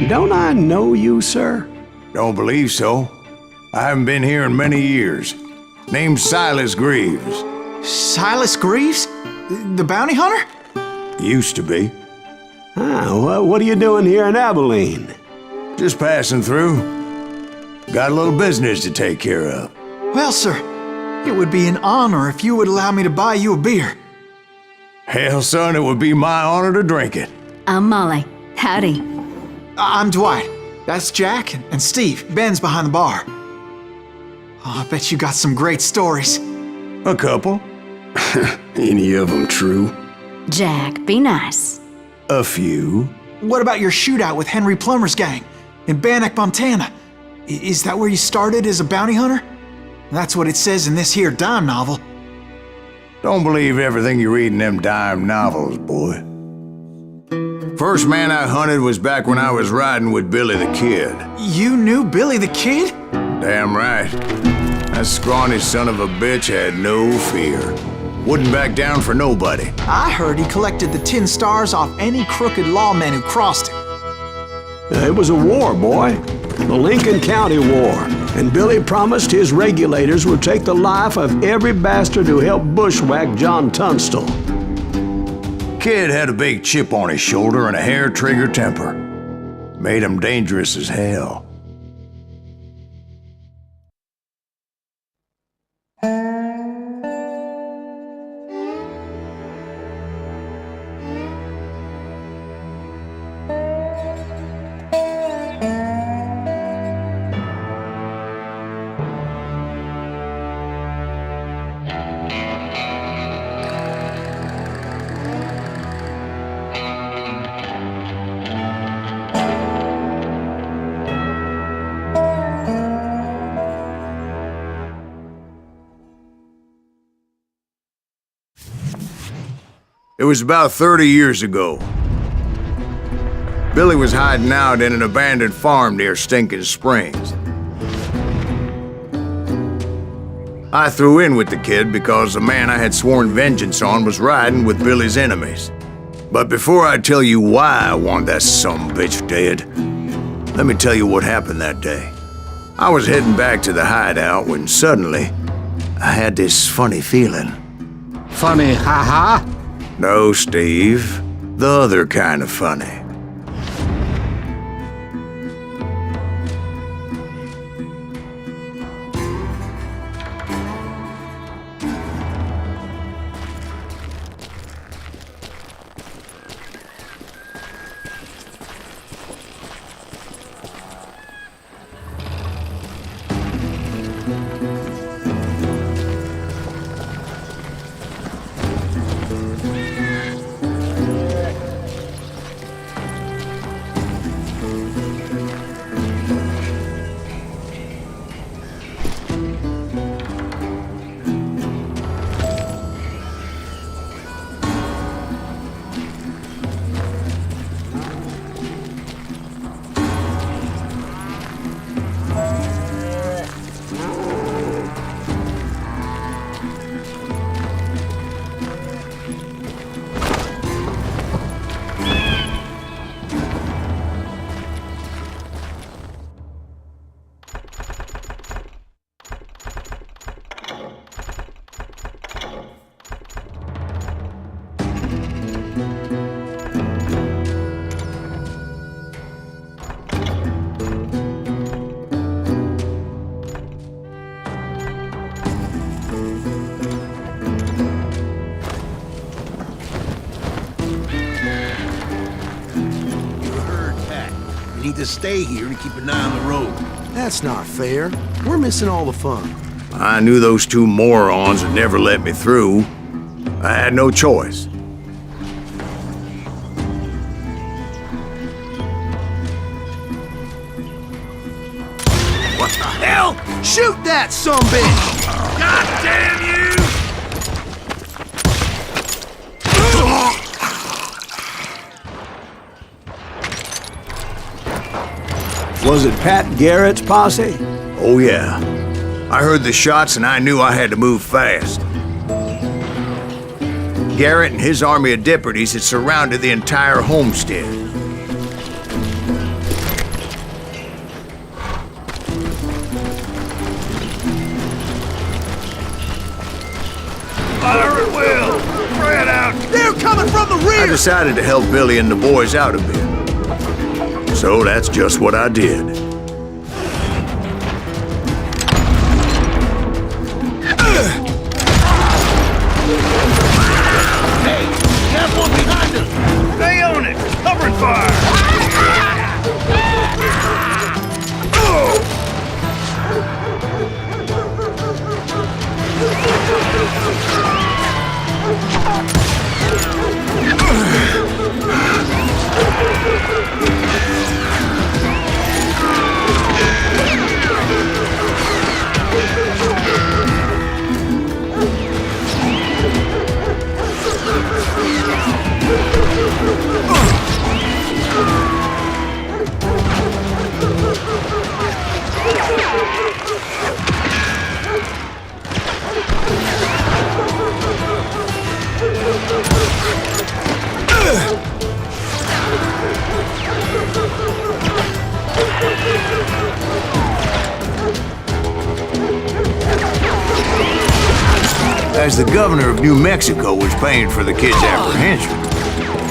Don't I know you, sir? Don't believe so. I haven't been here in many years. Name's Silas Greaves. Silas Greaves? The bounty hunter? Used to be. What are you doing here in Abilene? Just passing through. Got a little business to take care of. Well, sir, it would be an honor if you would allow me to buy you a beer. Hell, son, it would be my honor to drink it. I'm Molly. Howdy. I'm Dwight. That's Jack and Steve. Ben's behind the bar. Oh, I bet you got some great stories. A couple. Any of them true? Jack, be nice. A few. What about your shootout with Henry Plummer's gang in Bannock, Montana? Is that where you started as a bounty hunter? That's what it says in this here dime novel. Don't believe everything you read in them dime novels, boy. First man I hunted was back when I was riding with Billy the Kid. You knew Billy the Kid? Damn right. That scrawny son of a bitch had no fear. Wouldn't back down for nobody. I heard he collected the 10 stars off any crooked lawman who crossed him. It was a war, boy. The Lincoln County War. And Billy promised his regulators would take the life of every bastard who helped bushwhack John Tunstall. Kid had a big chip on his shoulder and a hair-trigger temper. Made him dangerous as hell. It was about 30 years ago. Billy was hiding out in an abandoned farm near Stinking Springs. I threw in with the kid because the man I had sworn vengeance on was riding with Billy's enemies. But before I tell you why I want that sumbitch dead, let me tell you what happened that day. I was heading back to the hideout when suddenly I had this funny feeling. Funny, haha? No, Steve. The other kind of funny. Need to stay here to keep an eye on the road. That's not fair. We're missing all the fun. I knew those two morons would never let me through. I had no choice. What the hell? Shoot that sumbitch! God damn you! Was it Pat Garrett's posse? Oh yeah. I heard the shots and I knew I had to move fast. Garrett and his army of deputies had surrounded the entire homestead. Coming from the I rear! decided to help Billy and the boys out a bit. So that's just what I did. Hey, you have one behind us! Stay on it! Covering fire! As the governor of New Mexico was paying for the kids' apprehension,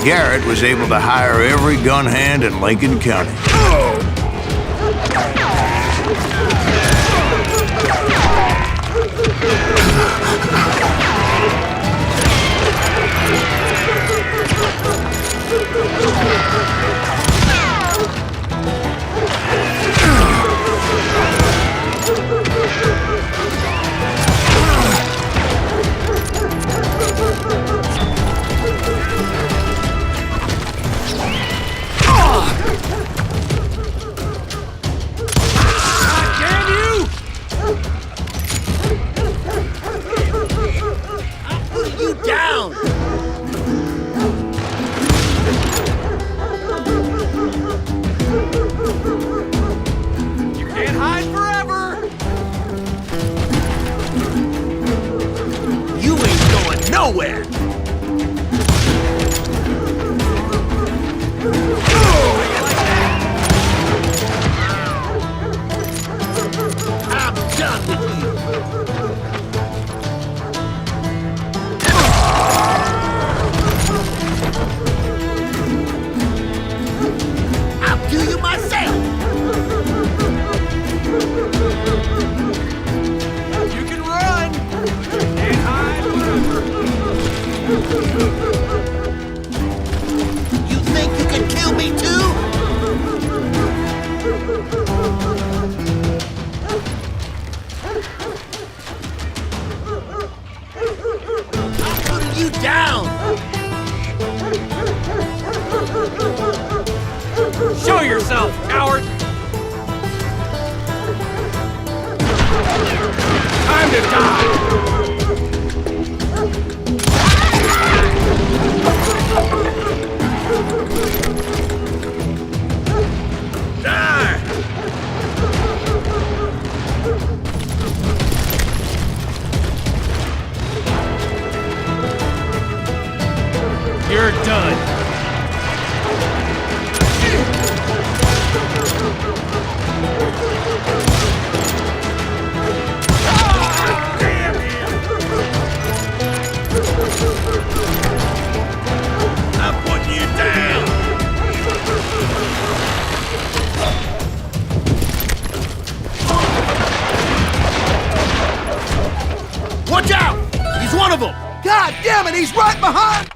Garrett was able to hire every gun hand in Lincoln County. Nowhere! I'm done with you! I'll do you myself! You can run! Can't hide forever! You think you can kill me too? I'm putting you down! Show yourself, coward! Time to die! You're done. Damn him! I'm putting you down. Watch out! He's one of them. God damn it! He's right behind.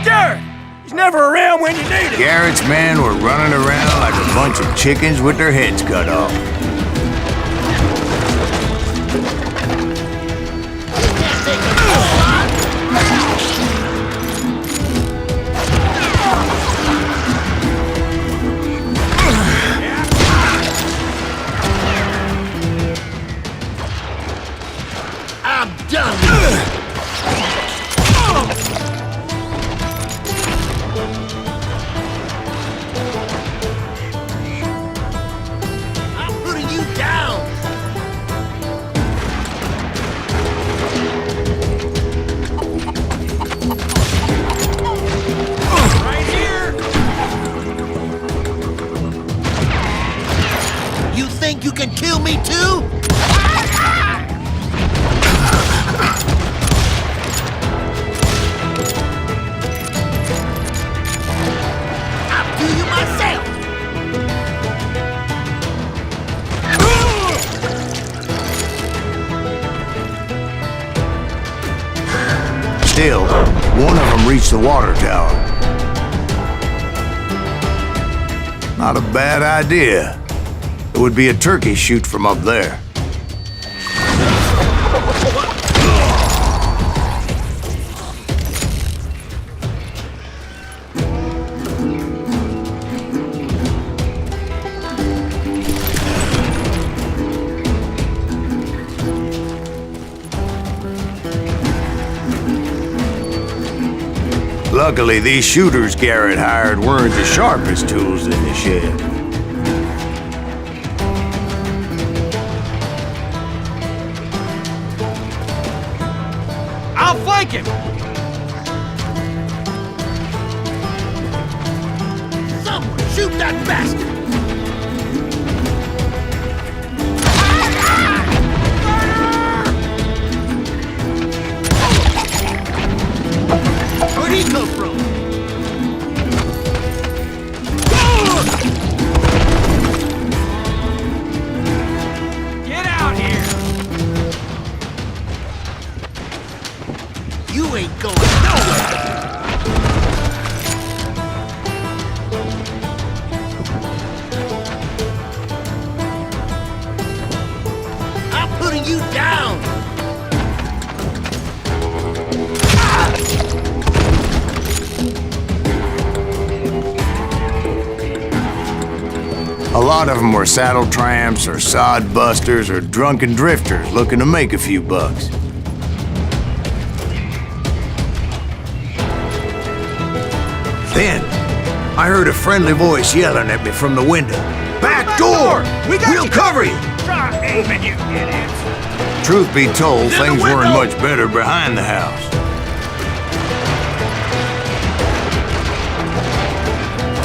Garrett! He's never around when you need him! Garrett's men were running around like a bunch of chickens with their heads cut off. I'm done with you! think you can kill me too? I'll do you myself! Still, one of them reached the water tower. Not a bad idea. It would be a turkey shoot from up there. Luckily, these shooters Garrett hired weren't the sharpest tools in the shed. I'll flank him! Someone shoot that bastard! Where'd he come from? Get out here! You ain't going nowhere! I'm putting you down! A lot of them were saddle tramps or sod busters or drunken drifters looking to make a few bucks. Then, I heard a friendly voice yelling at me from the window. Back door! We'll cover you! Try aiming, you idiots! Truth be told, In the things weren't window! much better behind the house.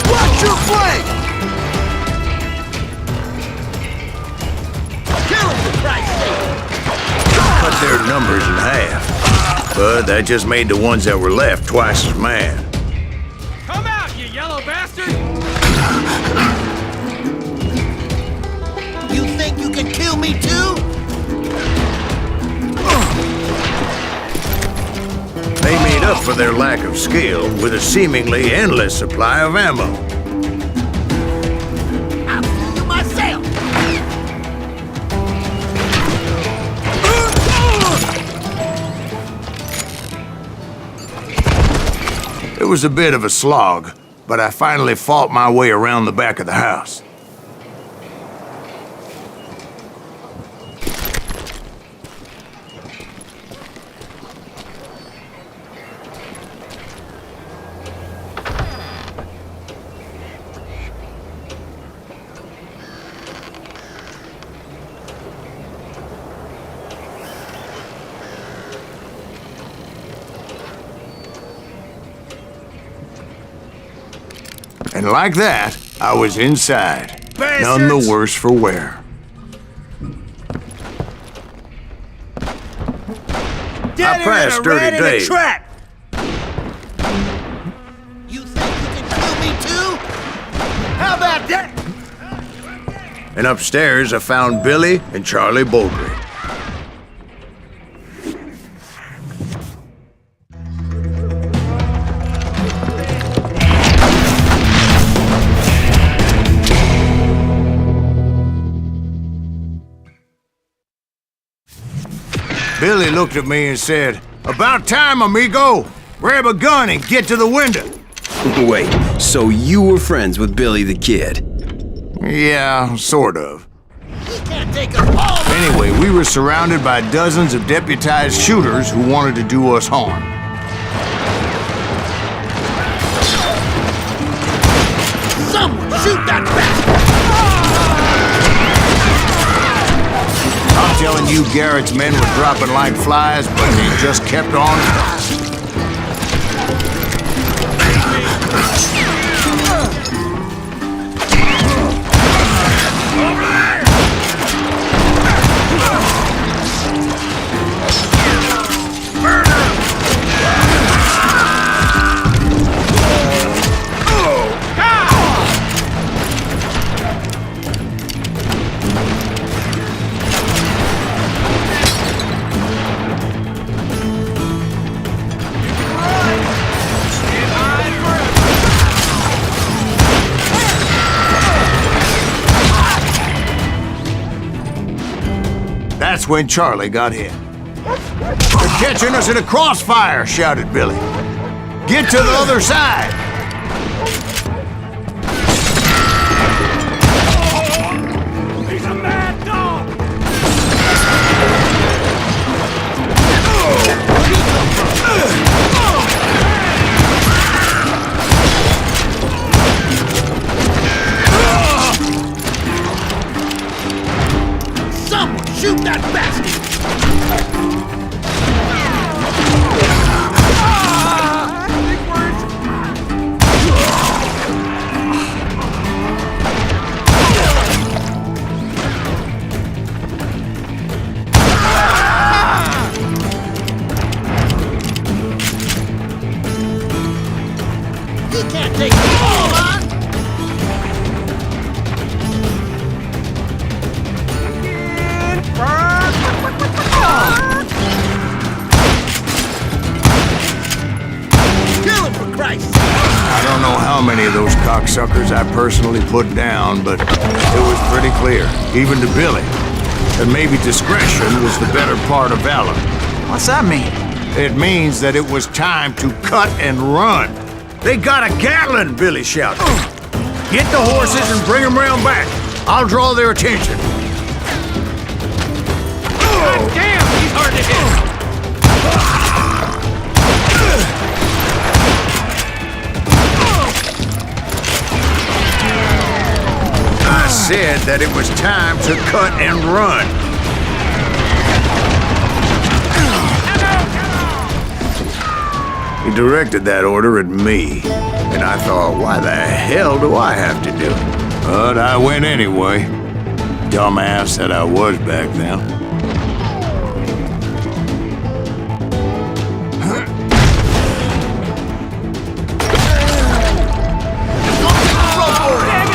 Watch your flank! Kill him, for Christ's sake! Cut their numbers in half. But that just made the ones that were left twice as mad. Come out, you yellow bastard! You think you can kill me too? They made up for their lack of skill with a seemingly endless supply of ammo. I'll do you myself! It was a bit of a slog, but I finally fought my way around the back of the house. And like that, I was inside. None the worse for wear. I passed Dirty Dave. Trap. You think you can kill me too? How about that? And upstairs, I found Billy and Charlie Bowdry. Billy looked at me and said, "About time, amigo! Grab a gun and get to the window!" Wait, so you were friends with Billy the Kid? Yeah, sort of. He can't take us all. Anyway, we were surrounded by dozens of deputized shooters who wanted to do us harm. Someone shoot that bastard! I'm telling you, Garrett's men were dropping like flies, but they just kept on. That's when Charlie got hit. "They're catching us in a crossfire," shouted Billy. "Get to the other side!" He's a mad dog! Someone shoot that bastard! He can't take it all on! Kill him, for Christ's sake! I don't know how many of those cocksuckers I personally put down, but it was pretty clear, even to Billy, that maybe discretion was the better part of valor. What's that mean? It means that it was time to cut and run. "They got a Gatling!" Billy shouted. "Get the horses and bring them round back. I'll draw their attention." God damn, he's hard to hit! I said that it was time to cut and run. He directed that order at me, and I thought, why the hell do I have to do it? But I went anyway. Dumbass that I was back then.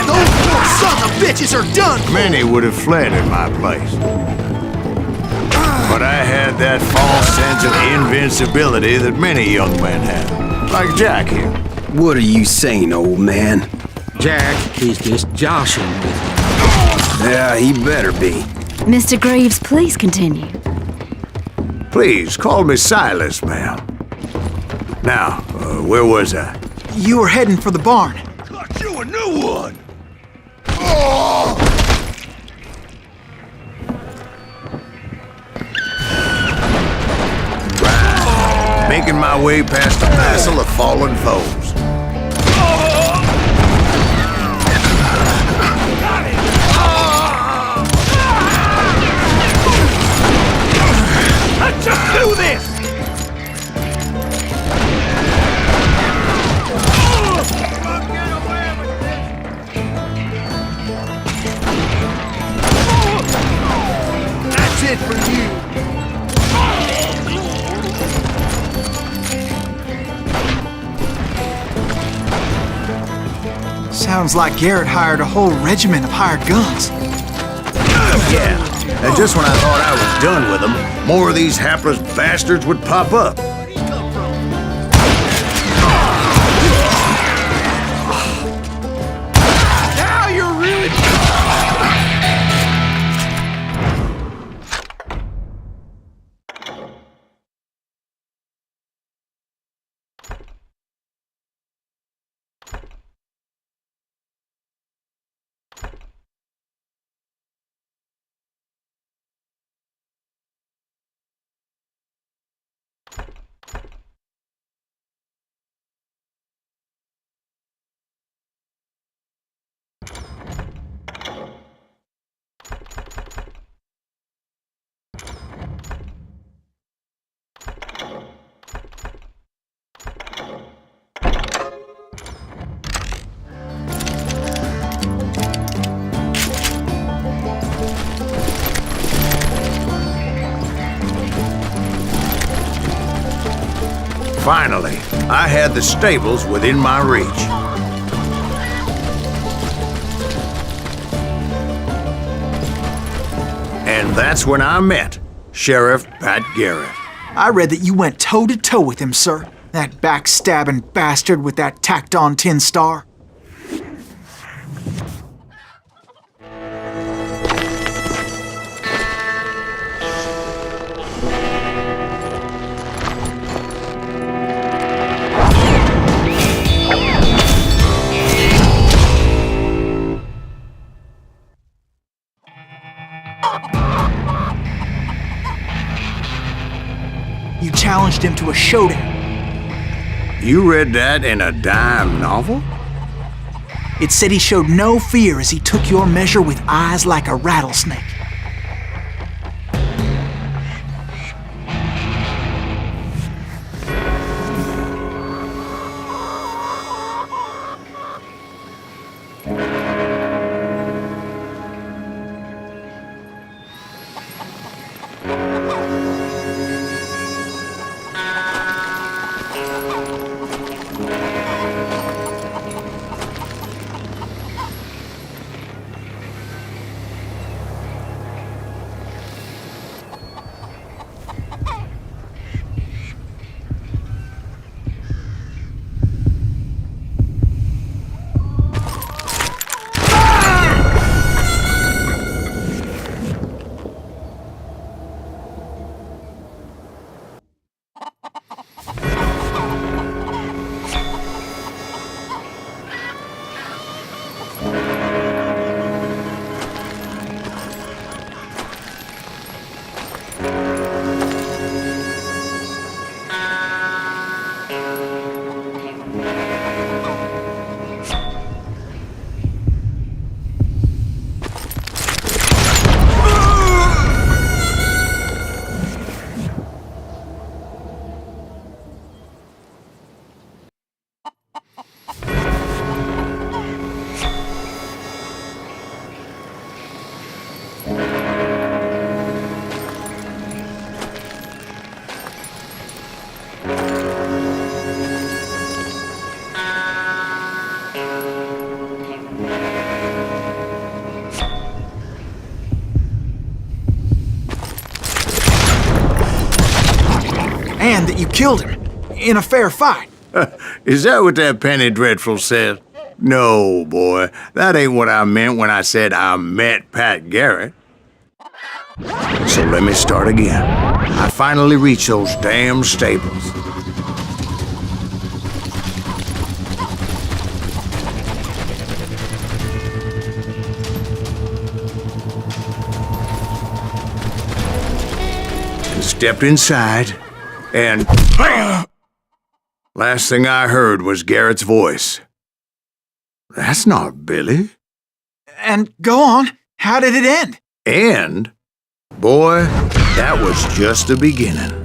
Those poor sons of bitches are done! Many would have fled in my place. But I had that false sense of invincibility that many young men have. Like Jack here. What are you saying, old man? Jack is just joshing with you. Yeah, he better be. Mr. Greaves, please continue. Please, call me Silas, ma'am. Now, where was I? You were heading for the barn. Got you a new one! Making my way past a passel of fallen foes. Let's just do this! That's it for you! Sounds like Garrett hired a whole regiment of hired guns. Yeah, and just when I thought I was done with them, more of these hapless bastards would pop up. Now you're really... Finally, I had the stables within my reach. And that's when I met Sheriff Pat Garrett. I read that you went toe-to-toe with him, sir. That backstabbing bastard with that tacked-on tin star. challenged him to a showdown. You read that in a dime novel? It said he showed no fear as he took your measure with eyes like a rattlesnake. And that you killed him in a fair fight. Is that what that Penny Dreadful said? No, boy. That ain't what I meant when I said I met Pat Garrett. So let me start again. I finally reached those damn stables. And stepped inside, and last thing I heard was Garrett's voice. That's not Billy. And go on, how did it end? And, boy, that was just the beginning.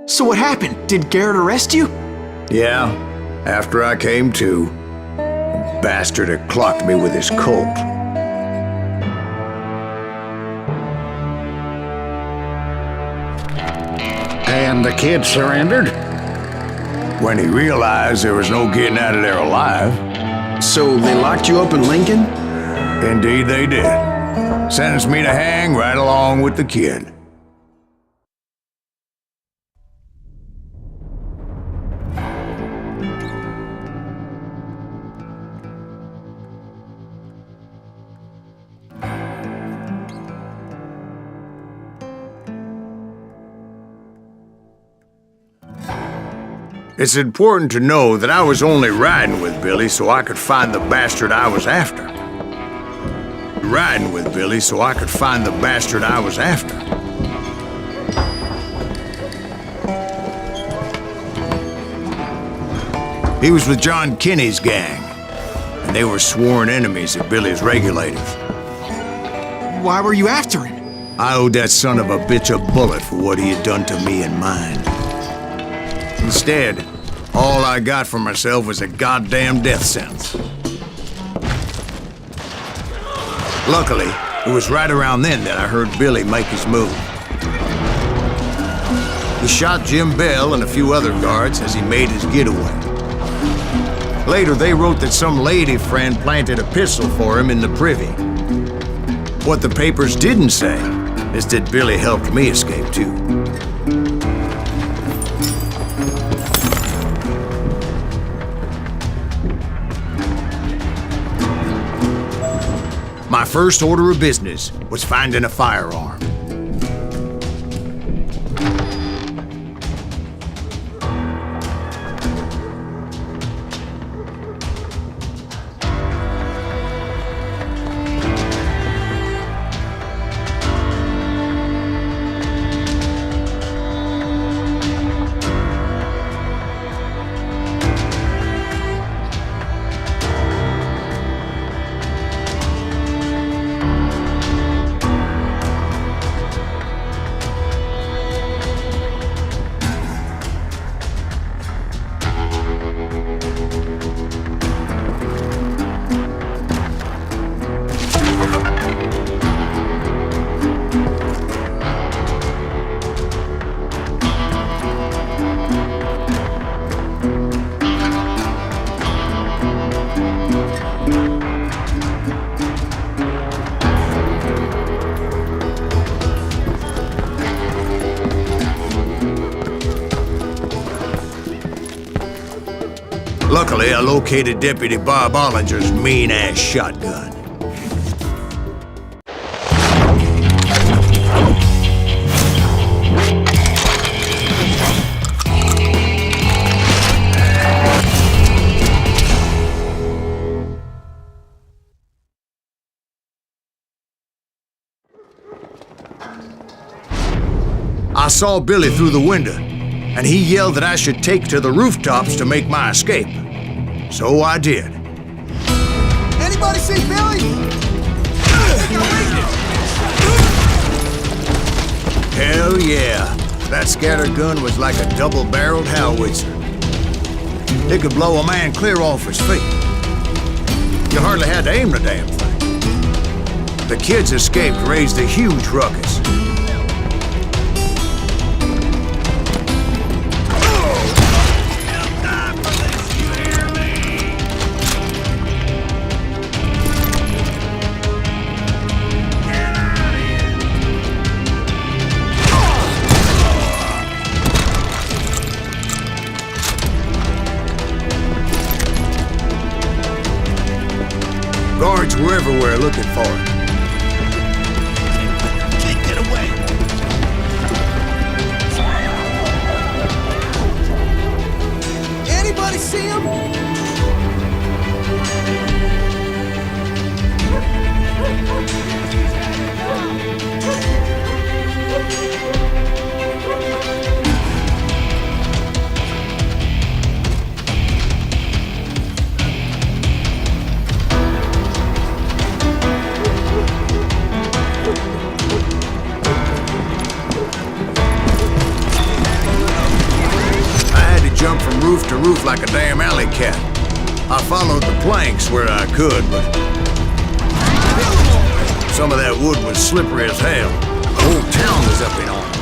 So what happened? Did Garrett arrest you? Yeah, after I came to, the bastard had clocked me with his Colt. And the kid surrendered? When he realized there was no getting out of there alive. So they locked you up in Lincoln? Indeed they did. Sentenced me to hang right along with the kid. It's important to know that I was only riding with Billy so I could find the bastard I was after. Riding with Billy so I could find the bastard I was after. He was with John Kinney's gang, and they were sworn enemies of Billy's regulators. Why were you after him? I owed that son of a bitch a bullet for what he had done to me and mine. Instead, all I got for myself was a goddamn death sentence. Luckily, it was right around then that I heard Billy make his move. He shot Jim Bell and a few other guards as he made his getaway. Later, they wrote that some lady friend planted a pistol for him in the privy. What the papers didn't say is that Billy helped me escape too. My first order of business was finding a firearm. Luckily, I located Deputy Bob Ollinger's mean-ass shotgun. I saw Billy through the window, and he yelled that I should take to the rooftops to make my escape. So I did. Anybody see Billy? Hell yeah. That scatter gun was like a double-barreled howitzer. It could blow a man clear off his feet. You hardly had to aim the damn thing. The kids escaped, raised a huge ruckus. Guards were everywhere looking for it. Can't get away. Anybody see him? Jump from roof to roof like a damn alley cat. I followed the planks where I could, but some of that wood was slippery as hell. The whole town was up in arms.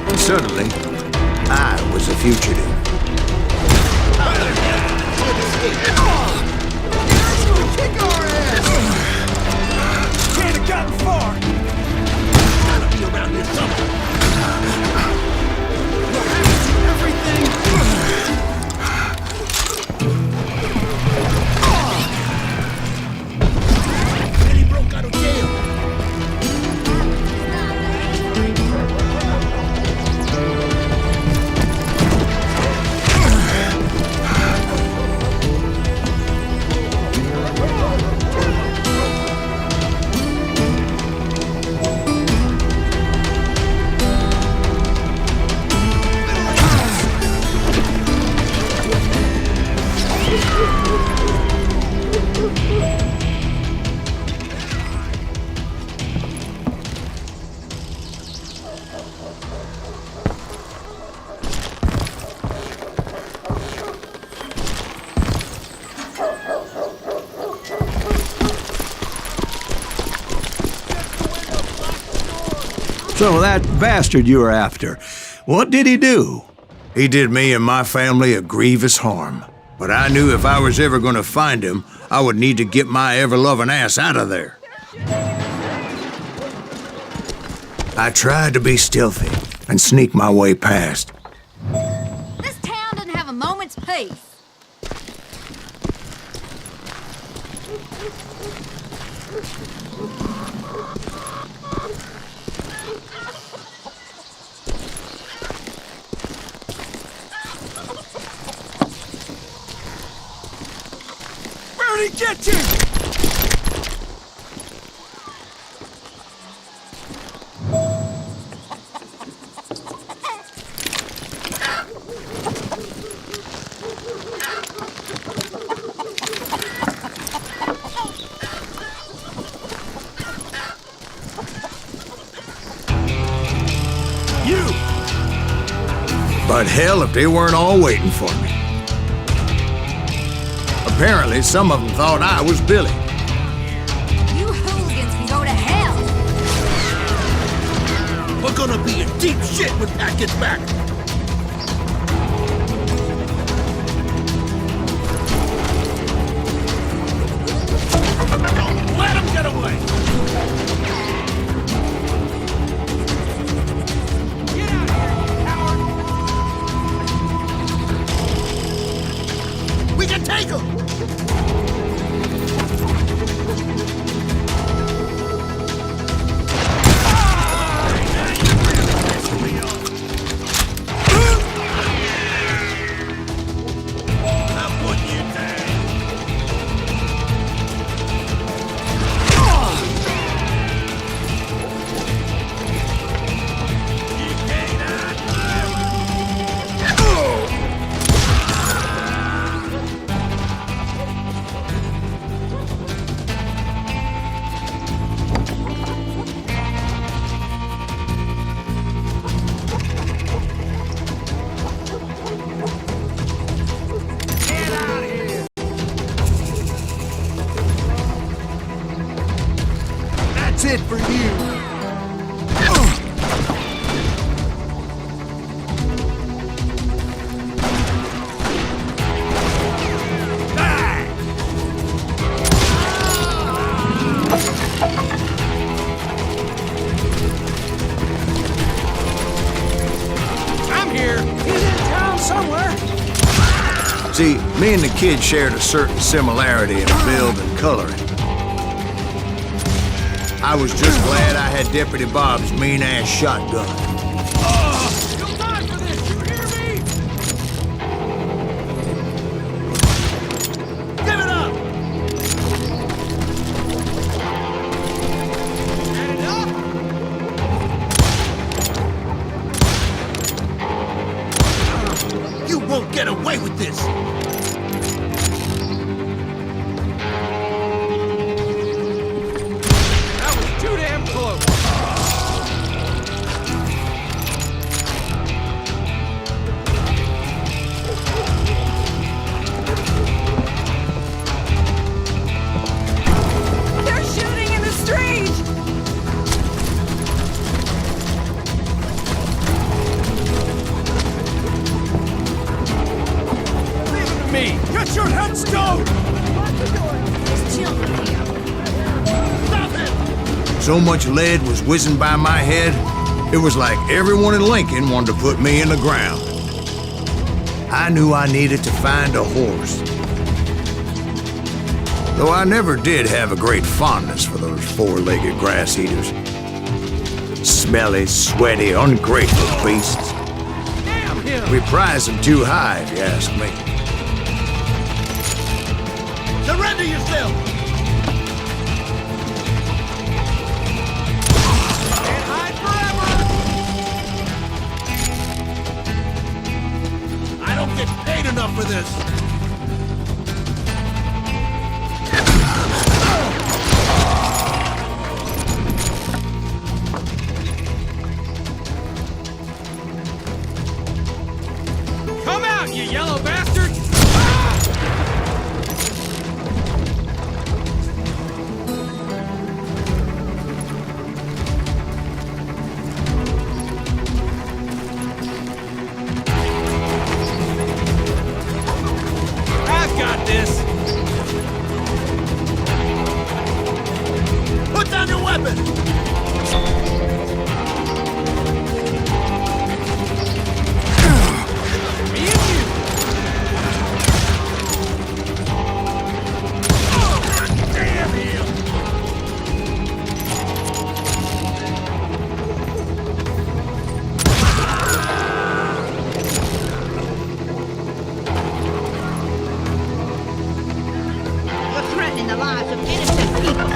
And suddenly, I was a fugitive. Kick our ass! Can't have gotten far. Gotta be around here somewhere. So that bastard you were after, what did he do? He did me and my family a grievous harm. But I knew if I was ever going to find him, I would need to get my ever-loving ass out of there. I tried to be stealthy and sneak my way past. This town doesn't have a moment's peace. Where'd he get you? But hell if they weren't all waiting for me. Apparently, some of them thought I was Billy. You hooligans can go to hell. We're gonna be in deep shit when Pat gets back. Don't let him get away. Get out of here, you coward! That's it for you. See, me and the kid shared a certain similarity in build and coloring. I was just glad I had Deputy Bob's mean-ass shotgun. No time for this, you hear me? Give it up! That enough? You won't get away with this! Get your headstone! There's children here. Stop him! So much lead was whizzing by my head, it was like everyone in Lincoln wanted to put me in the ground. I knew I needed to find a horse. Though I never did have a great fondness for those four-legged grass eaters. Smelly, sweaty, ungrateful beasts. Damn him! We prize them too high, if you ask me. Surrender yourself! Can't hide forever! I don't get paid enough for this! Come out, you yellow bastard! Put down your weapon! Me and you! Damn him! You're threatening the lives of innocent people.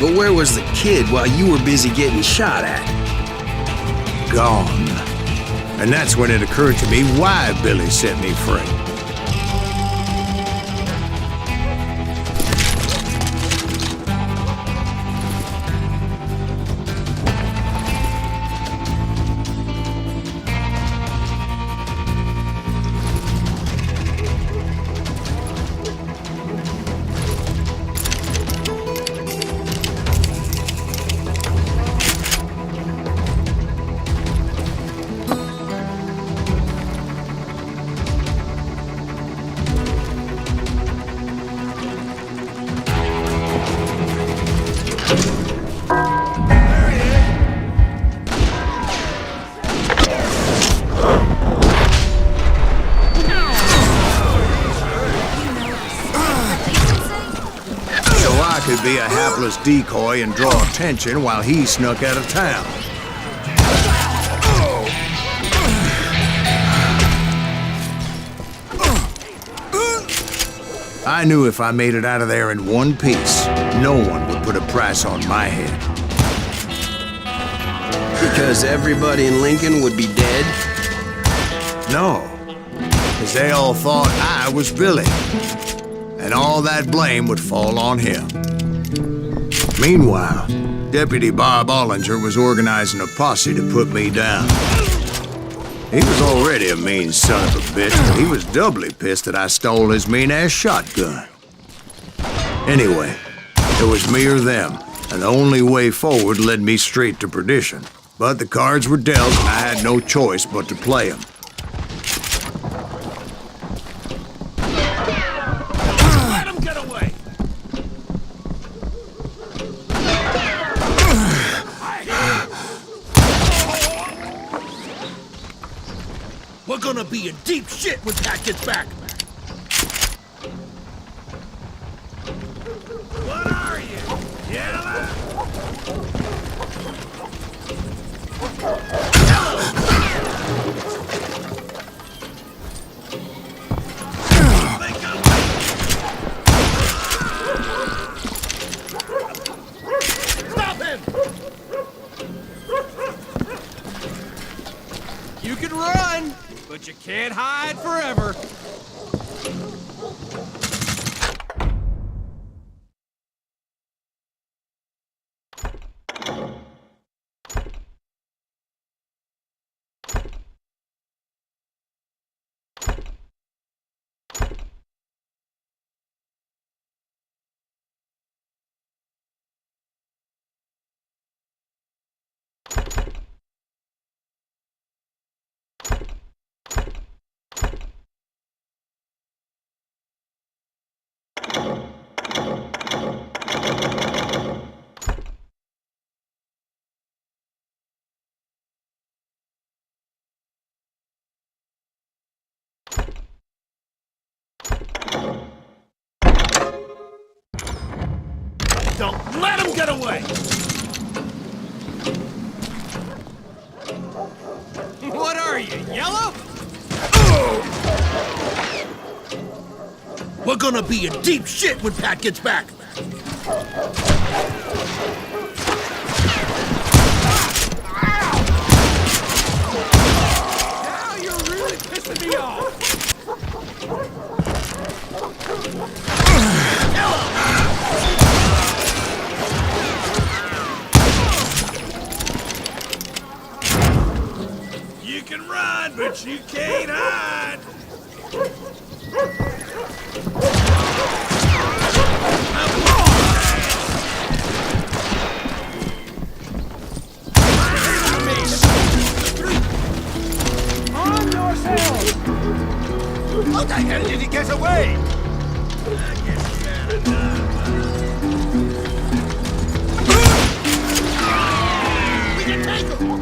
But where was the kid while you were busy getting shot at? Gone. And that's when it occurred to me why Billy set me free. simply be a hapless decoy and draw attention while he snuck out of town. I knew if I made it out of there in one piece, no one would put a price on my head. Because everybody in Lincoln would be dead? No, because they all thought I was Billy, and all that blame would fall on him. Meanwhile, Deputy Bob Ollinger was organizing a posse to put me down. He was already a mean son of a bitch, but he was doubly pissed that I stole his mean-ass shotgun. Anyway, it was me or them, and the only way forward led me straight to perdition. But the cards were dealt, and I had no choice but to play them. Let him get away! We're gonna be in deep shit when Pat gets back! What are you, yellow? Stop him! You can run, but you can't hide forever. Don't let him get away! What are you, yellow? We're gonna be in deep shit when Pat gets back! Now you're really pissing me off. You can run, but you can't hide! On yourself. How the hell did he get away? We can take him!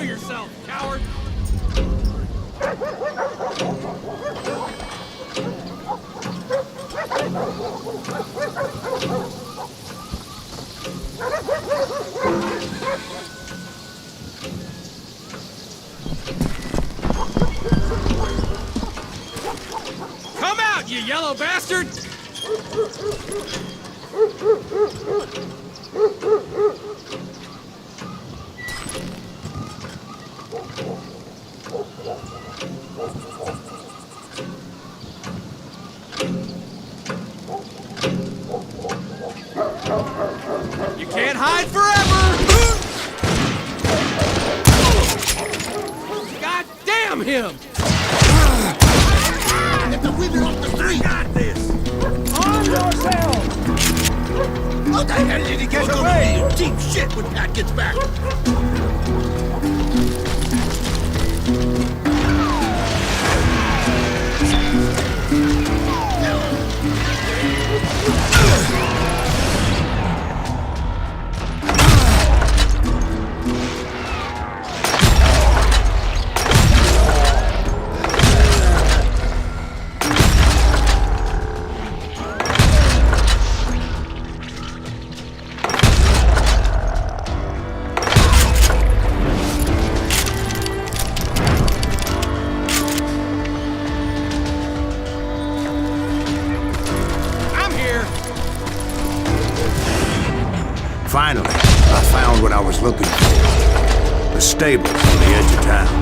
yourself, coward! Come out, you yellow bastard! You can't hide forever! God damn him! Get the women off the street! Got this! Arm yourself! How the hell did he get away? Deep shit when Pat gets back! Finally, I found what I was looking for. The stables on the edge of town.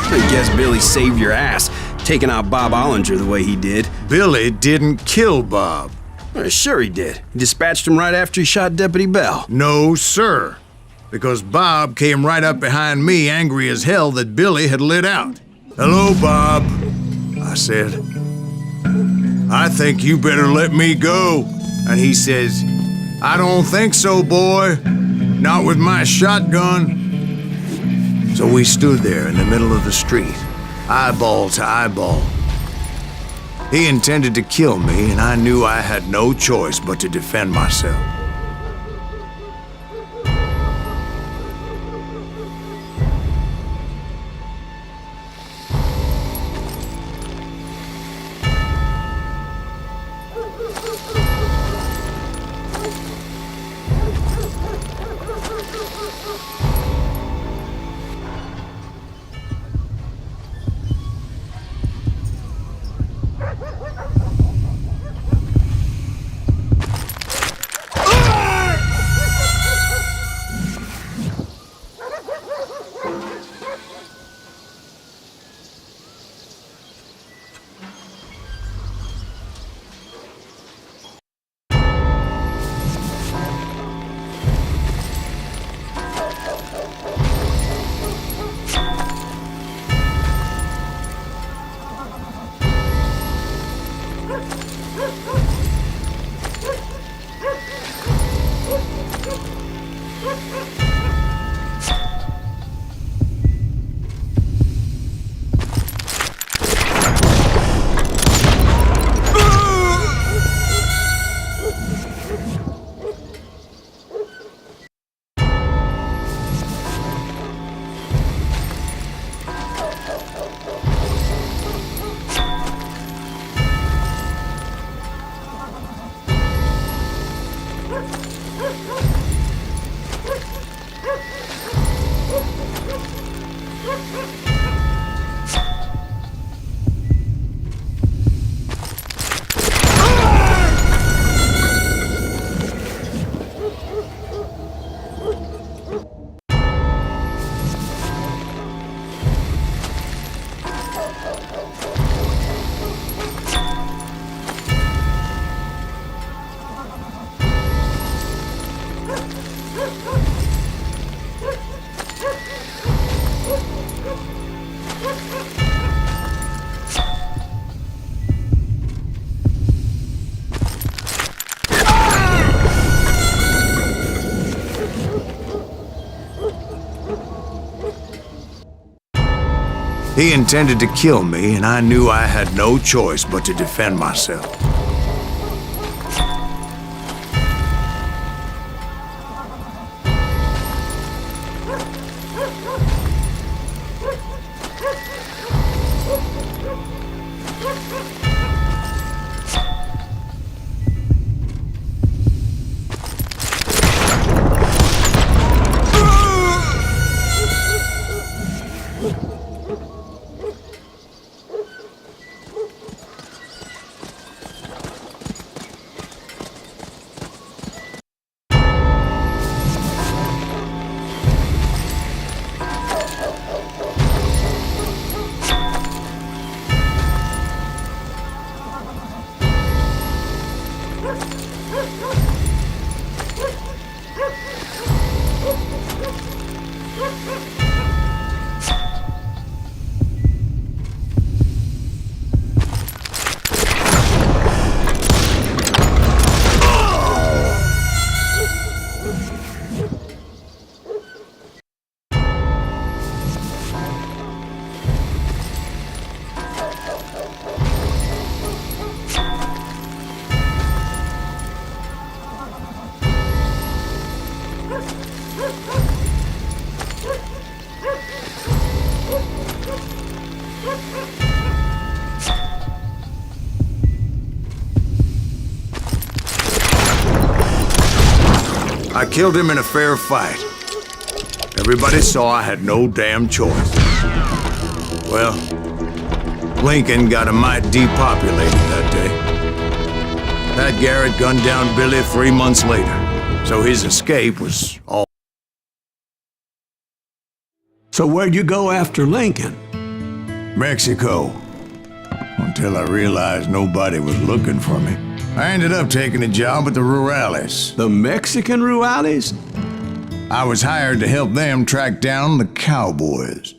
I guess Billy saved your ass, taking out Bob Ollinger the way he did. Billy didn't kill Bob. Well, sure he did. He dispatched him right after he shot Deputy Bell. No, sir. Because Bob came right up behind me, angry as hell that Billy had lit out. "Hello, Bob," I said. "I think you better let me go." And he says, "I don't think so, boy. Not with my shotgun." So we stood there in the middle of the street, eyeball to eyeball. He intended to kill me, and I knew I had no choice but to defend myself. He intended to kill me, and I knew I had no choice but to defend myself. I killed him in a fair fight. Everybody saw I had no damn choice. Well, Lincoln got a mite depopulated that day. Pat Garrett gunned down Billy 3 months later, so his escape was all. So where'd you go after Lincoln? Mexico. Until I realized nobody was looking for me. I ended up taking a job at the Rurales. The Mexican Rurales? I was hired to help them track down the cowboys.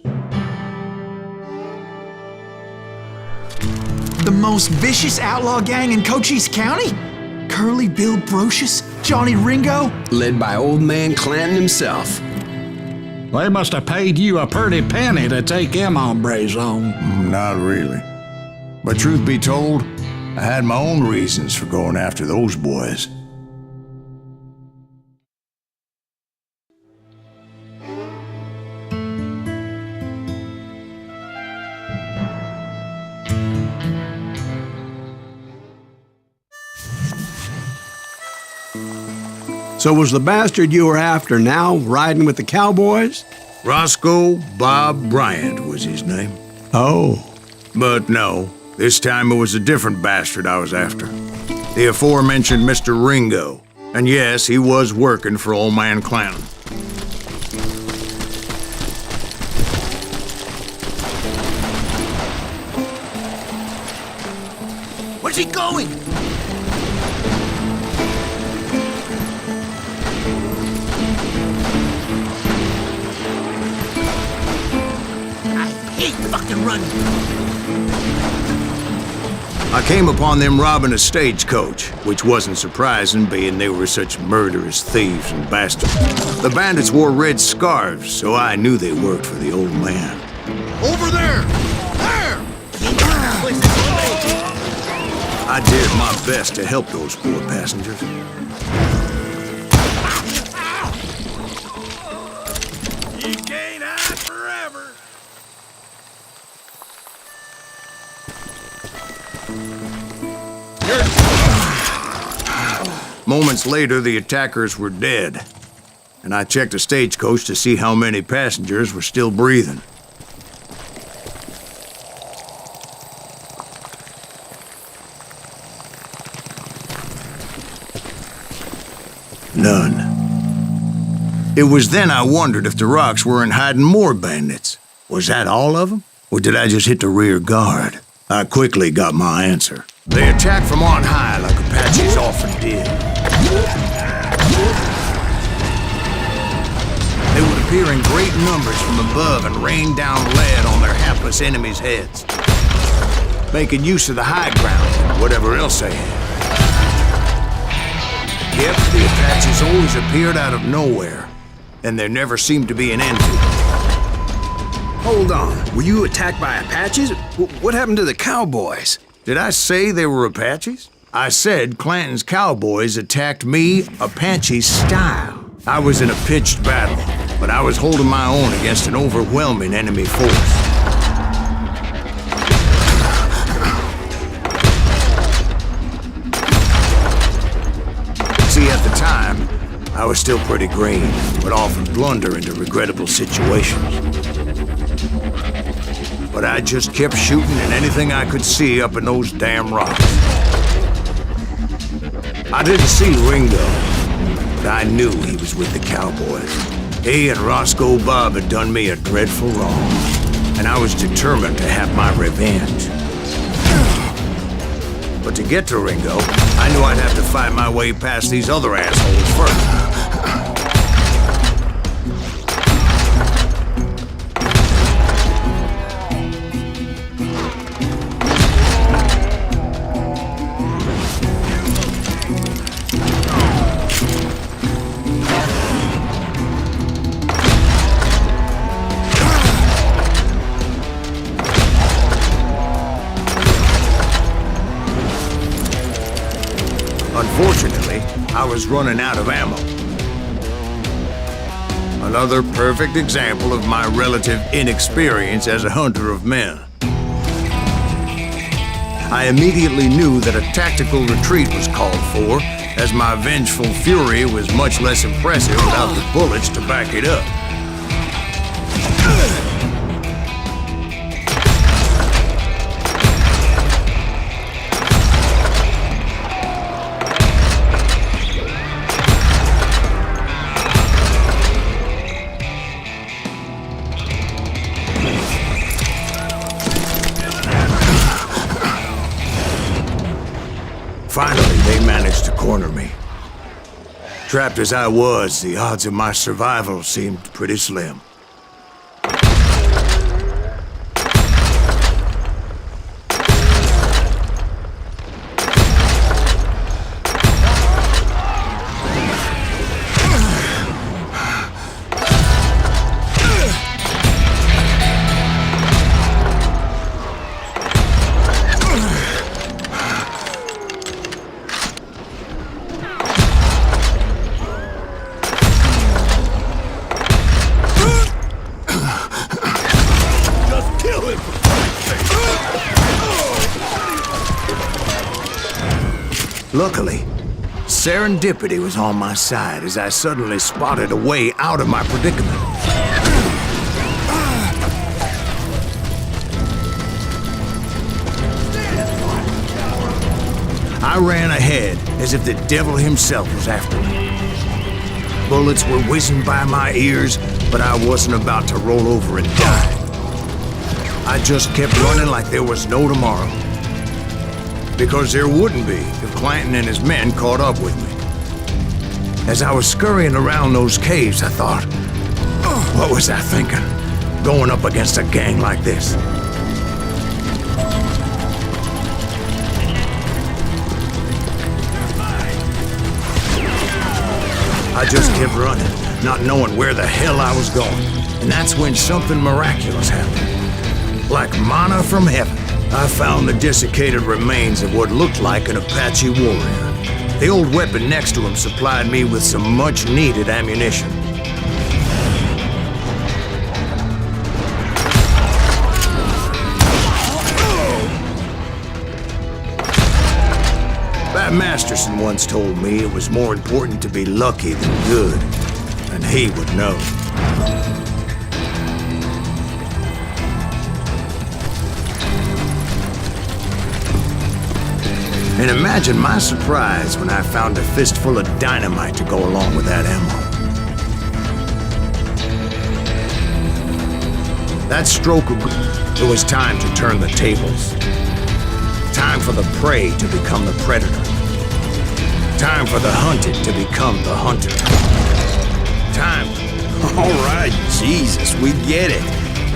The most vicious outlaw gang in Cochise County? Curly Bill Brocious? Johnny Ringo? Led by old man Clanton himself. They must have paid you a pretty penny to take them hombres on. Not really. But truth be told, I had my own reasons for going after those boys. So was the bastard you were after now riding with the cowboys? Roscoe Bob Bryant was his name. Oh. But no, this time it was a different bastard I was after. The aforementioned Mr. Ringo. And yes, he was working for old man Clanton. Where's he going? I hate fucking running. I came upon them robbing a stagecoach, which wasn't surprising, being they were such murderous thieves and bastards. The bandits wore red scarves, so I knew they worked for the old man. Over there! There! I did my best to help those poor passengers. You can't hide forever. Moments later, the attackers were dead, and I checked the stagecoach to see how many passengers were still breathing. None. It was then I wondered if the rocks weren't hiding more bandits. Was that all of them? Or did I just hit the rear guard? I quickly got my answer. They attacked from on high like Apaches often did. They would appear in great numbers from above and rain down lead on their hapless enemies' heads, making use of the high ground and whatever else they had. Yep, the Apaches always appeared out of nowhere, and there never seemed to be an end to them. Hold on. Were you attacked by Apaches? What happened to the cowboys? Did I say they were Apaches? I said Clanton's cowboys attacked me Apache style. I was in a pitched battle, but I was holding my own against an overwhelming enemy force. See, at the time, I was still pretty green, but often blunder into regrettable situations. But I just kept shooting at anything I could see up in those damn rocks. I didn't see Ringo, but I knew he was with the cowboys. He and Roscoe Bob had done me a dreadful wrong, and I was determined to have my revenge. But to get to Ringo, I knew I'd have to fight my way past these other assholes first. Unfortunately, I was running out of ammo. Another perfect example of my relative inexperience as a hunter of men. I immediately knew that a tactical retreat was called for, as my vengeful fury was much less impressive without the bullets to back it up. Finally, they managed to corner me. Trapped as I was, the odds of my survival seemed pretty slim. Luckily, serendipity was on my side as I suddenly spotted a way out of my predicament. I ran ahead as if the devil himself was after me. Bullets were whizzing by my ears, but I wasn't about to roll over and die. I just kept running like there was no tomorrow. Because there wouldn't be if Clanton and his men caught up with me. As I was scurrying around those caves, I thought, what was I thinking? Going up against a gang like this. I just kept running, not knowing where the hell I was going. And that's when something miraculous happened. Like manna from heaven. I found the desiccated remains of what looked like an Apache warrior. The old weapon next to him supplied me with some much-needed ammunition. Bat Masterson once told me it was more important to be lucky than good, and he would know. And imagine my surprise when I found a fistful of dynamite to go along with that ammo. That stroke of... It was time to turn the tables. Time for the prey to become the predator. Time for the hunted to become the hunter. Time... All right, Jesus, we get it.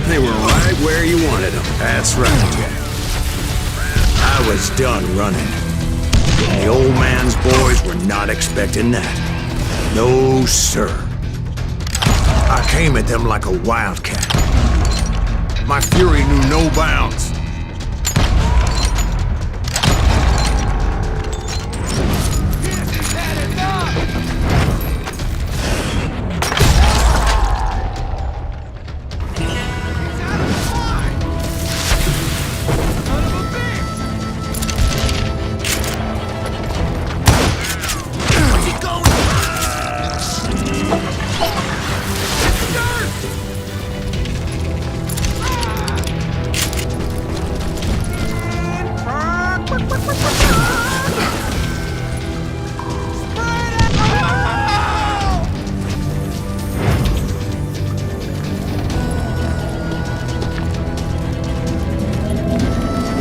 They were right where you wanted them. That's right, Jack. I was done running. The old man's boys were not expecting that. No, sir. I came at them like a wildcat. My fury knew no bounds.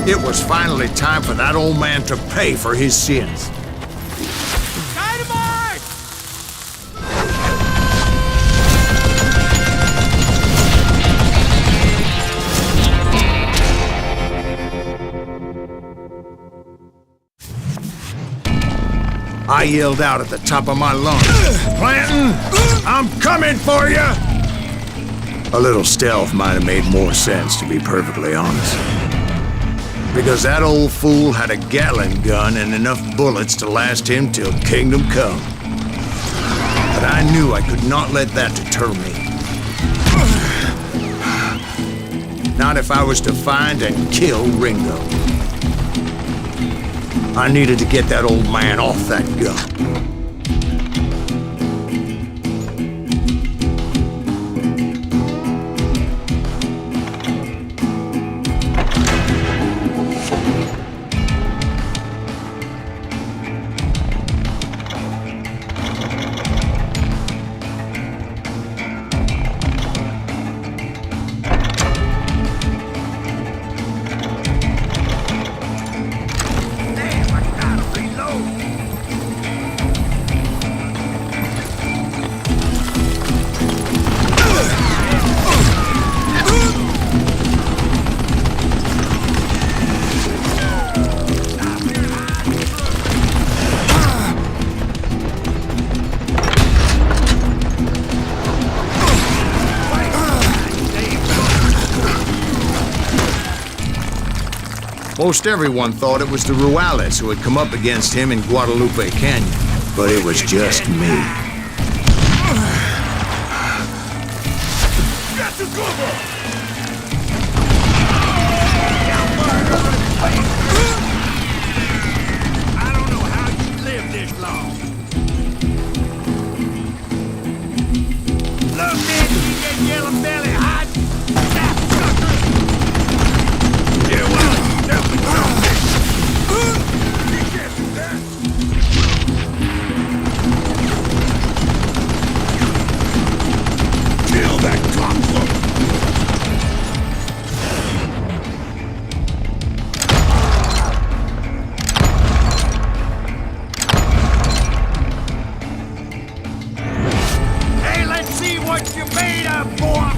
It was finally time for that old man to pay for his sins. Dynamite! I yelled out at the top of my lungs, "Clanton, I'm coming for you!" A little stealth might have made more sense, to be perfectly honest. Because that old fool had a Gatling gun and enough bullets to last him till kingdom come. But I knew I could not let that deter me. Not if I was to find and kill Ringo. I needed to get that old man off that gun. Most everyone thought it was the Ruales who had come up against him in Guadalupe Canyon, but it was just me. Got to cover! I don't know how you lived this long. Look, man, you get yellow belly hot. That sucker! Get away! Kill that cocksucker! Hey, let's see what you're made of, boy!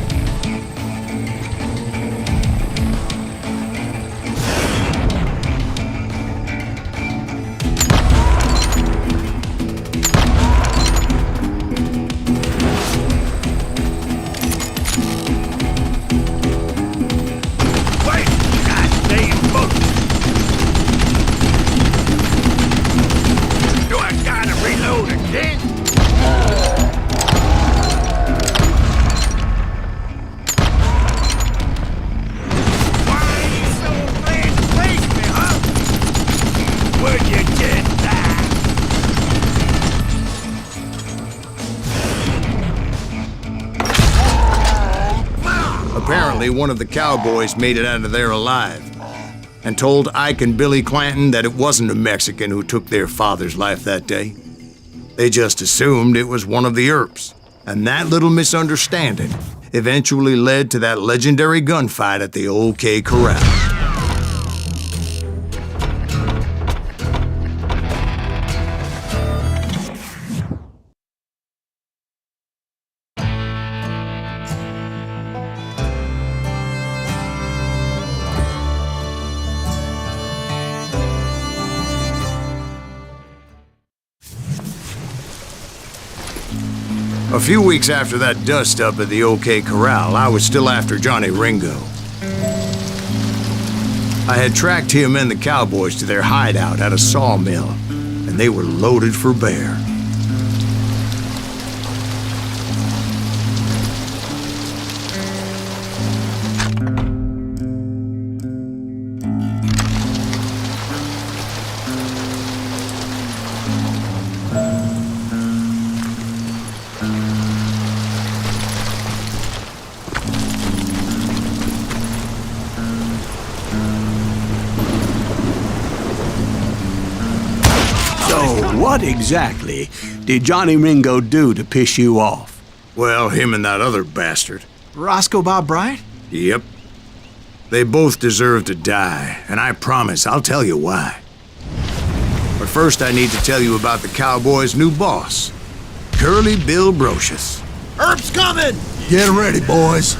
Apparently, one of the cowboys made it out of there alive and told Ike and Billy Clanton that it wasn't a Mexican who took their father's life that day. They just assumed it was one of the Earps, and that little misunderstanding eventually led to that legendary gunfight at the OK Corral. A few weeks after that dust-up at the OK Corral, I was still after Johnny Ringo. I had tracked him and the cowboys to their hideout at a sawmill, and they were loaded for bear. What exactly did Johnny Ringo do to piss you off? Well, him and that other bastard. Roscoe Bob Bryant? Yep. They both deserve to die, and I promise I'll tell you why. But first I need to tell you about the cowboys' new boss, Curly Bill Brocious. Herb's coming! Get ready, boys.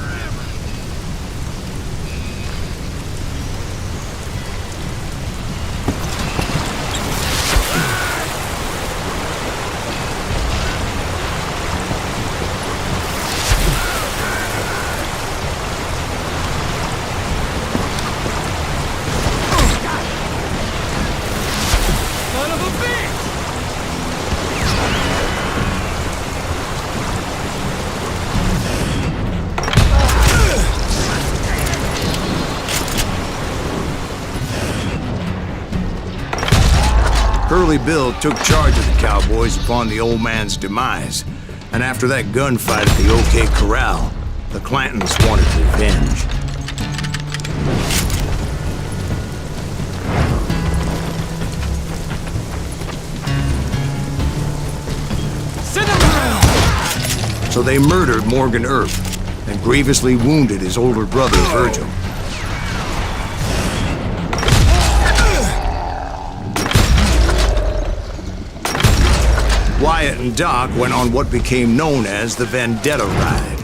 Son of a bitch! Curly Bill took charge of the cowboys upon the old man's demise, and after that gunfight at the OK Corral, the Clantons wanted revenge. Send him down! So they murdered Morgan Earp and grievously wounded his older brother, Virgil. Wyatt and Doc went on what became known as the Vendetta Ride,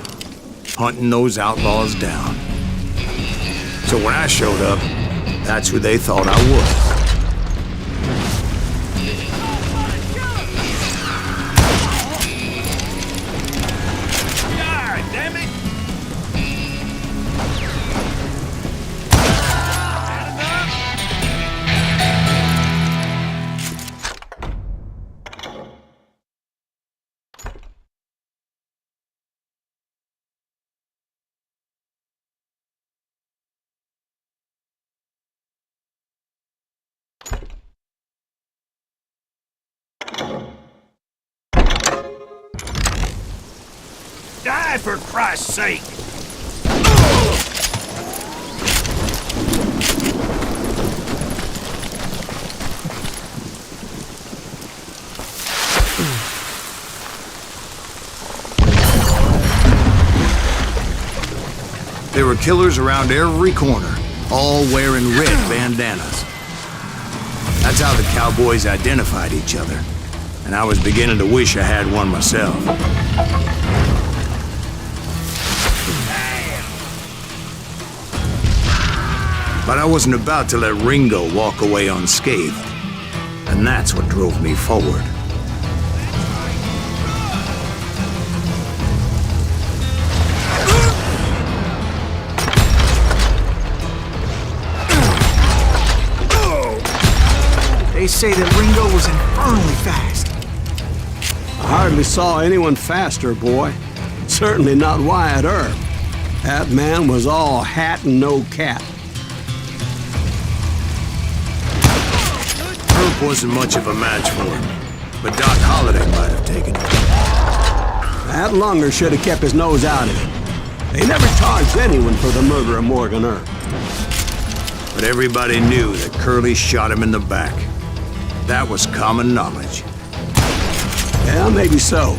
hunting those outlaws down. So when I showed up, that's who they thought I was. God damn it! Die for Christ's sake! There were killers around every corner, all wearing red bandanas. That's how the cowboys identified each other, and I was beginning to wish I had one myself. But I wasn't about to let Ringo walk away unscathed, and that's what drove me forward. They say that Ringo was infernally fast. I hardly saw anyone faster, boy. Certainly not Wyatt Earp. That man was all hat and no cap. Earp wasn't much of a match for him, but Doc Holliday might have taken it. That lunger should have kept his nose out of it. They never charged anyone for the murder of Morgan Earp. But everybody knew that Curly shot him in the back. That was common knowledge. Yeah, maybe so.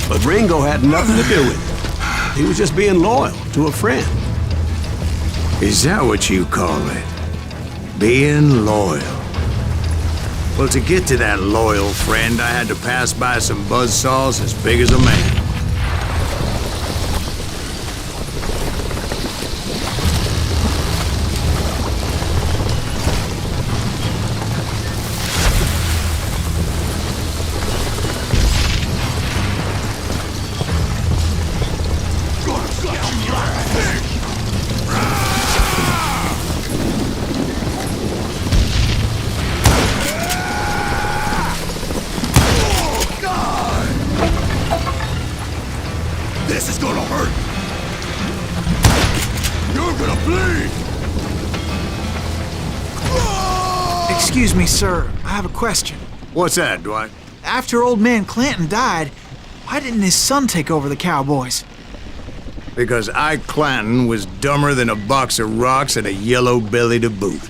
But Ringo had nothing to do with it. He was just being loyal to a friend. Is that what you call it? Being loyal? Well, to get to that loyal friend, I had to pass by some buzzsaws as big as a man. Excuse me, sir. I have a question. What's that, Dwight? After old man Clanton died, why didn't his son take over the Cowboys? Because Ike Clanton was dumber than a box of rocks and a yellow belly to boot.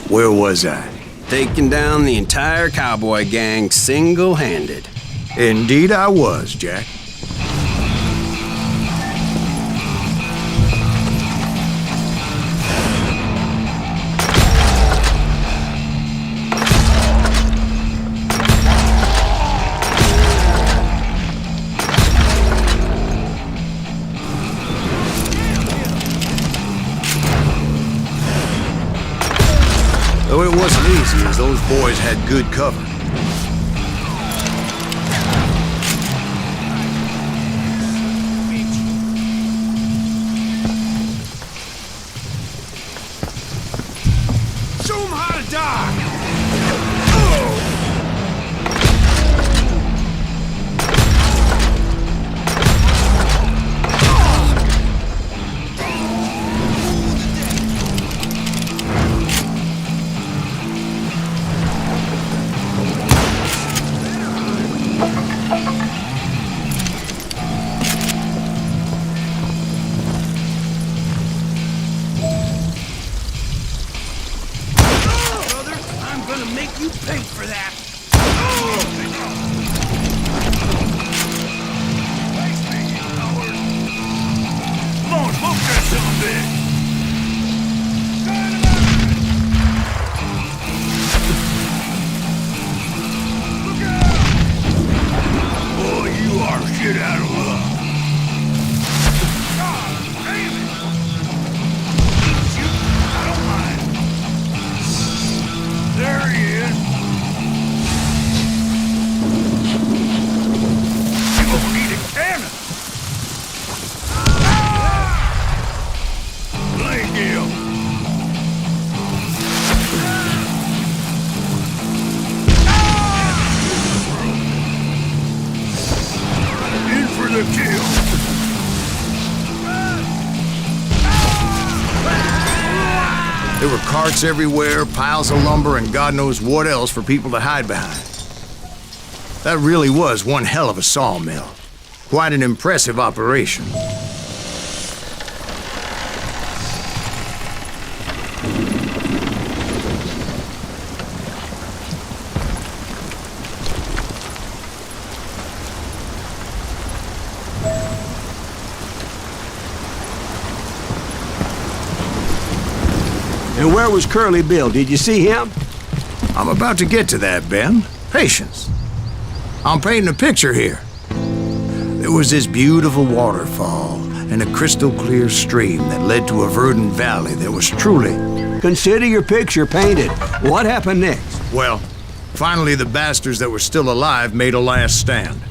Where was I? Taking down the entire cowboy gang single-handed. Indeed I was, Jack. Though it wasn't easy, as those boys had good cover. Show 'em how to die! Make you pay for that! Come on, smoke that son of a bitch! Boy, you are shit out of luck. God damn it! Shoot, I don't mind. There he is. You gonna need a cannon. Thank you. In for the kill. There were carts everywhere, piles of lumber, and God knows what else for people to hide behind. That really was one hell of a sawmill. Quite an impressive operation. And where was Curly Bill? Did you see him? I'm about to get to that, Ben. Patience. I'm painting a picture here. There was this beautiful waterfall and a crystal clear stream that led to a verdant valley that was truly... Consider your picture painted. What happened next? Well, finally the bastards that were still alive made a last stand.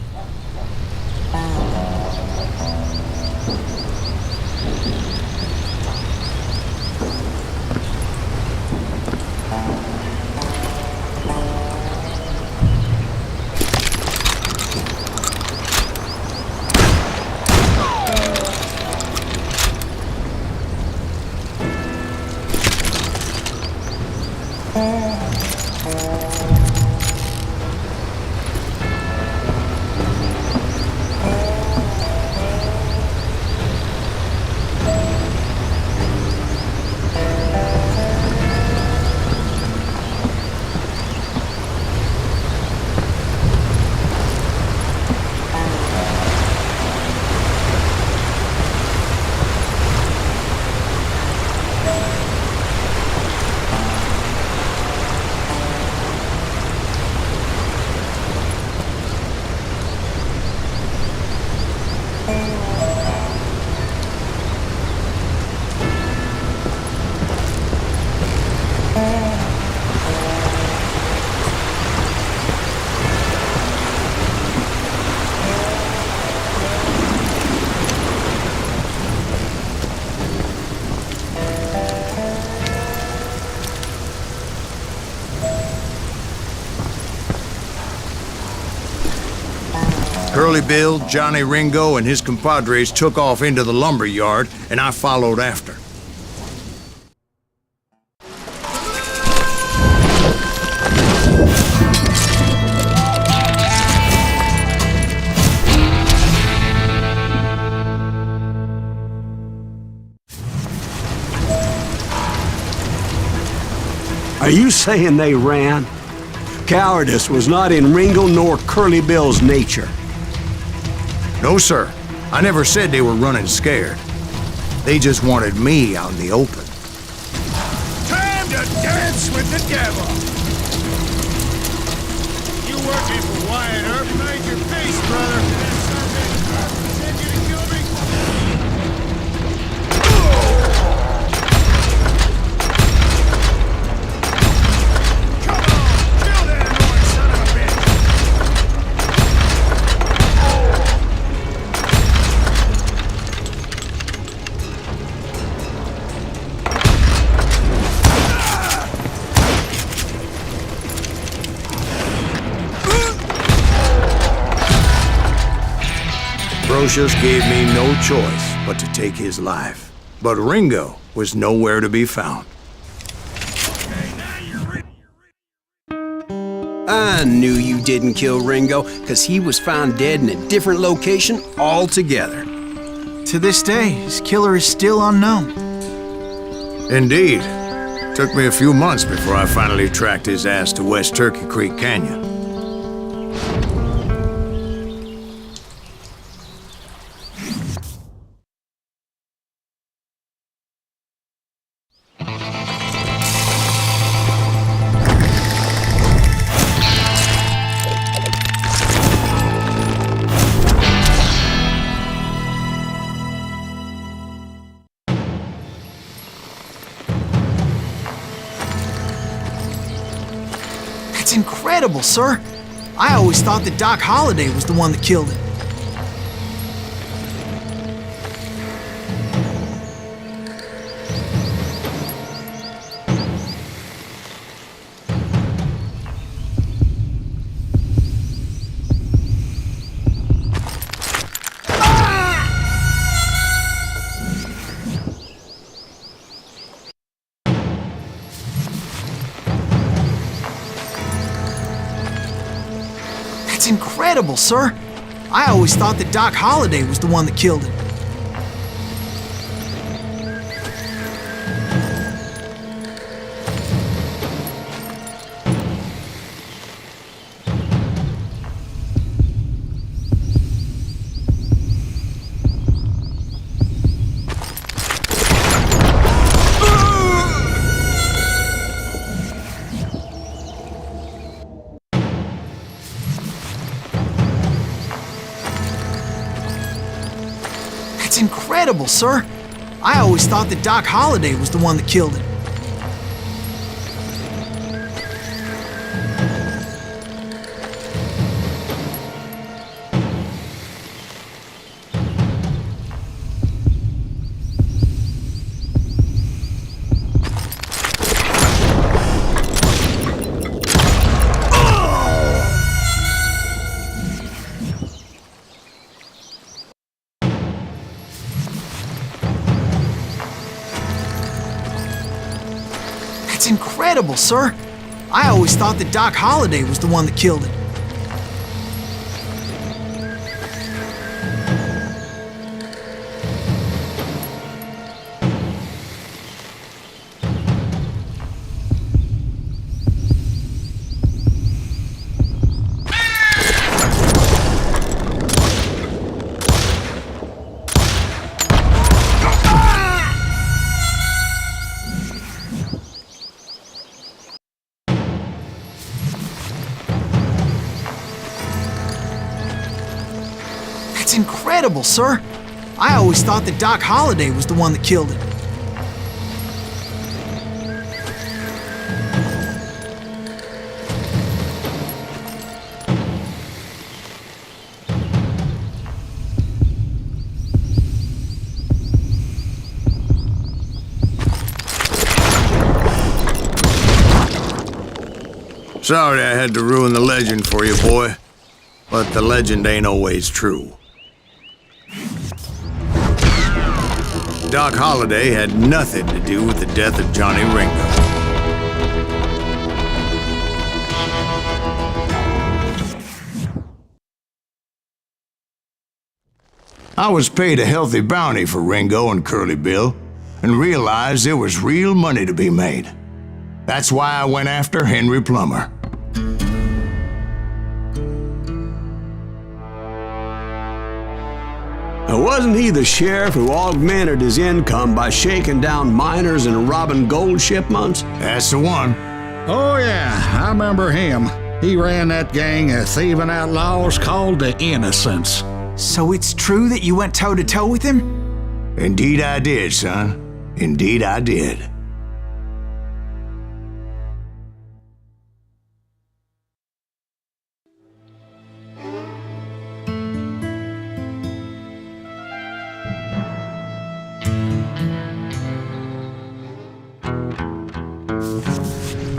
Curly Bill, Johnny Ringo, and his compadres took off into the lumber yard, and I followed after. Are you saying they ran? Cowardice was not in Ringo nor Curly Bill's nature. No, sir. I never said they were running scared. They just wanted me out in the open. Time to dance with the devil! You working for Wyatt Earp? Made your peace, brother. Send you to kill me? Come on! Kill that annoying son of a bitch! Brocious gave me no choice but to take his life. But Ringo was nowhere to be found. I knew you didn't kill Ringo, because he was found dead in a different location altogether. To this day, his killer is still unknown. Indeed. Took me a few months before I finally tracked his ass to West Turkey Creek Canyon. That's incredible, sir. I always thought that Doc Holliday was the one that killed him. That's incredible, sir. I always thought that Doc Holliday was the one that killed him. That's incredible, sir. I always thought that Doc Holliday was the one that killed him. That's incredible, sir. I always thought that Doc Holliday was the one that killed him. That's incredible, sir. I always thought that Doc Holliday was the one that killed him. Sorry I had to ruin the legend for you, boy. But the legend ain't always true. Doc Holliday had nothing to do with the death of Johnny Ringo. I was paid a healthy bounty for Ringo and Curly Bill, and realized there was real money to be made. That's why I went after Henry Plummer. Wasn't he the sheriff who augmented his income by shaking down miners and robbing gold shipments? That's the one. Oh, yeah, I remember him. He ran that gang of thieving outlaws called the Innocents. So it's true that you went toe-to-toe with him? Indeed I did, son. Indeed I did.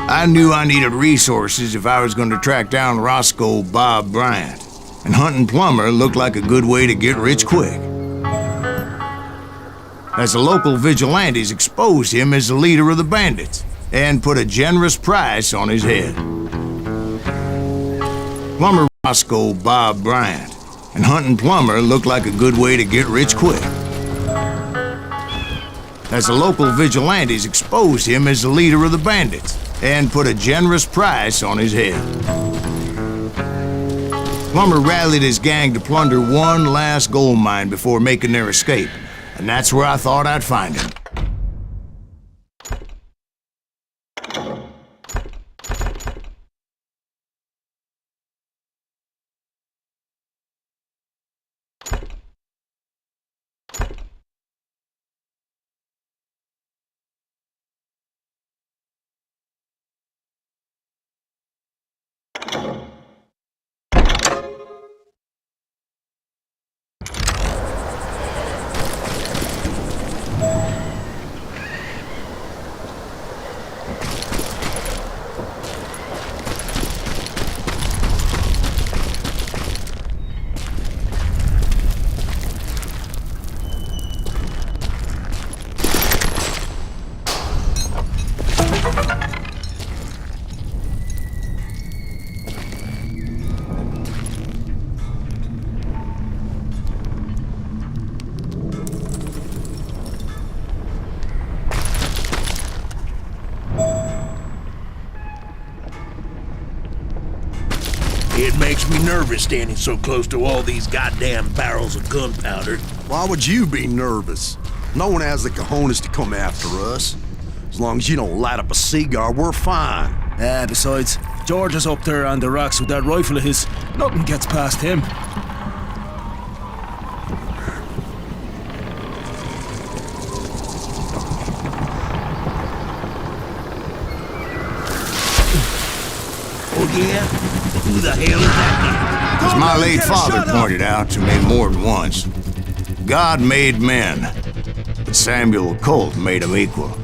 I knew I needed resources if I was going to track down Roscoe Bob Bryant, and hunting Plummer looked like a good way to get rich quick. As the local vigilantes exposed him as the leader of the bandits, and put a generous price on his head. Plummer Roscoe Bob Bryant, and hunting Plummer looked like a good way to get rich quick. As the local vigilantes exposed him as the leader of the bandits, and put a generous price on his head. Plummer rallied his gang to plunder one last gold mine before making their escape, and that's where I thought I'd find him. It makes me nervous standing so close to all these goddamn barrels of gunpowder. Why would you be nervous? No one has the cojones to come after us. As long as you don't light up a cigar, we're fine. Besides, George is up there on the rocks with that rifle of his. Nothing gets past him. Oh yeah? Who the hell is that? As my late father pointed out to me more than once, God made men, but Samuel Colt made them equal.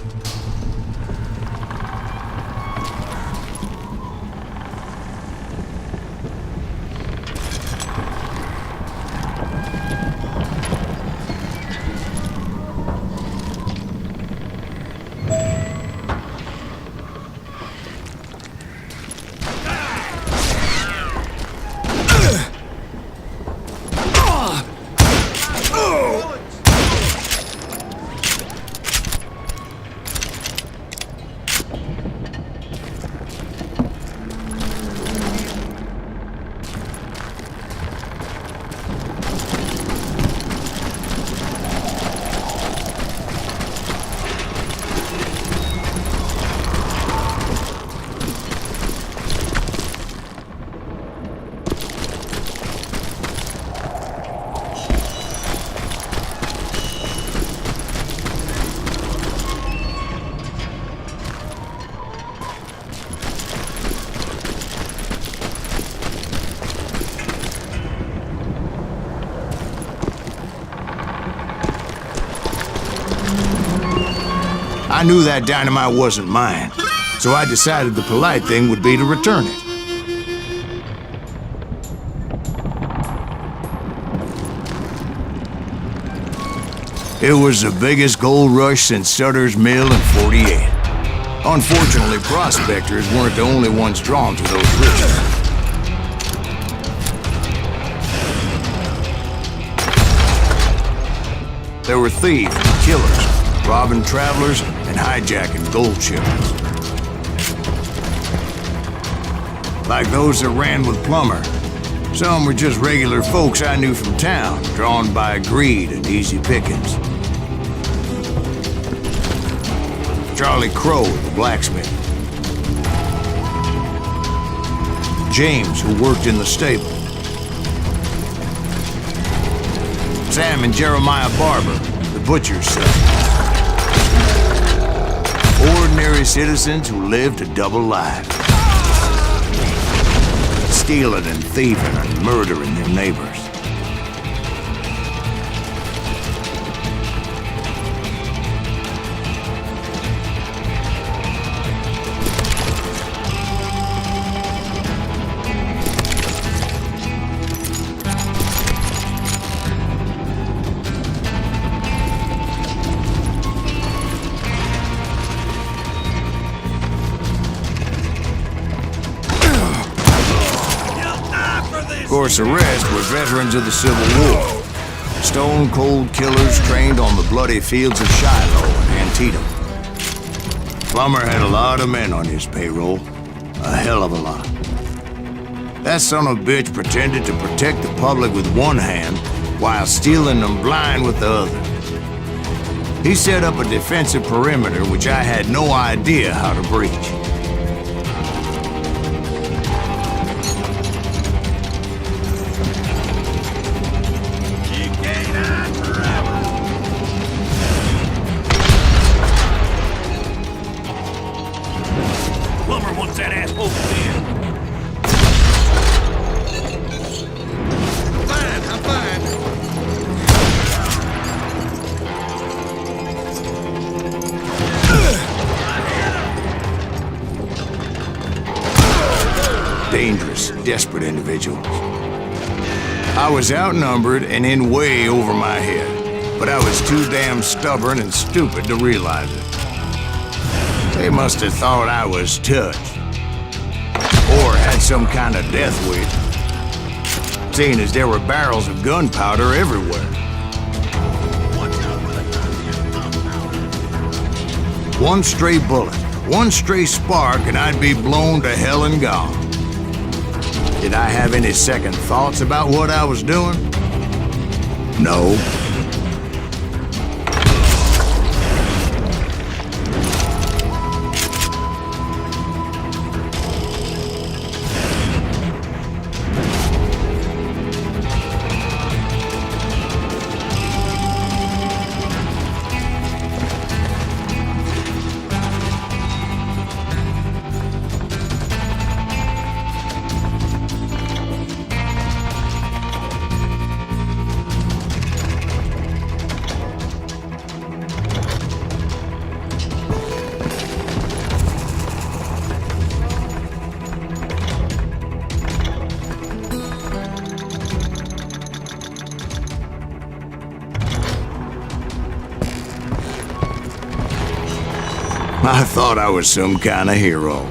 I knew that dynamite wasn't mine, so I decided the polite thing would be to return it. It was the biggest gold rush since Sutter's Mill in '48. Unfortunately, prospectors weren't the only ones drawn to those riches. There were thieves and killers, robbing travelers and hijacking gold shipments. Like those that ran with Plummer. Some were just regular folks I knew from town, drawn by greed and easy pickings. Charlie Crow, the blacksmith. James, who worked in the stable. Sam and Jeremiah Barber, the butcher's son. Ordinary citizens who lived a double life. Stealing and thieving and murdering their neighbors. Of course, the rest were veterans of the Civil War. Stone-cold killers trained on the bloody fields of Shiloh and Antietam. Plummer had a lot of men on his payroll. A hell of a lot. That son of a bitch pretended to protect the public with one hand while stealing them blind with the other. He set up a defensive perimeter which I had no idea how to breach. Dangerous, desperate individuals. I was outnumbered and in way over my head, but I was too damn stubborn and stupid to realize it. They must have thought I was touched, or had some kind of death wish, seeing as there were barrels of gunpowder everywhere. One stray bullet, one stray spark, and I'd be blown to hell and gone. Did I have any second thoughts about what I was doing? No. I thought I was some kind of hero.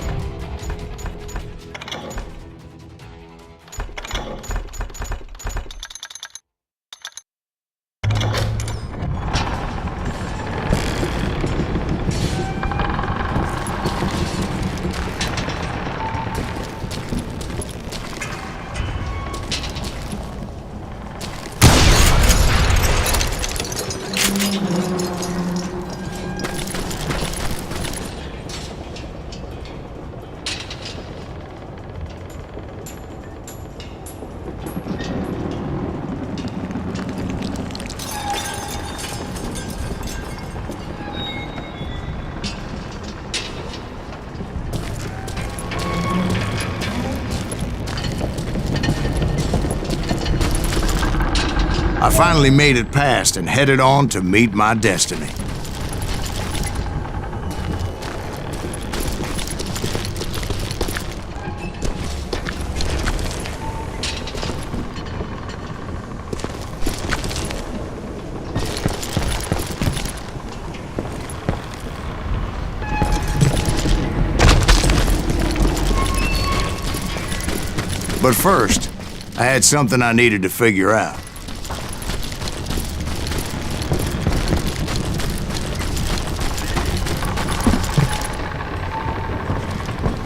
I finally made it past and headed on to meet my destiny. But first, I had something I needed to figure out.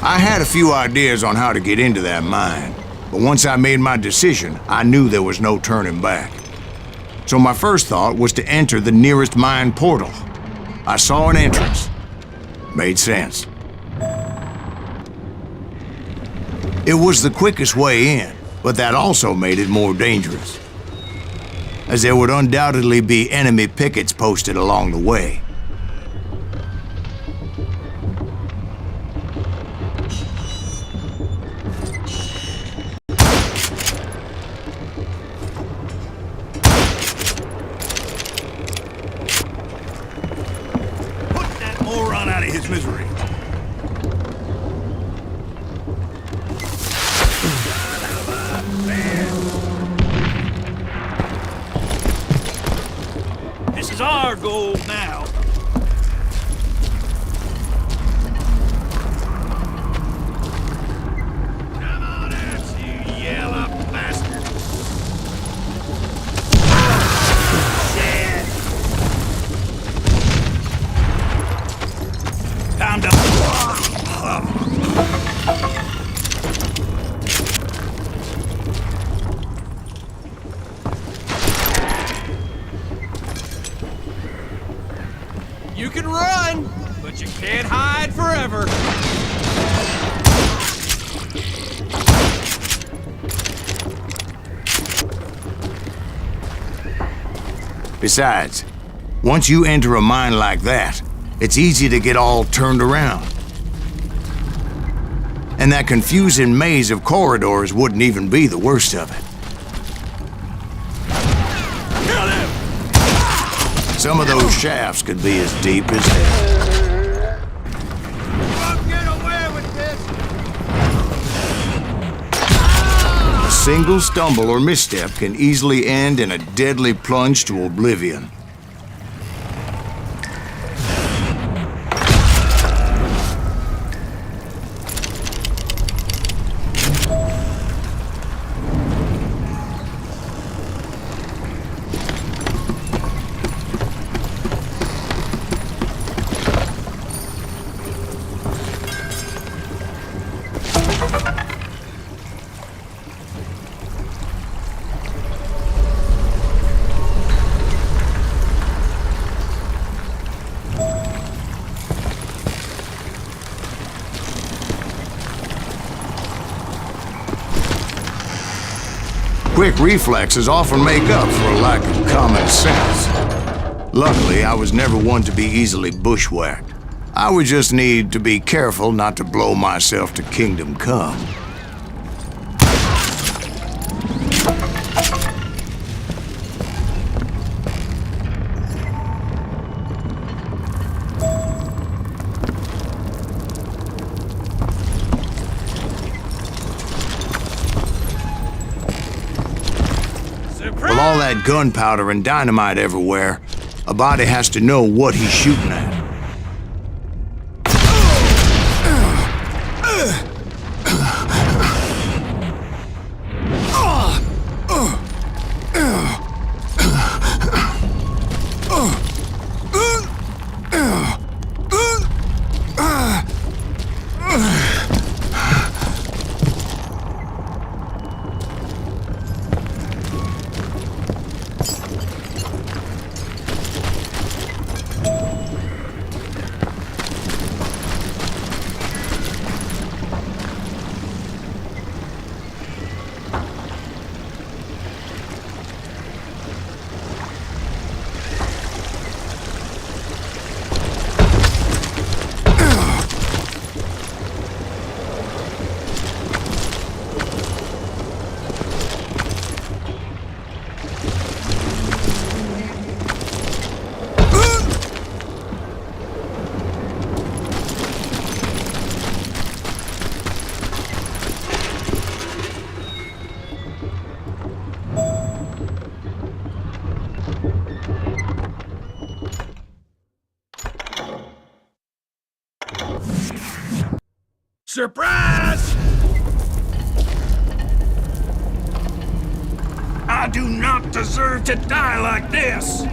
I had a few ideas on how to get into that mine, but once I made my decision, I knew there was no turning back. So my first thought was to enter the nearest mine portal. I saw an entrance. Made sense. It was the quickest way in, but that also made it more dangerous, as there would undoubtedly be enemy pickets posted along the way. Put that moron out of his misery. This is our goal now. Come on out, you yellow bastard. Shit. Time to... You can run, but you can't hide forever. Besides, once you enter a mine like that, it's easy to get all turned around. And that confusing maze of corridors wouldn't even be the worst of it. Some of those shafts could be as deep as hell. Won't get away with this. A single stumble or misstep can easily end in a deadly plunge to oblivion. Quick reflexes often make up for a lack of common sense. Luckily, I was never one to be easily bushwhacked. I would just need to be careful not to blow myself to kingdom come. With all that gunpowder and dynamite everywhere, a body has to know what he's shooting at. Surprise! I do not deserve to die like this!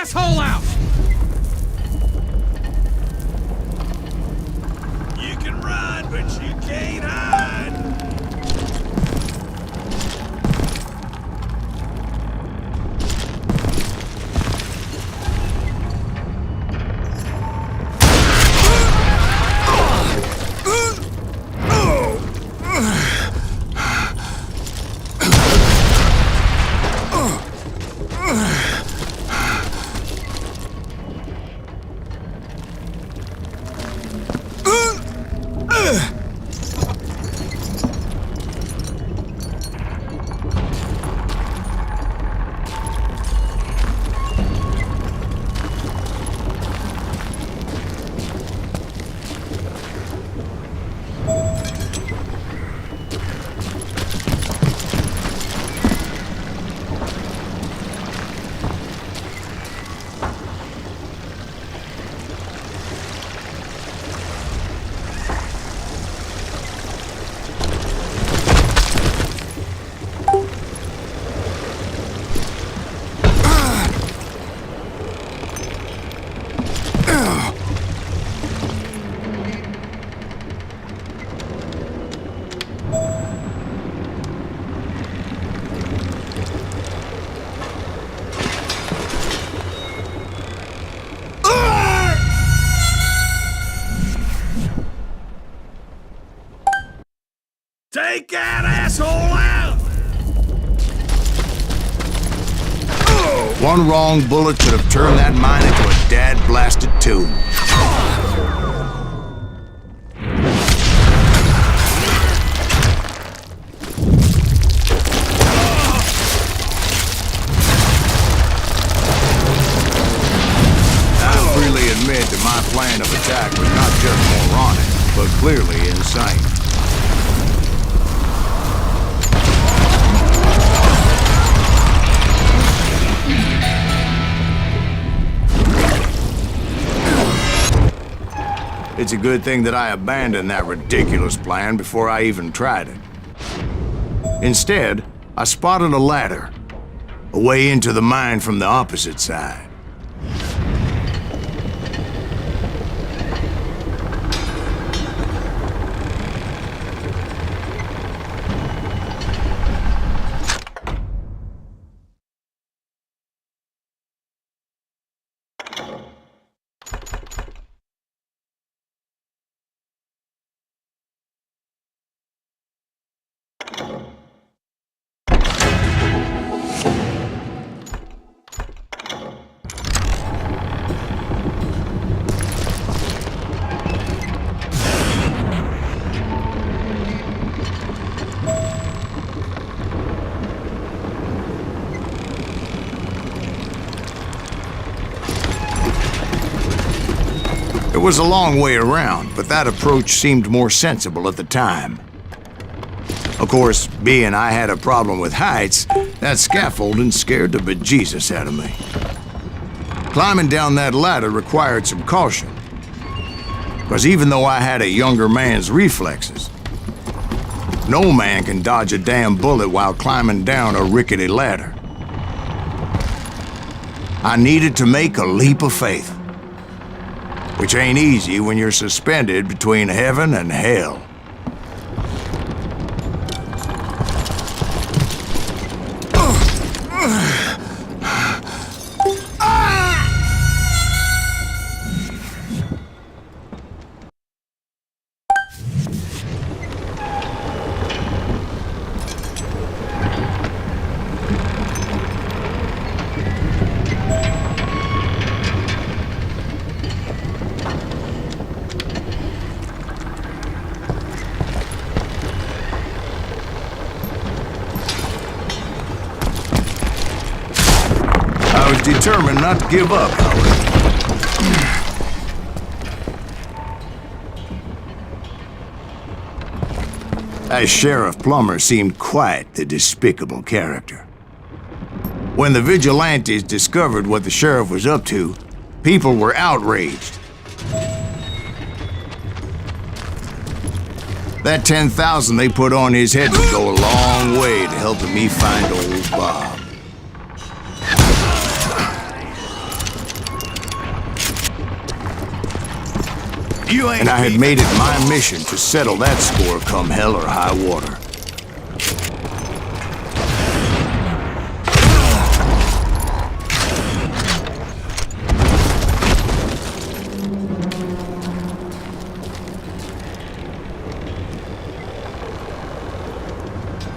asshole out! You can run, but you can't hide! Take that asshole out! One wrong bullet could have turned that mine into a dad-blasted tomb. I freely admit that my plan of attack was not just moronic, but clearly insane. It's a good thing that I abandoned that ridiculous plan before I even tried it. Instead, I spotted a ladder, a way into the mine from the opposite side. It was a long way around, but that approach seemed more sensible at the time. Of course, being I had a problem with heights, that scaffolding scared the bejesus out of me. Climbing down that ladder required some caution, because even though I had a younger man's reflexes, no man can dodge a damn bullet while climbing down a rickety ladder. I needed to make a leap of faith, which ain't easy when you're suspended between heaven and hell. I was determined not to give up, however. As Sheriff Plummer seemed quite the despicable character. When the vigilantes discovered what the sheriff was up to, people were outraged. That $10,000 they put on his head would go a long way to helping me find old Bob. and I had made it my mission to settle that score come hell or high water.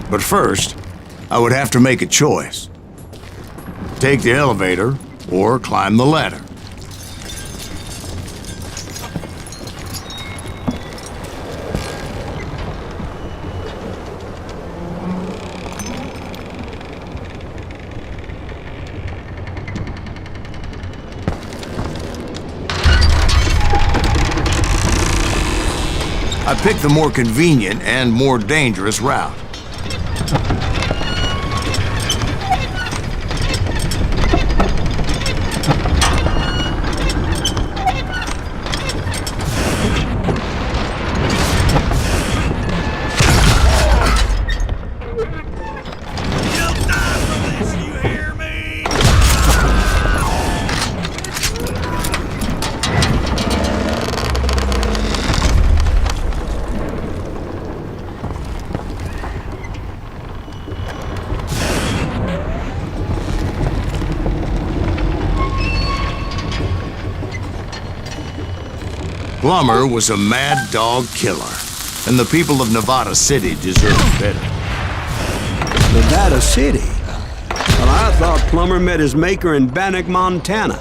But first, I would have to make a choice. Take the elevator or climb the ladder. I picked the more convenient and more dangerous route. Plummer was a mad dog killer, and the people of Nevada City deserved better. Nevada City? Well, I thought Plummer met his maker in Bannock, Montana.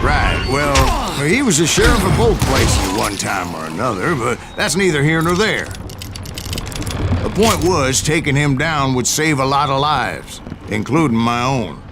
Right, well, he was the sheriff of both places at one time or another, but that's neither here nor there. The point was, taking him down would save a lot of lives, including my own.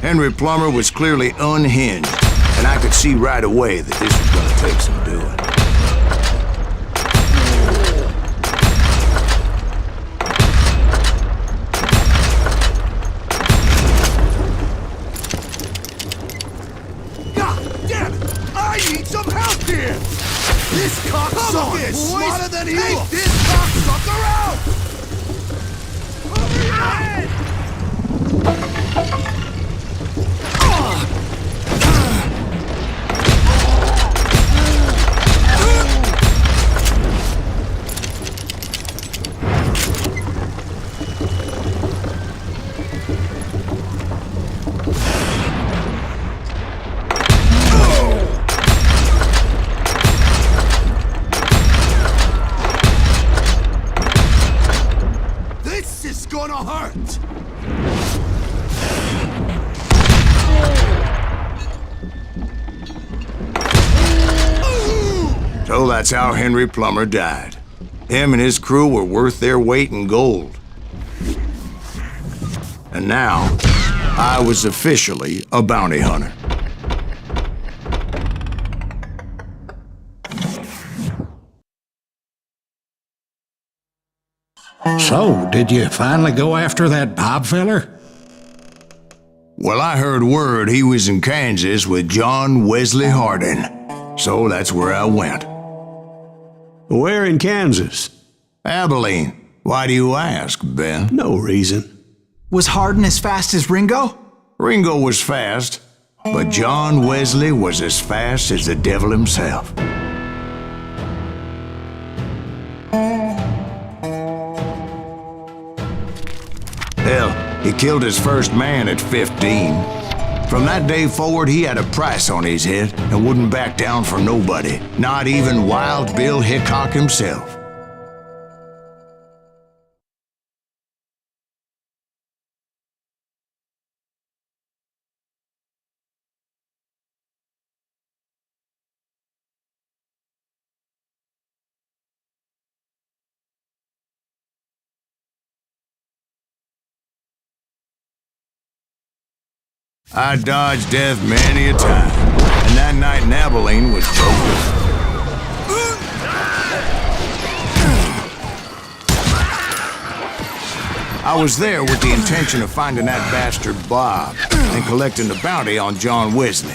Henry Plummer was clearly unhinged, and I could see right away that this was going to take some doing. God damn it! I need some help here! This cocksucker is smarter than he looks! Take this cocksucker out! Over your head! This is gonna hurt! So that's how Henry Plummer died. Him and his crew were worth their weight in gold. And now, I was officially a bounty hunter. So, did you finally go after that Bob feller? Well, I heard word he was in Kansas with John Wesley Hardin. So that's where I went. Where in Kansas? Abilene. Why do you ask, Ben? No reason. Was Hardin as fast as Ringo? Ringo was fast, but John Wesley was as fast as the devil himself. Hell, he killed his first man at 15. From that day forward, he had a price on his head and wouldn't back down for nobody, not even Wild Bill Hickok himself. I dodged death many a time, and that night in Abilene was broken. I was there with the intention of finding that bastard Bob and collecting the bounty on John Wesley.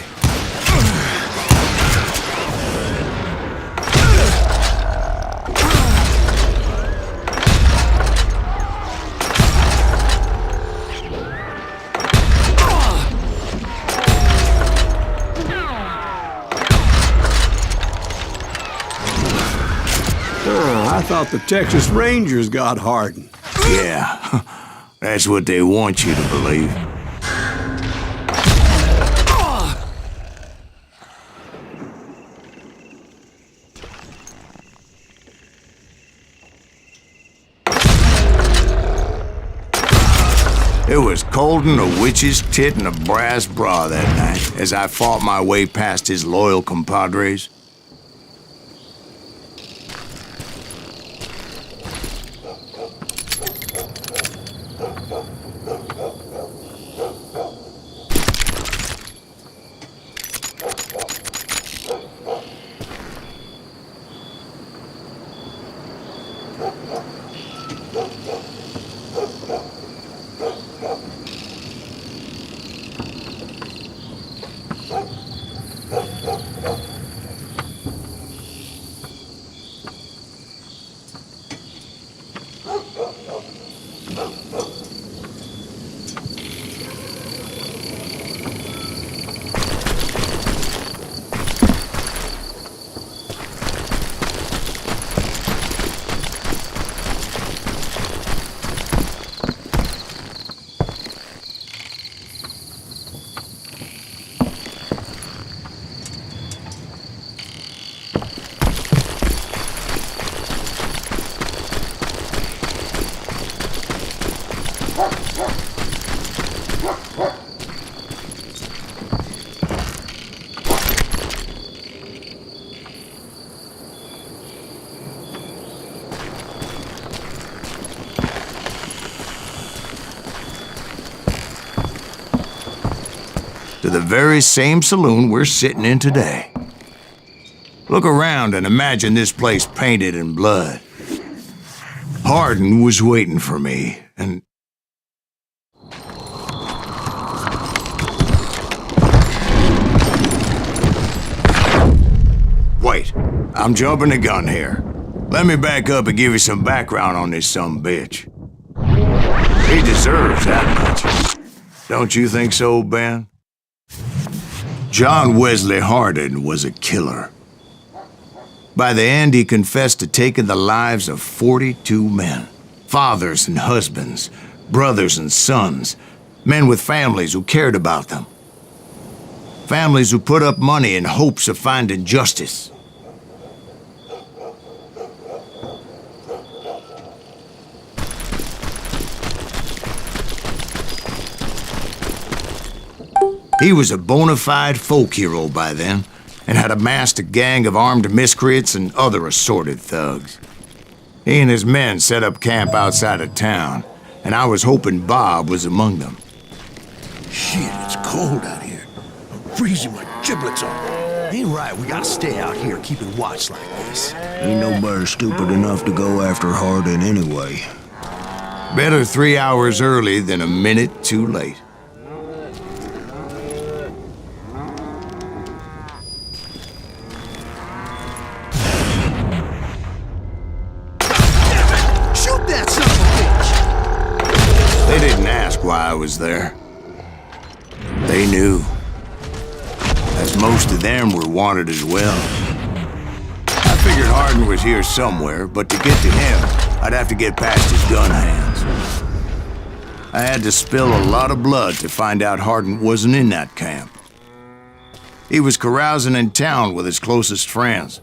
I thought the Texas Rangers got hardened. Yeah, that's what they want you to believe. It was cold in a witch's tit and a brass bra that night as I fought my way past his loyal compadres. To the very same saloon we're sitting in today. Look around and imagine this place painted in blood. Hardin was waiting for me, and... Wait, I'm jumping the gun here. Let me back up and give you some background on this sumbitch. He deserves that much. Don't you think so, Ben? John Wesley Hardin was a killer. By the end, he confessed to taking the lives of 42 men. Fathers and husbands, brothers and sons, men with families who cared about them. Families who put up money in hopes of finding justice. He was a bona fide folk hero by then, and had amassed a gang of armed miscreants and other assorted thugs. He and his men set up camp outside of town, and I was hoping Bob was among them. Shit, it's cold out here. I'm freezing my giblets off. Ain't right, we gotta stay out here keeping watch like this. Ain't nobody stupid enough to go after Hardin anyway. Better 3 hours early than a minute too late. Why I was there. They knew. As most of them were wanted as well. I figured Hardin was here somewhere, but to get to him, I'd have to get past his gun hands. I had to spill a lot of blood to find out Hardin wasn't in that camp. He was carousing in town with his closest friends.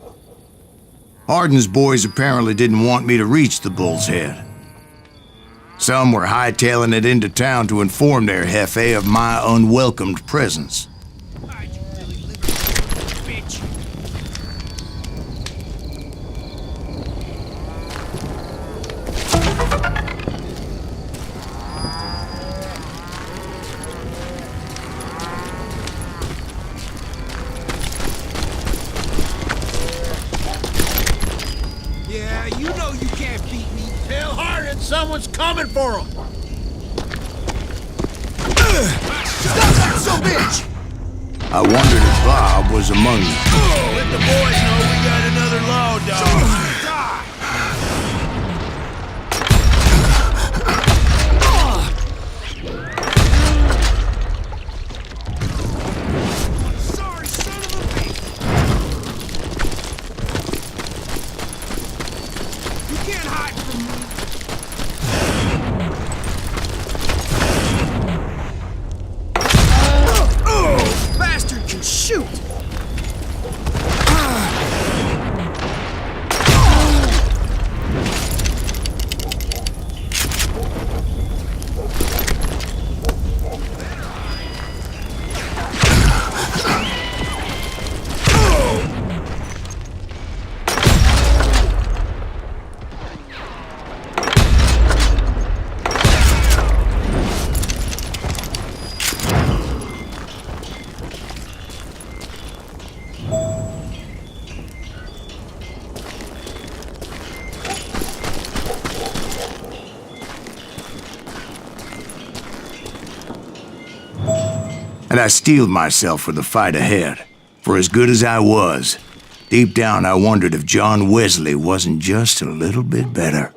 Hardin's boys apparently didn't want me to reach the Bull's Head. Some were hightailing it into town to inform their jefe of my unwelcomed presence. Yeah, you know you can't beat me. Tell Hardin someone's coming for him. Stop that son bitch! I wondered if Bob was among them. Let the boys know we got another law dog. Sorry, son of a bitch! You can't hide from me. Bastard can shoot! And I steeled myself for the fight ahead. For as good as I was, deep down I wondered if John Wesley wasn't just a little bit better.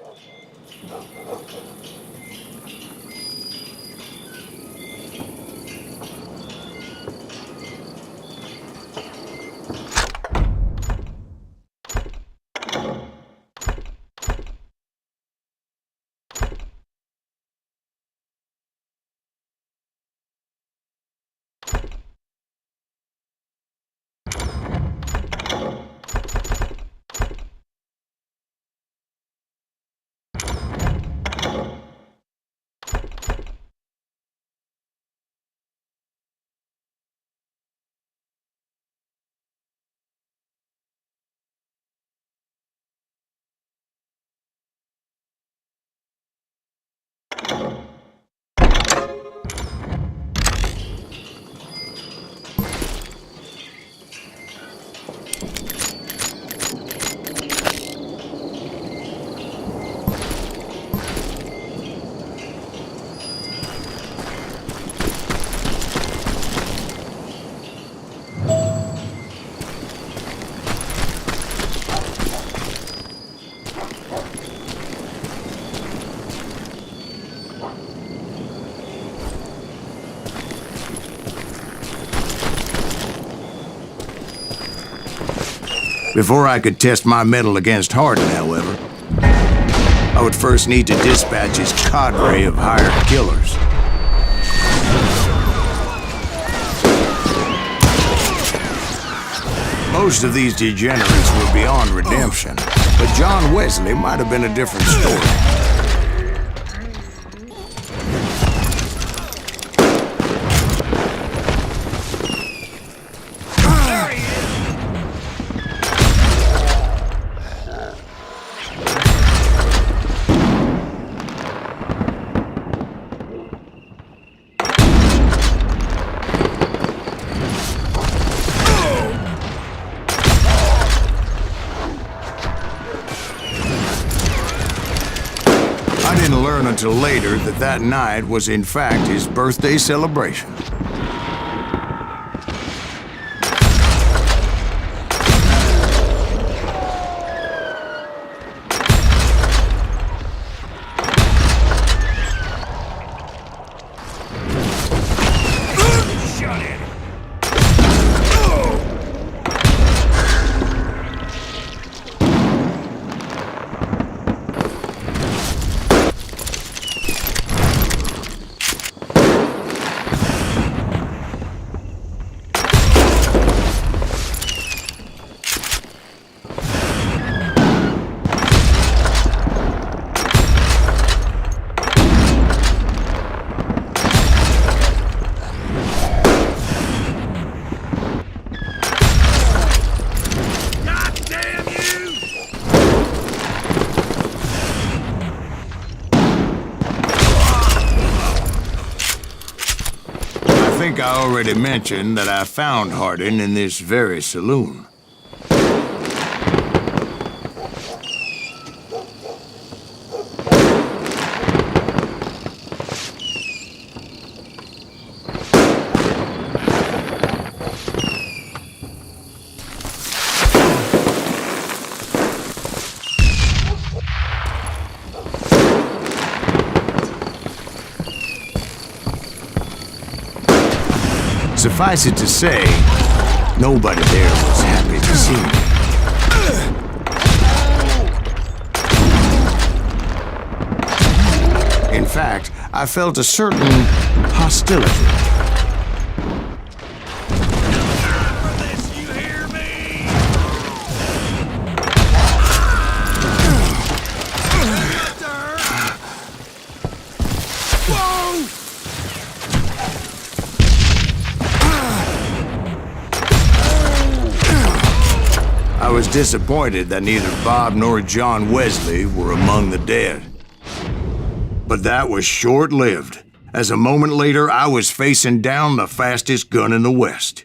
Before I could test my mettle against Hardin, however, I would first need to dispatch his cadre of hired killers. Most of these degenerates were beyond redemption, but John Wesley might have been a different story. I didn't learn until later that that night was in fact his birthday celebration. I already mentioned that I found Hardin in this very saloon. Suffice it to say, nobody there was happy to see me. In fact, I felt a certain hostility. I was disappointed that neither Bob nor John Wesley were among the dead. But that was short-lived, as a moment later I was facing down the fastest gun in the West.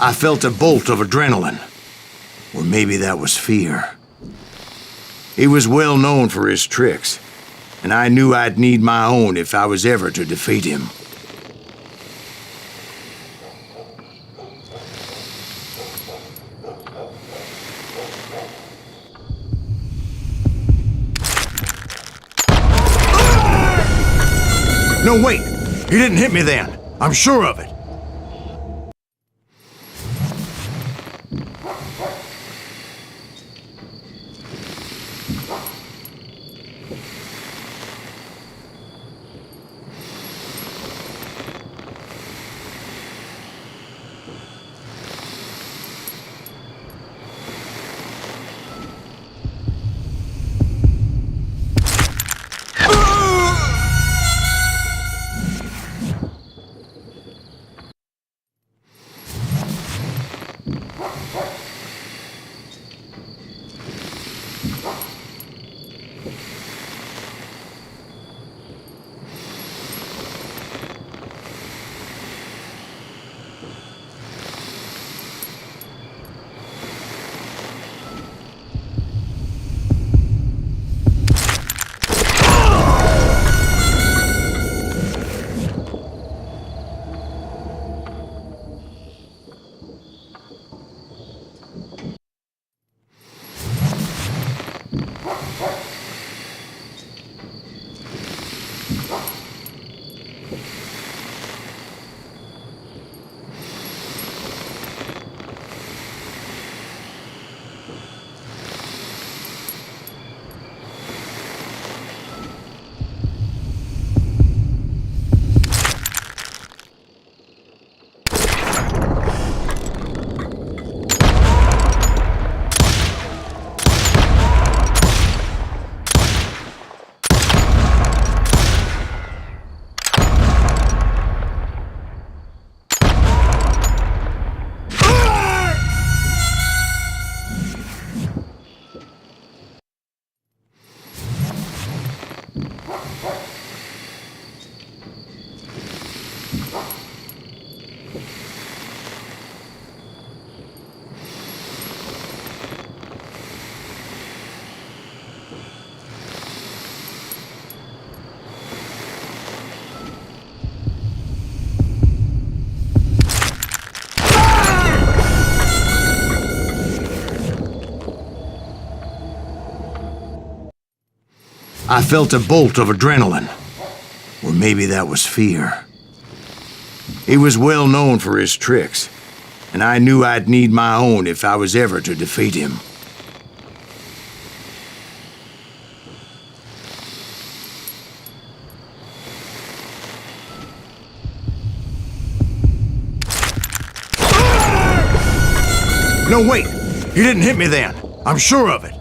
I felt a bolt of adrenaline, or maybe that was fear. He was well known for his tricks, and I knew I'd need my own if I was ever to defeat him. No, wait! He didn't hit me then. I'm sure of it. I felt a bolt of adrenaline, or maybe that was fear. He was well known for his tricks, and I knew I'd need my own if I was ever to defeat him. No, wait! He didn't hit me then. I'm sure of it.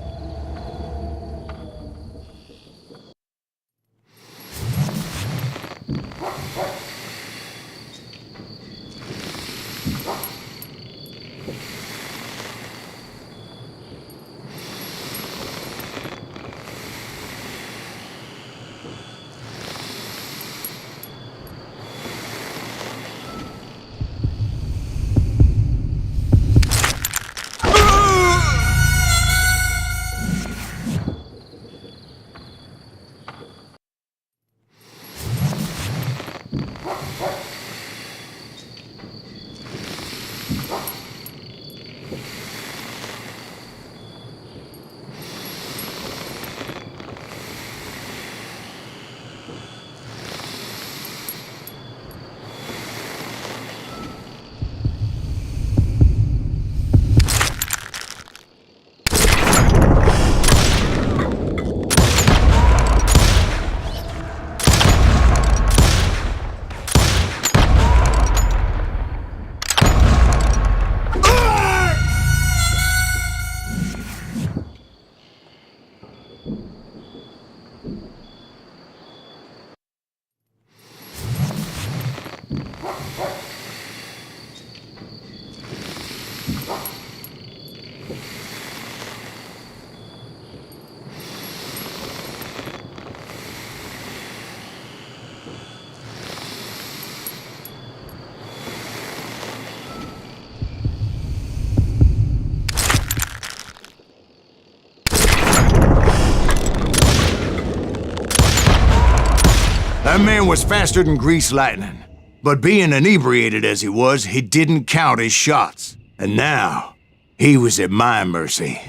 That man was faster than greased lightning. But being inebriated as he was, he didn't count his shots. And now, he was at my mercy.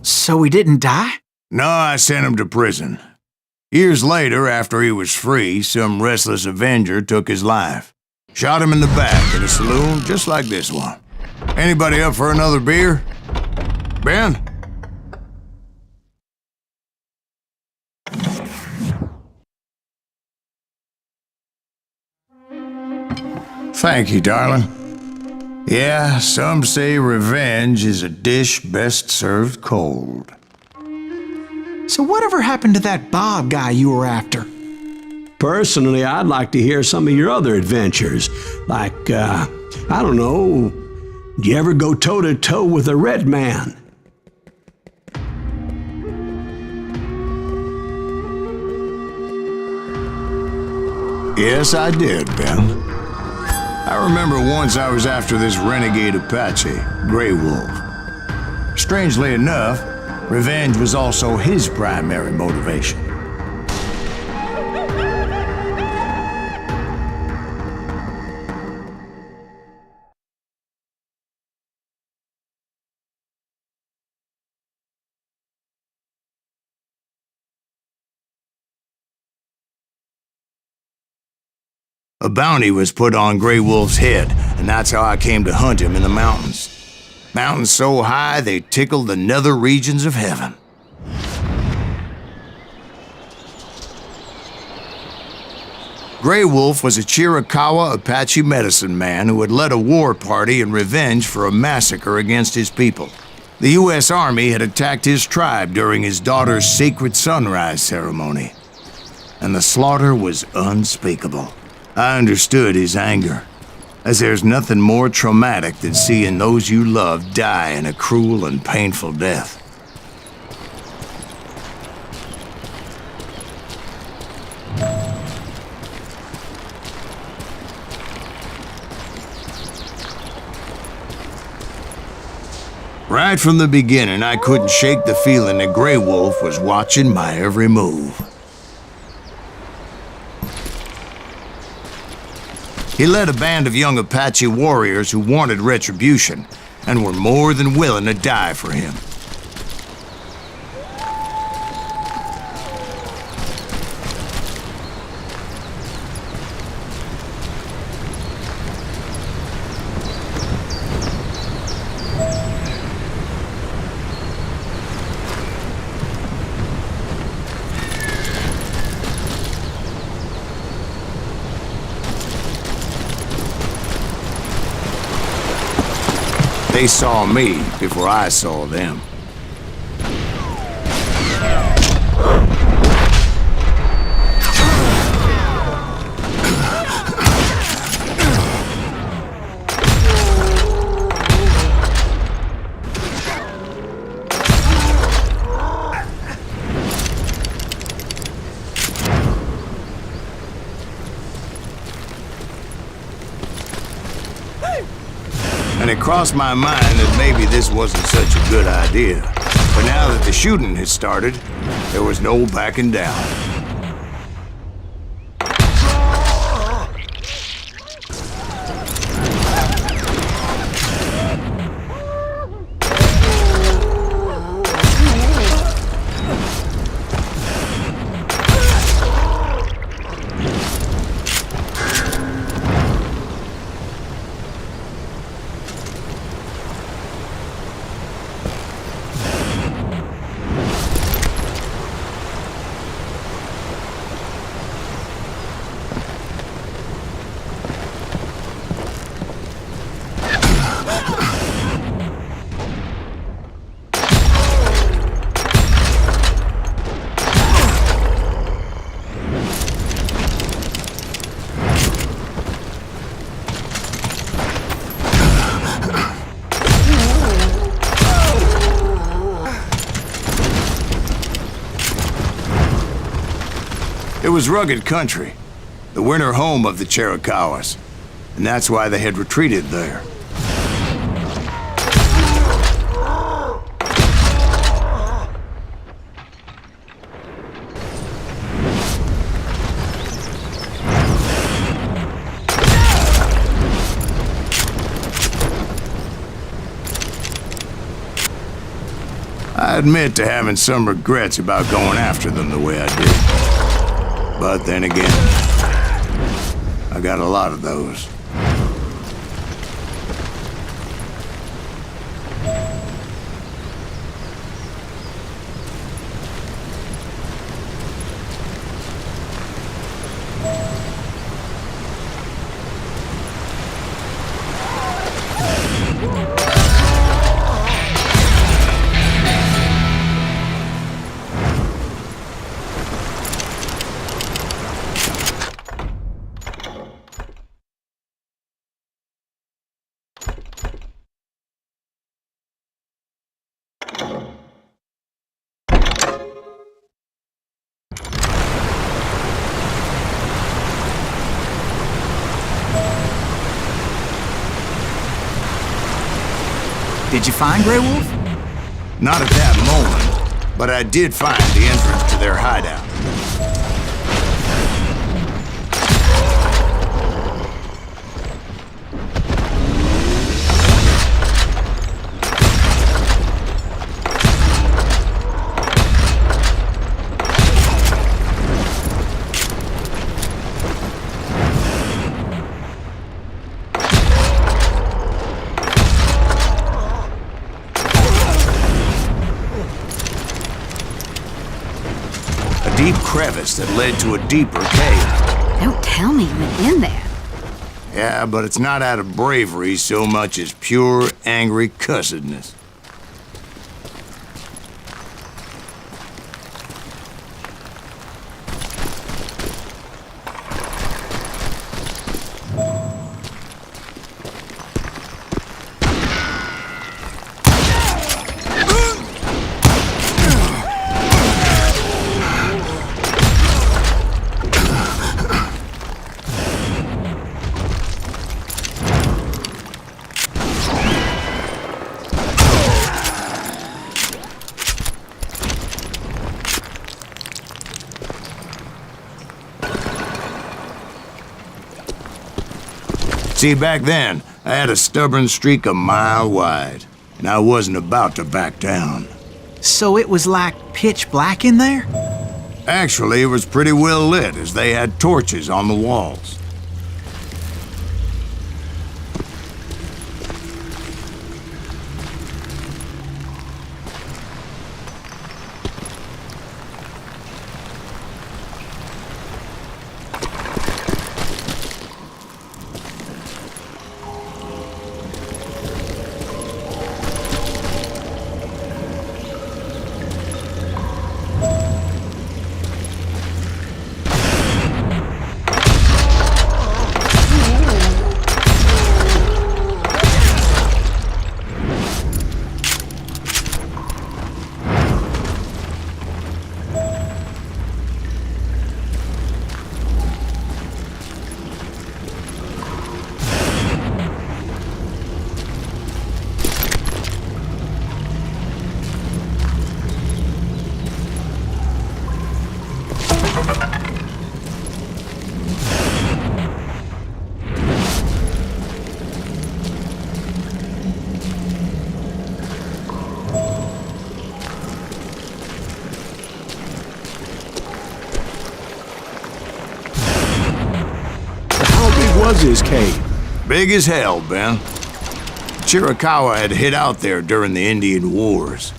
So he didn't die? No, I sent him to prison. Years later, after he was free, some restless avenger took his life. Shot him in the back in a saloon just like this one. Anybody up for another beer? Ben? Thank you, darling. Yeah, some say revenge is a dish best served cold. So whatever happened to that Bob guy you were after? Personally, I'd like to hear some of your other adventures. Like, I don't know, did you ever go toe-to-toe with a red man? Yes, I did, Ben. I remember once I was after this renegade Apache, Grey Wolf. Strangely enough, revenge was also his primary motivation. A bounty was put on Grey Wolf's head, and that's how I came to hunt him in the mountains. Mountains so high they tickled the nether regions of heaven. Grey Wolf was a Chiricahua Apache medicine man who had led a war party in revenge for a massacre against his people. The U.S. Army had attacked his tribe during his daughter's sacred sunrise ceremony, and the slaughter was unspeakable. I understood his anger, as there's nothing more traumatic than seeing those you love die in a cruel and painful death. Right from the beginning, I couldn't shake the feeling that Grey Wolf was watching my every move. He led a band of young Apache warriors who wanted retribution and were more than willing to die for him. They saw me before I saw them. and it crossed my mind that maybe this wasn't such a good idea. But now that the shooting had started, there was no backing down. It was rugged country, the winter home of the Chiricahuas, and that's why they had retreated there. I admit to having some regrets about going after them the way I did. But then again, I got a lot of those. Did you find Grey Wolf? Not at that moment, but I did find the entrance to their hideout. Deep crevice that led to a deeper cave. Don't tell me you went in there. Yeah, but it's not out of bravery so much as pure, angry cussedness. See, back then, I had a stubborn streak a mile wide, and I wasn't about to back down. So it was like pitch black in there? Actually, it was pretty well lit, as they had torches on the walls. was this cave? Big as hell, Ben. Chiricahua had hid out there during the Indian Wars.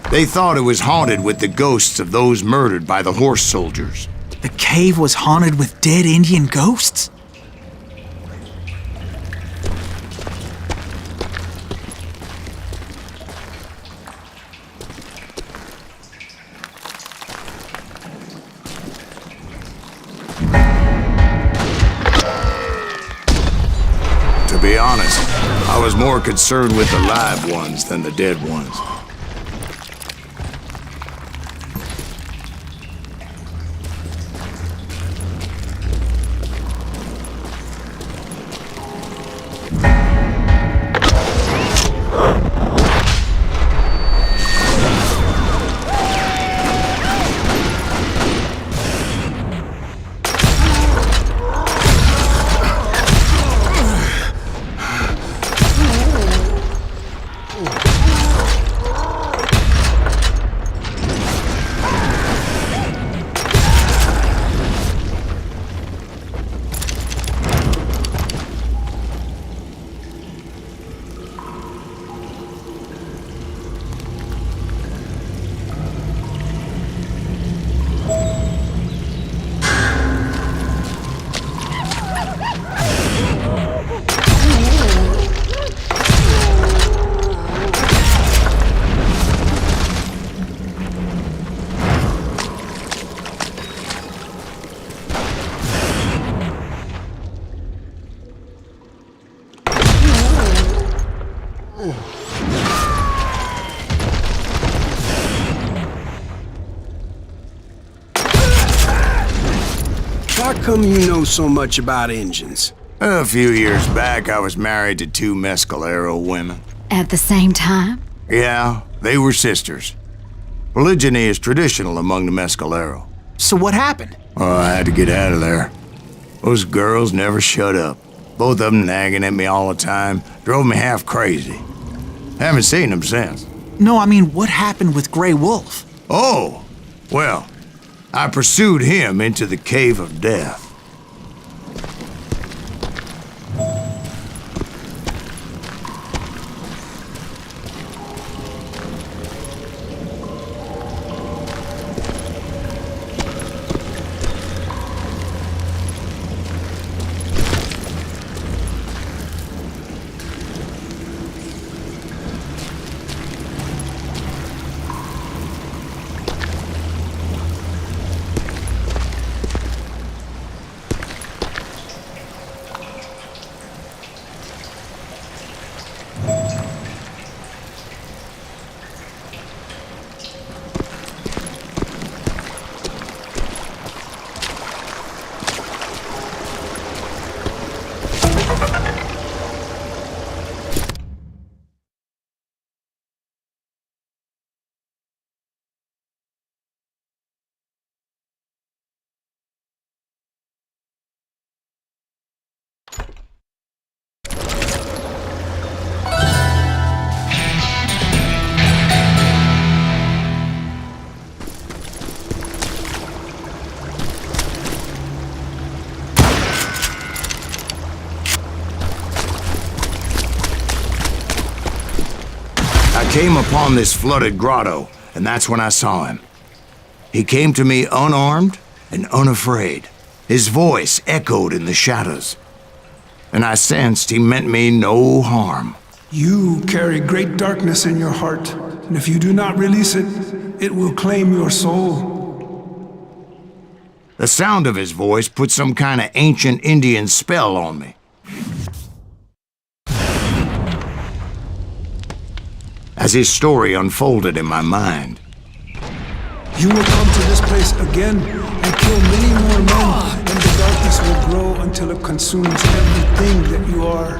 They thought it was haunted with the ghosts of those murdered by the horse soldiers. The cave was haunted with dead Indian ghosts? To be honest, I was more concerned with the live ones than the dead ones. How come you know so much about engines? A few years back, I was married to 2 Mescalero women. At the same time? Yeah, they were sisters. Polygyny is traditional among the Mescalero. So what happened? Oh, I had to get out of there. Those girls never shut up. Both of them nagging at me all the time. Drove me half crazy. Haven't seen them since. No, I mean, what happened with Grey Wolf? Oh, well, I pursued him into the Cave of Death. I came upon this flooded grotto, and that's when I saw him. He came to me unarmed and unafraid. His voice echoed in the shadows, and I sensed he meant me no harm. You carry great darkness in your heart, and if you do not release it, it will claim your soul. The sound of his voice put some kind of ancient Indian spell on me. As his story unfolded in my mind, You will come to this place again and kill many more men, and the darkness will grow until it consumes everything that you are.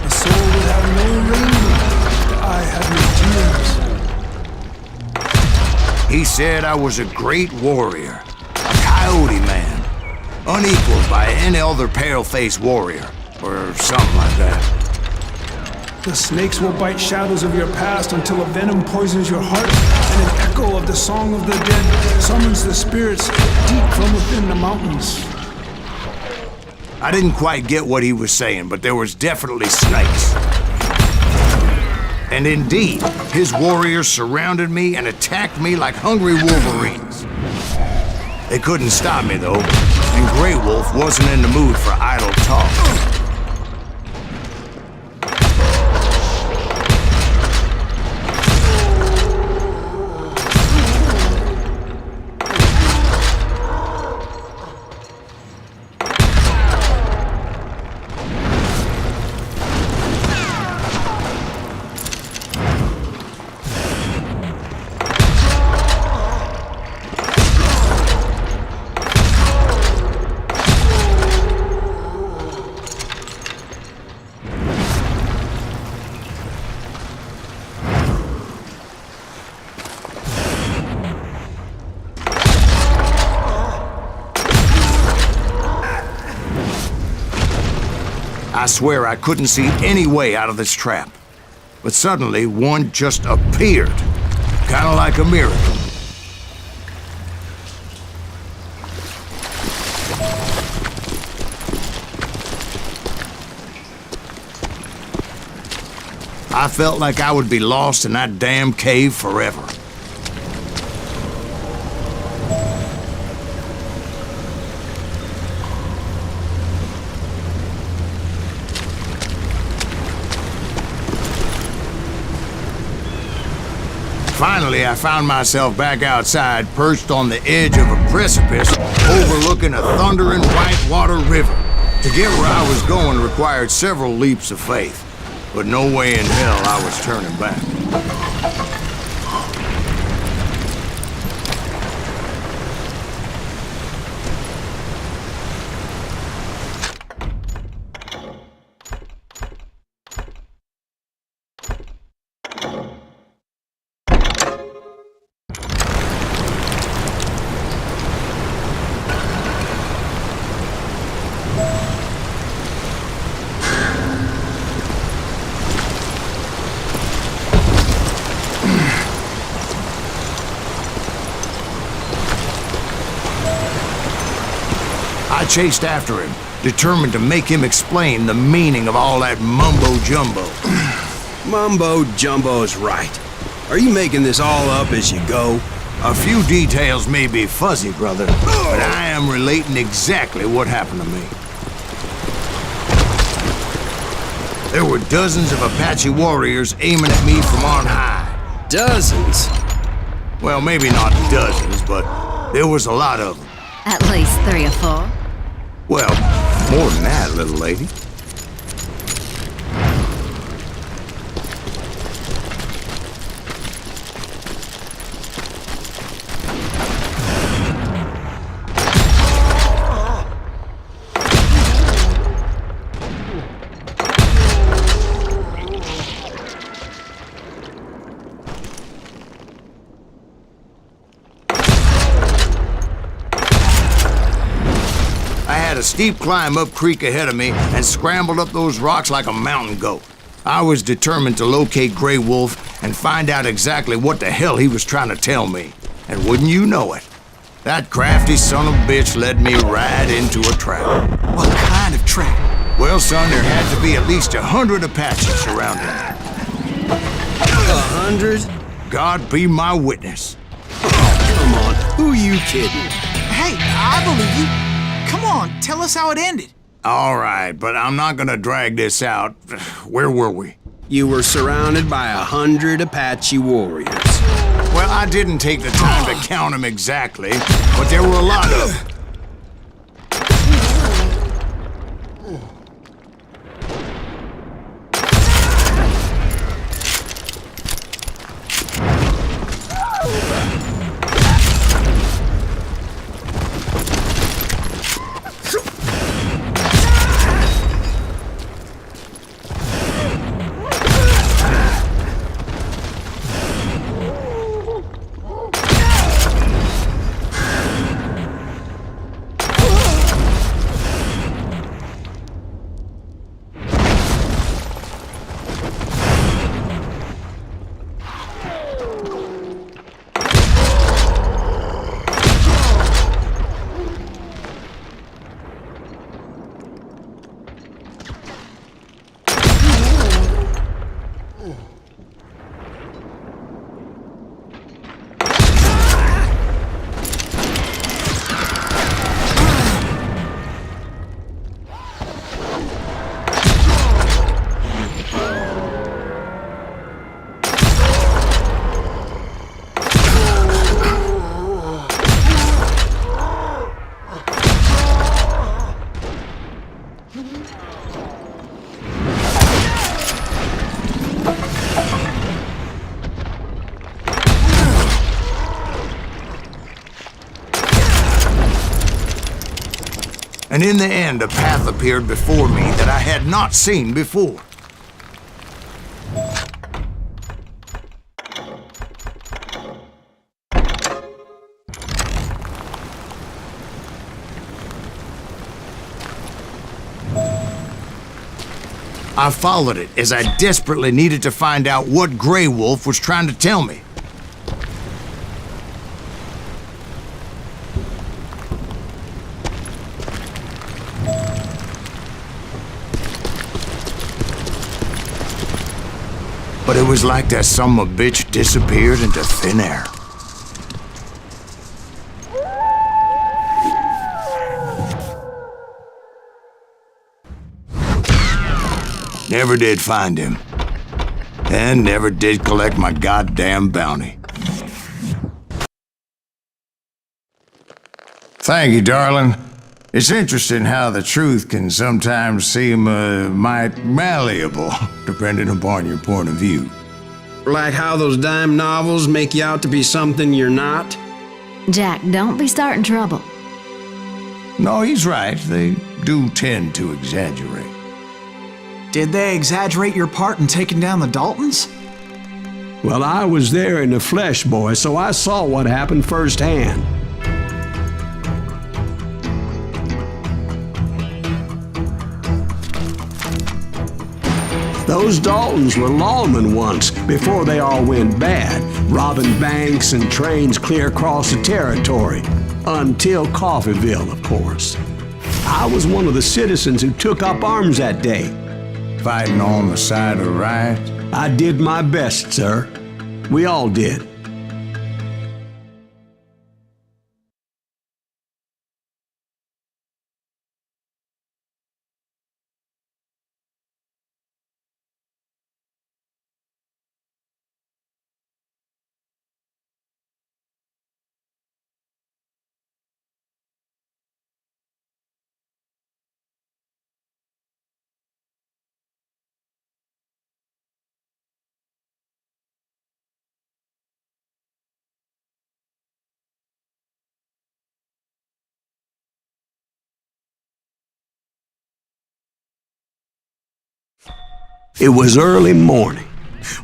The soul will have no rainbow, the eye have no tears. he said I was a great warrior, a coyote man, unequaled by any other pale-faced warrior, or something like that. The snakes will bite shadows of your past until a venom poisons your heart, and an echo of the song of the dead summons the spirits deep from within the mountains. I didn't quite get what he was saying, but there was definitely snakes. And indeed, his warriors surrounded me and attacked me like hungry wolverines. They couldn't stop me, though, and Grey Wolf wasn't in the mood for idle talk. I swear I couldn't see any way out of this trap. But suddenly, one just appeared. Kind of like a miracle. I felt like I would be lost in that damn cave forever. Finally, I found myself back outside, perched on the edge of a precipice, overlooking a thundering whitewater river. To get where I was going required several leaps of faith, but no way in hell I was turning back. I chased after him, determined to make him explain the meaning of all that mumbo-jumbo. Mumbo-jumbo's right. Are you making this all up as you go? A few details may be fuzzy, brother, but I am relating exactly what happened to me. There were dozens of Apache warriors aiming at me from on high. Dozens? Well, maybe not dozens, but there was a lot of them. At least 3 or 4. Well, more than that, little lady. A steep climb up creek ahead of me and scrambled up those rocks like a mountain goat. I was determined to locate Grey Wolf and find out exactly what the hell he was trying to tell me. And wouldn't you know it, that crafty son of a bitch led me right into a trap. What kind of trap? Well, son, there had to be at least 100 Apaches surrounding me. 100? God be my witness. Oh, come on. Who you kidding? Hey, I believe you. Come on, tell us how it ended. All right, but I'm not gonna drag this out. Where were we? You were surrounded by 100 Apache warriors. Well, I didn't take the time to count them exactly, but there were a lot of them. And in the end, a path appeared before me that I had not seen before. I followed it as I desperately needed to find out what Grey Wolf was trying to tell me. But it was like that son of a bitch disappeared into thin air. Never did find him. And never did collect my goddamn bounty. Thank you, darling. It's interesting how the truth can sometimes seem might malleable, depending upon your point of view. Like how those dime novels make you out to be something you're not? Jack, don't be starting trouble. No, he's right. They do tend to exaggerate. Did they exaggerate your part in taking down the Daltons? Well, I was there in the flesh, boy, so I saw what happened firsthand. Those Daltons were lawmen once, before they all went bad, robbing banks and trains clear across the territory. Until Coffeeville, of course. I was one of the citizens who took up arms that day. Fighting on the side of right? I did my best, sir. We all did. It was early morning.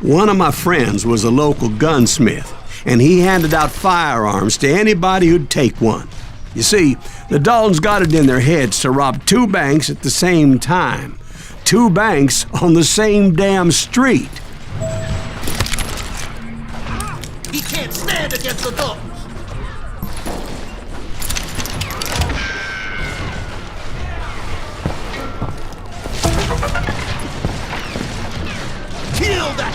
One of my friends was a local gunsmith, and he handed out firearms to anybody who'd take one. You see, the Daltons got it in their heads to rob 2 banks at the same time. 2 banks on the same damn street. He can't stand against the Daltons. Kill that!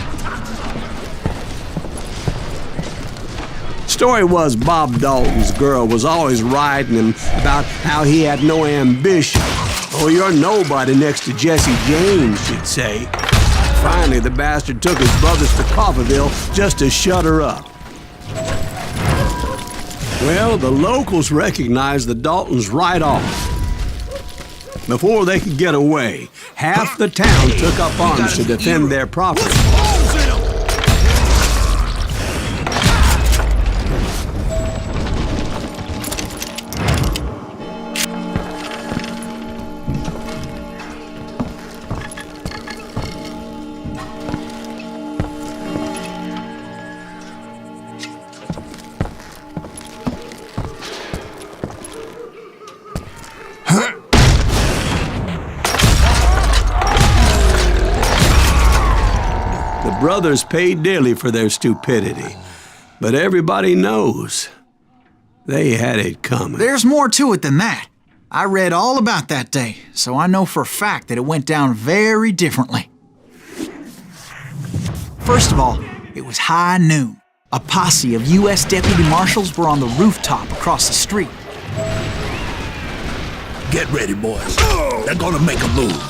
Story was Bob Dalton's girl was always riding him about how he had no ambition. Oh, you're nobody next to Jesse James, she'd say. Finally, the bastard took his brothers to Coffeeville just to shut her up. Well, the locals recognized the Daltons right off. Before they could get away, half the town took up arms to defend their property. Brothers paid dearly for their stupidity, but everybody knows they had it coming. There's more to it than that. I read all about that day, so I know for a fact that it went down very differently. First of all, it was high noon. A posse of U.S. deputy marshals were on the rooftop across the street. Get ready, boys. They're gonna make a move.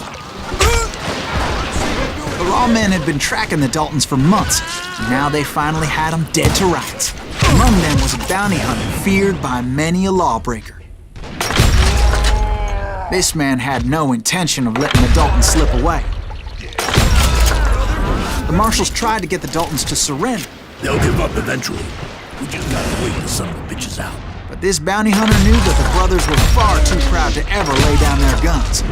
The lawmen had been tracking the Daltons for months, and now they finally had them dead to rights. Among them was a bounty hunter feared by many a lawbreaker. This man had no intention of letting the Daltons slip away. The marshals tried to get the Daltons to surrender. They'll give up eventually. We just gotta wait the son of the bitches out. But this bounty hunter knew that the brothers were far too proud to ever lay down their guns.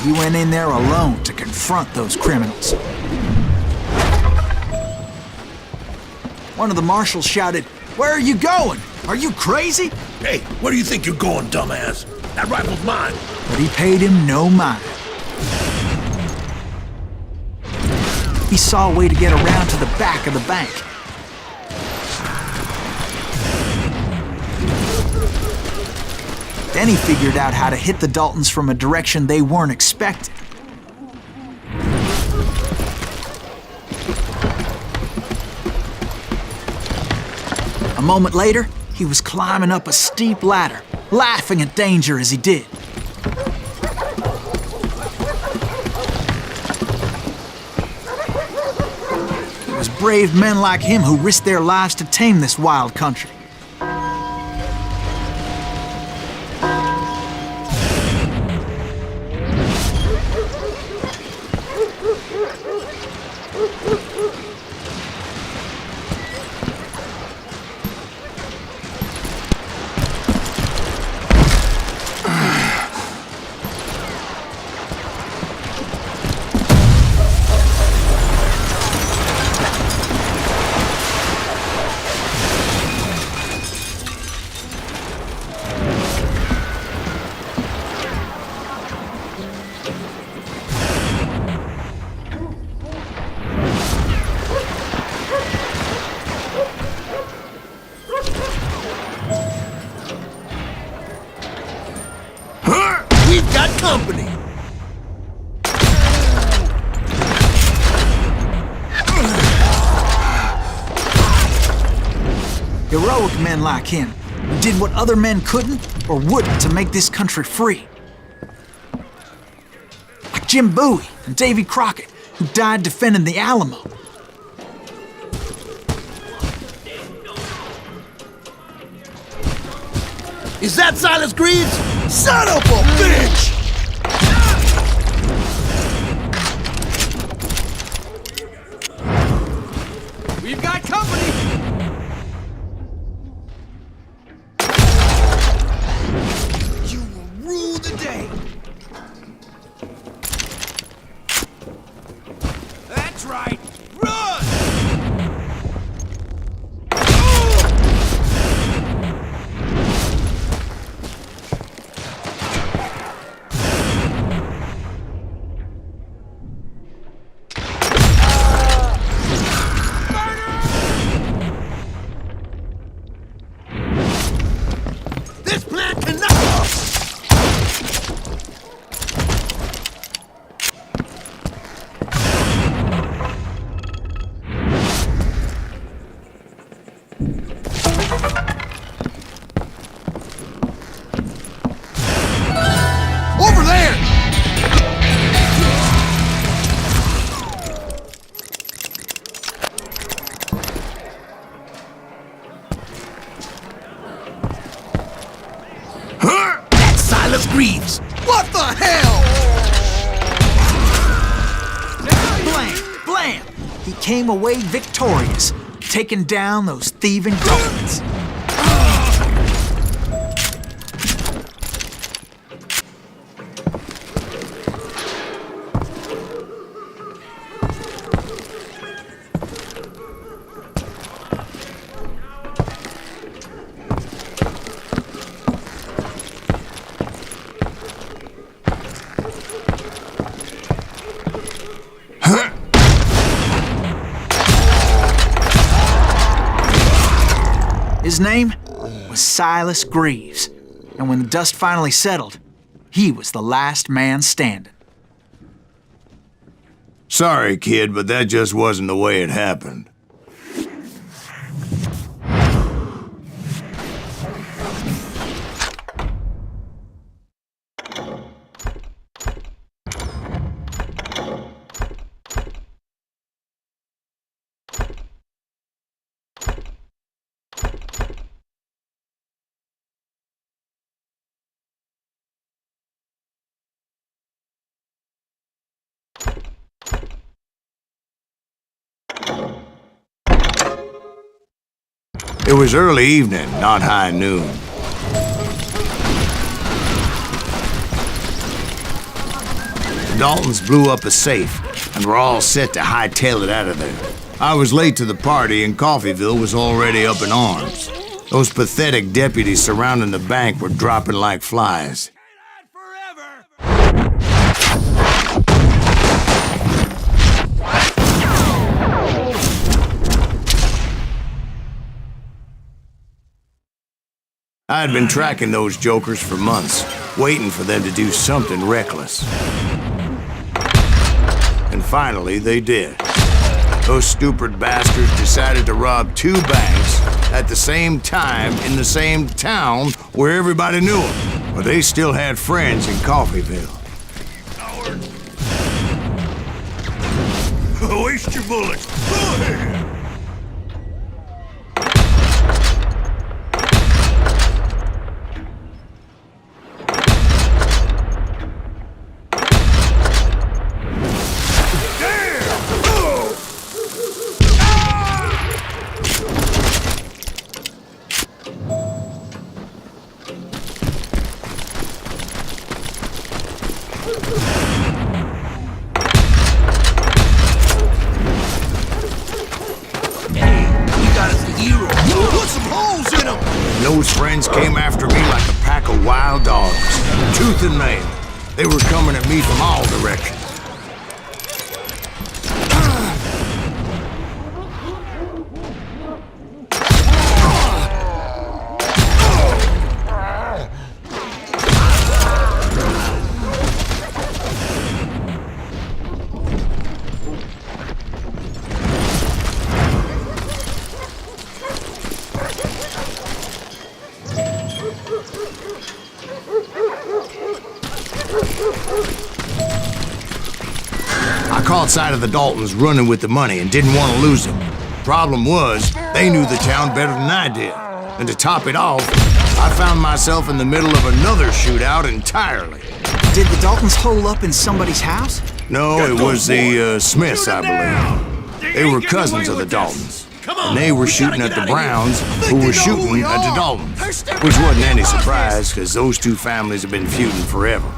He went in there alone to confront those criminals. One of the marshals shouted, "Where are you going? Are you crazy?" Hey, where do you think you're going, dumbass? That rifle's mine. But he paid him no mind. He saw a way to get around to the back of the bank. Then he figured out how to hit the Daltons from a direction they weren't expecting. A moment later, he was climbing up a steep ladder, laughing at danger as he did. It was brave men like him who risked their lives to tame this wild country. We've got company. Heroic men like him who did what other men couldn't or wouldn't to make this country free. Like Jim Bowie and Davy Crockett, who died defending the Alamo. Is that Silas Greaves? Son of a bitch! We've got company! You will rule the day! That's right! Run! This plan cannot... came away victorious, taking down those thieving Daltons. His name was Silas Greaves, and when the dust finally settled, he was the last man standing. Sorry, kid, but that just wasn't the way it happened. It was early evening, not high noon. The Daltons blew up a safe, and were all set to hightail it out of there. I was late to the party, and Coffeyville was already up in arms. Those pathetic deputies surrounding the bank were dropping like flies. I had been tracking those jokers for months, waiting for them to do something reckless. And finally, they did. Those stupid bastards decided to rob 2 banks at the same time in the same town where everybody knew them. But they still had friends in Coffeyville. Waste your bullets. Go ahead. Those friends came after me like a pack of wild dogs, tooth and nail. They were coming at me from all directions. I caught sight of the Daltons running with the money and didn't want to lose them. Problem was, they knew the town better than I did. And to top it off, I found myself in the middle of another shootout entirely. Did the Daltons hole up in somebody's house? No, it was the Smiths, I believe. They were cousins of the Daltons. And they were shooting at the Browns, who were shooting at the Daltons. Which wasn't any surprise, because those 2 families have been feuding forever.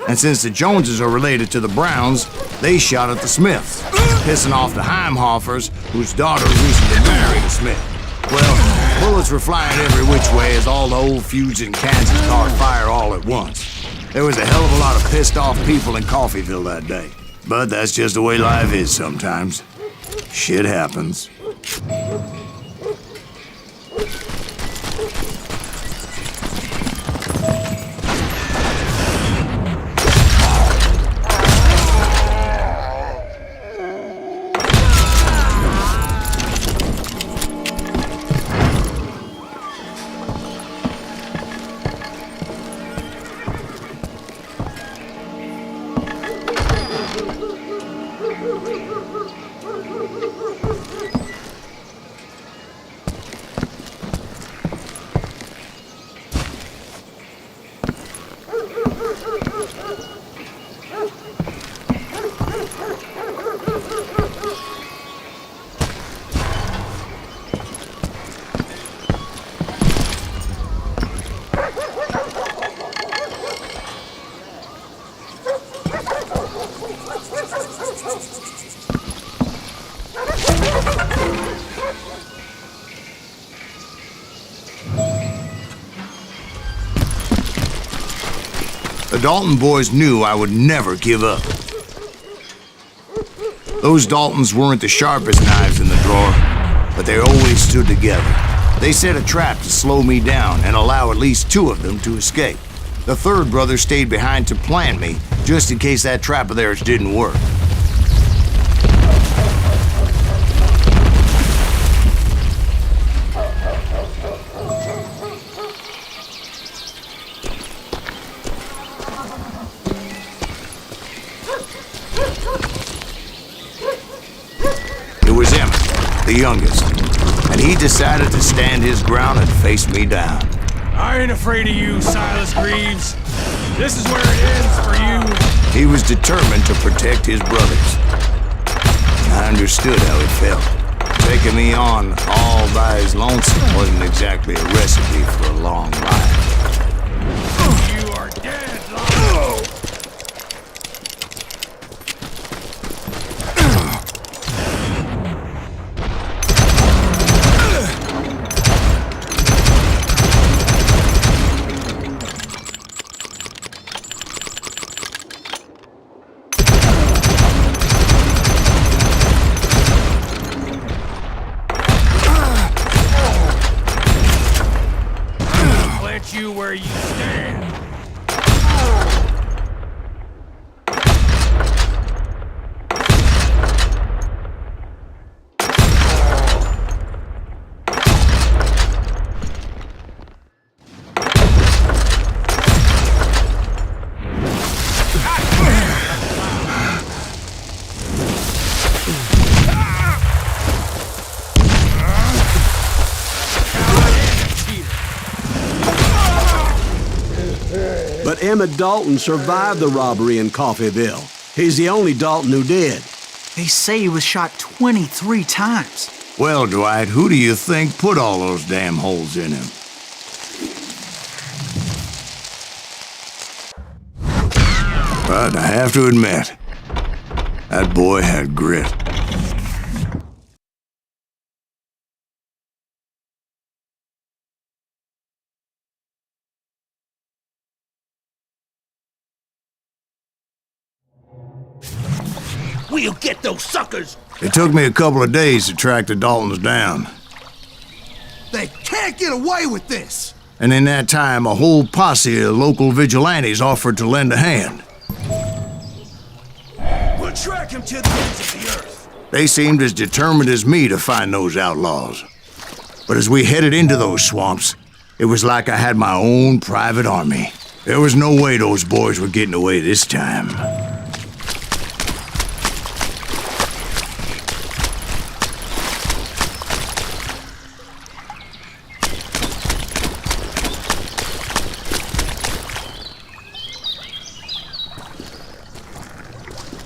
And since the Joneses are related to the Browns, they shot at the Smiths, pissing off the Heimhoffers, whose daughter recently married a Smith. Well, bullets were flying every which way as all the old feuds in Kansas caught fire all at once. There was a hell of a lot of pissed off people in Coffeyville that day. But that's just the way life is sometimes. Shit happens. The Dalton boys knew I would never give up. Those Daltons weren't the sharpest knives in the drawer, but they always stood together. They set a trap to slow me down and allow at least 2 of them to escape. The third brother stayed behind to plant me, just in case that trap of theirs didn't work. It was Emmett, the youngest, and he decided to stand his ground and face me down. I ain't afraid of you, Silas Greaves. This is where it ends for you. He was determined to protect his brothers. I understood how he felt. Taking me on all by his lonesome wasn't exactly a recipe for a long life. You are dead, Lionel. You where you stand. But Emmett Dalton survived the robbery in Coffeyville. He's the only Dalton who did. They say he was shot 23 times. Well, Dwight, who do you think put all those damn holes in him? But I have to admit, that boy had grit. We'll get those suckers! It took me a couple of days to track the Daltons down. They can't get away with this! And in that time, a whole posse of local vigilantes offered to lend a hand. We'll track him to the ends of the earth. They seemed as determined as me to find those outlaws. But as we headed into those swamps, it was like I had my own private army. There was no way those boys were getting away this time.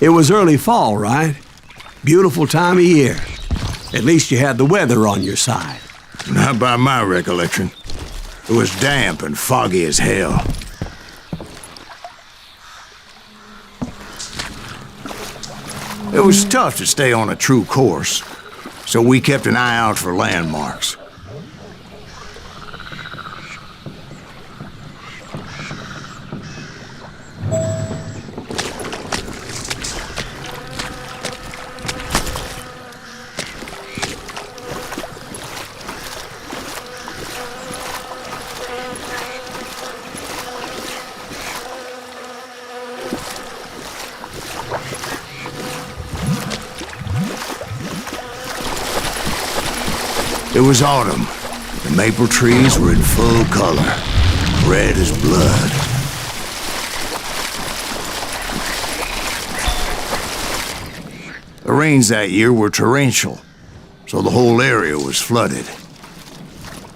It was early fall, right? Beautiful time of year. At least you had the weather on your side. Not by my recollection. It was damp and foggy as hell. It was tough to stay on a true course, so we kept an eye out for landmarks. It was autumn. The maple trees were in full color, red as blood. The rains that year were torrential, so the whole area was flooded.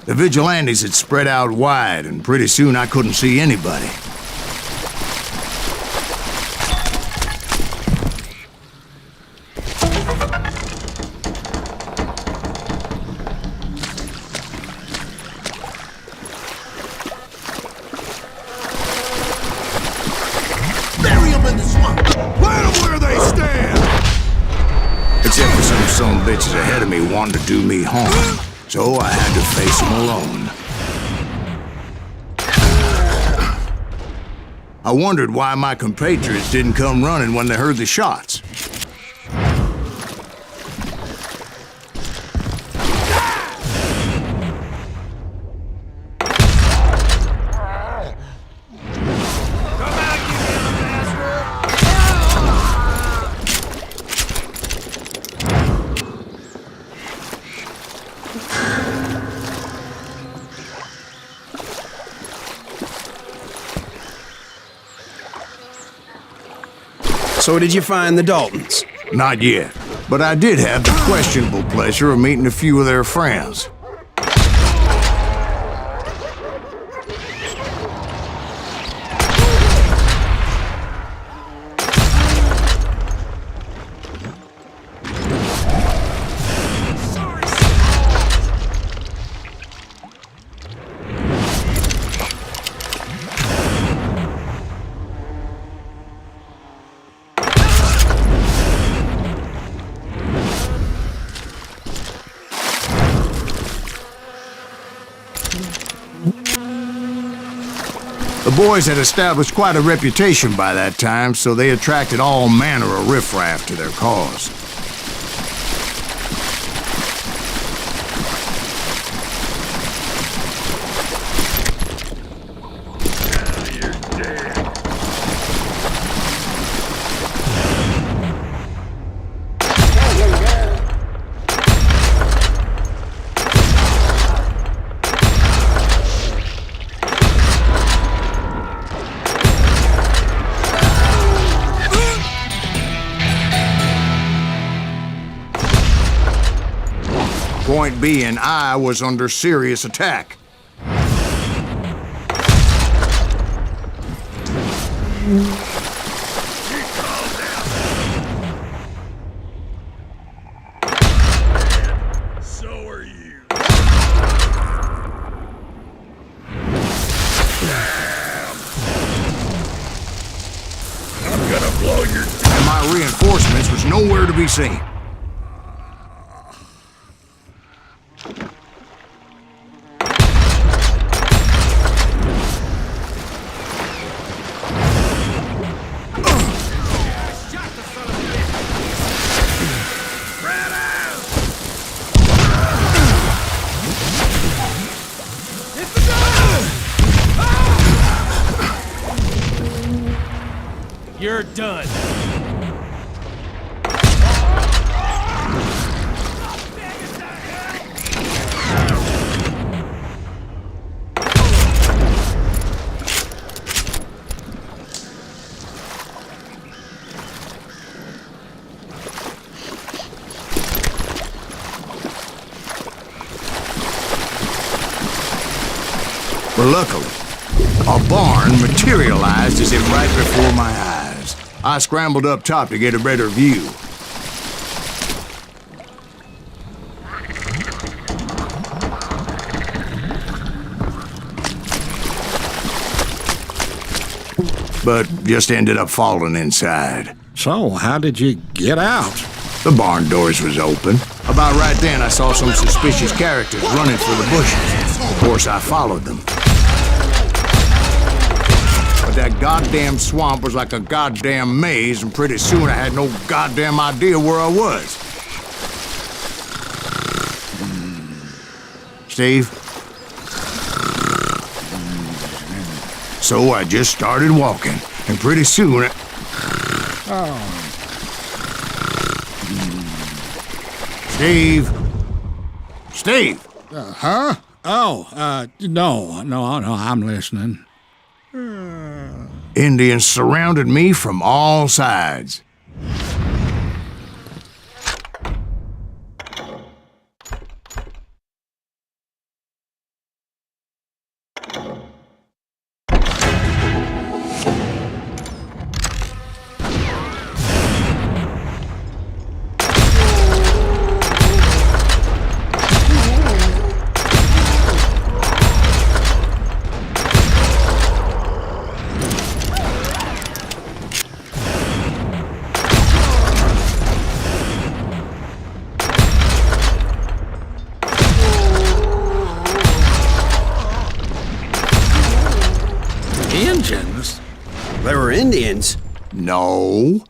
The vigilantes had spread out wide, and pretty soon I couldn't see anybody. Bury them in the swamp! Plant them where some bitches ahead of me wanted to do me harm, so I had to face them alone. I wondered why my compatriots didn't come running when they heard the shots. So did you find the Daltons? Not yet, but I did have the questionable pleasure of meeting a few of their friends. The boys had established quite a reputation by that time, so they attracted all manner of riffraff to their cause. Point being, I was under serious attack. So are you. I'm gonna blow your... And my reinforcements was nowhere to be seen. You're done. But luckily, a barn materialized as if right before my eyes. I scrambled up top to get a better view. But just ended up falling inside. So, how did you get out? The barn doors was open. About right then, I saw some suspicious characters running for the bushes. Of course, I followed them. But that goddamn swamp was like a goddamn maze, and pretty soon I had no goddamn idea where I was. Steve? So I just started walking, and pretty soon Steve? Steve! Huh? Oh, no, I'm listening. Indians surrounded me from all sides. No.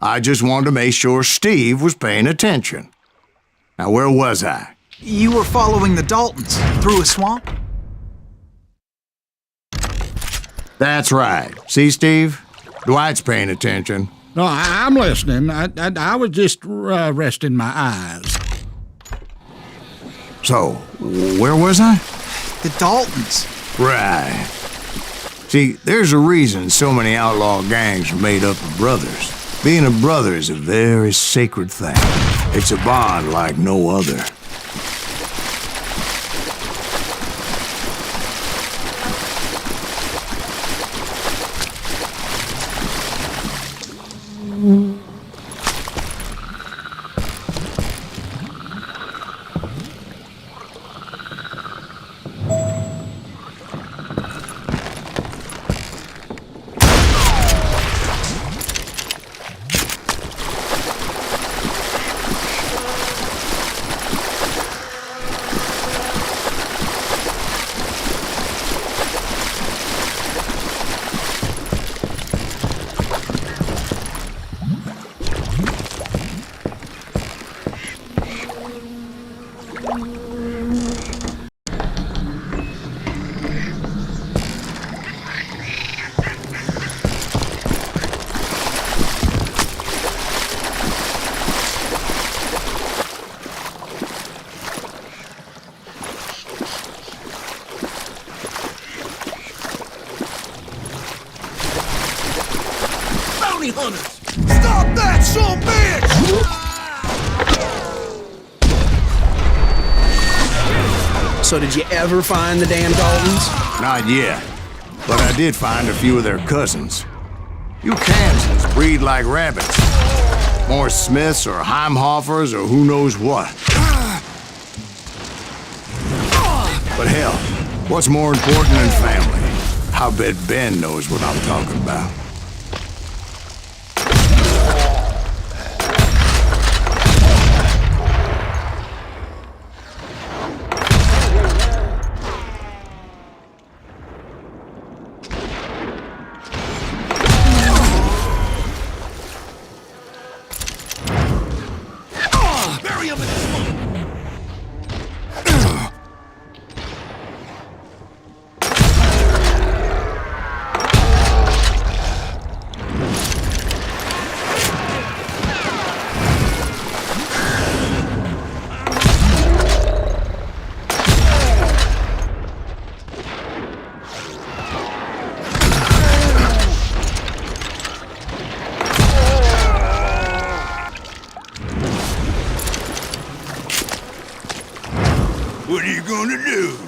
I just wanted to make sure Steve was paying attention. Now, where was I? You were following the Daltons through a swamp? That's right. See, Steve? Dwight's paying attention. No, I'm listening. I was just resting my eyes. So, where was I? The Daltons. Right. See, there's a reason so many outlaw gangs are made up of brothers. Being a brother is a very sacred thing. It's a bond like no other. Hunters! Stop that, son bitch! So did you ever find the damn Daltons? Not yet. But I did find a few of their cousins. You Kansans breed like rabbits. More Smiths or Heimhoffers or who knows what. But hell, what's more important than family? I bet Ben knows what I'm talking about. What are you gonna do?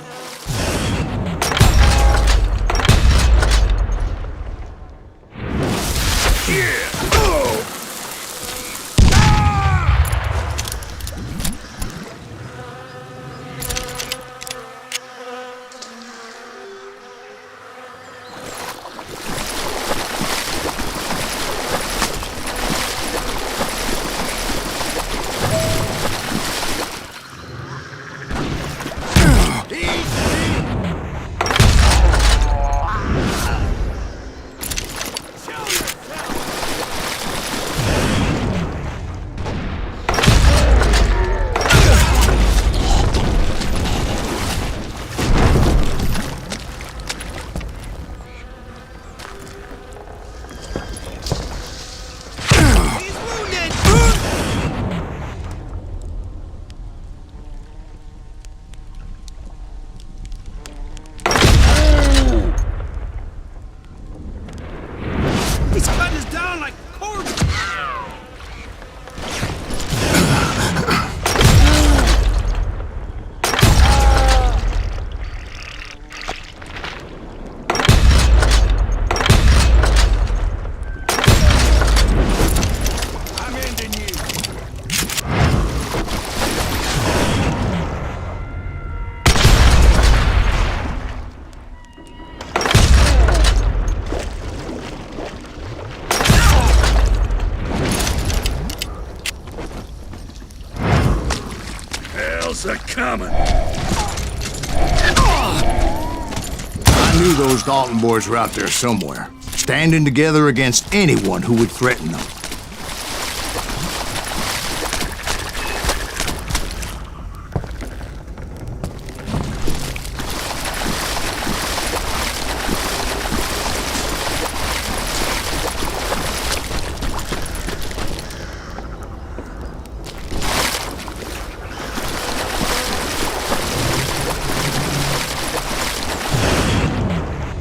Coming. I knew those Dalton boys were out there somewhere. standing together against anyone who would threaten them.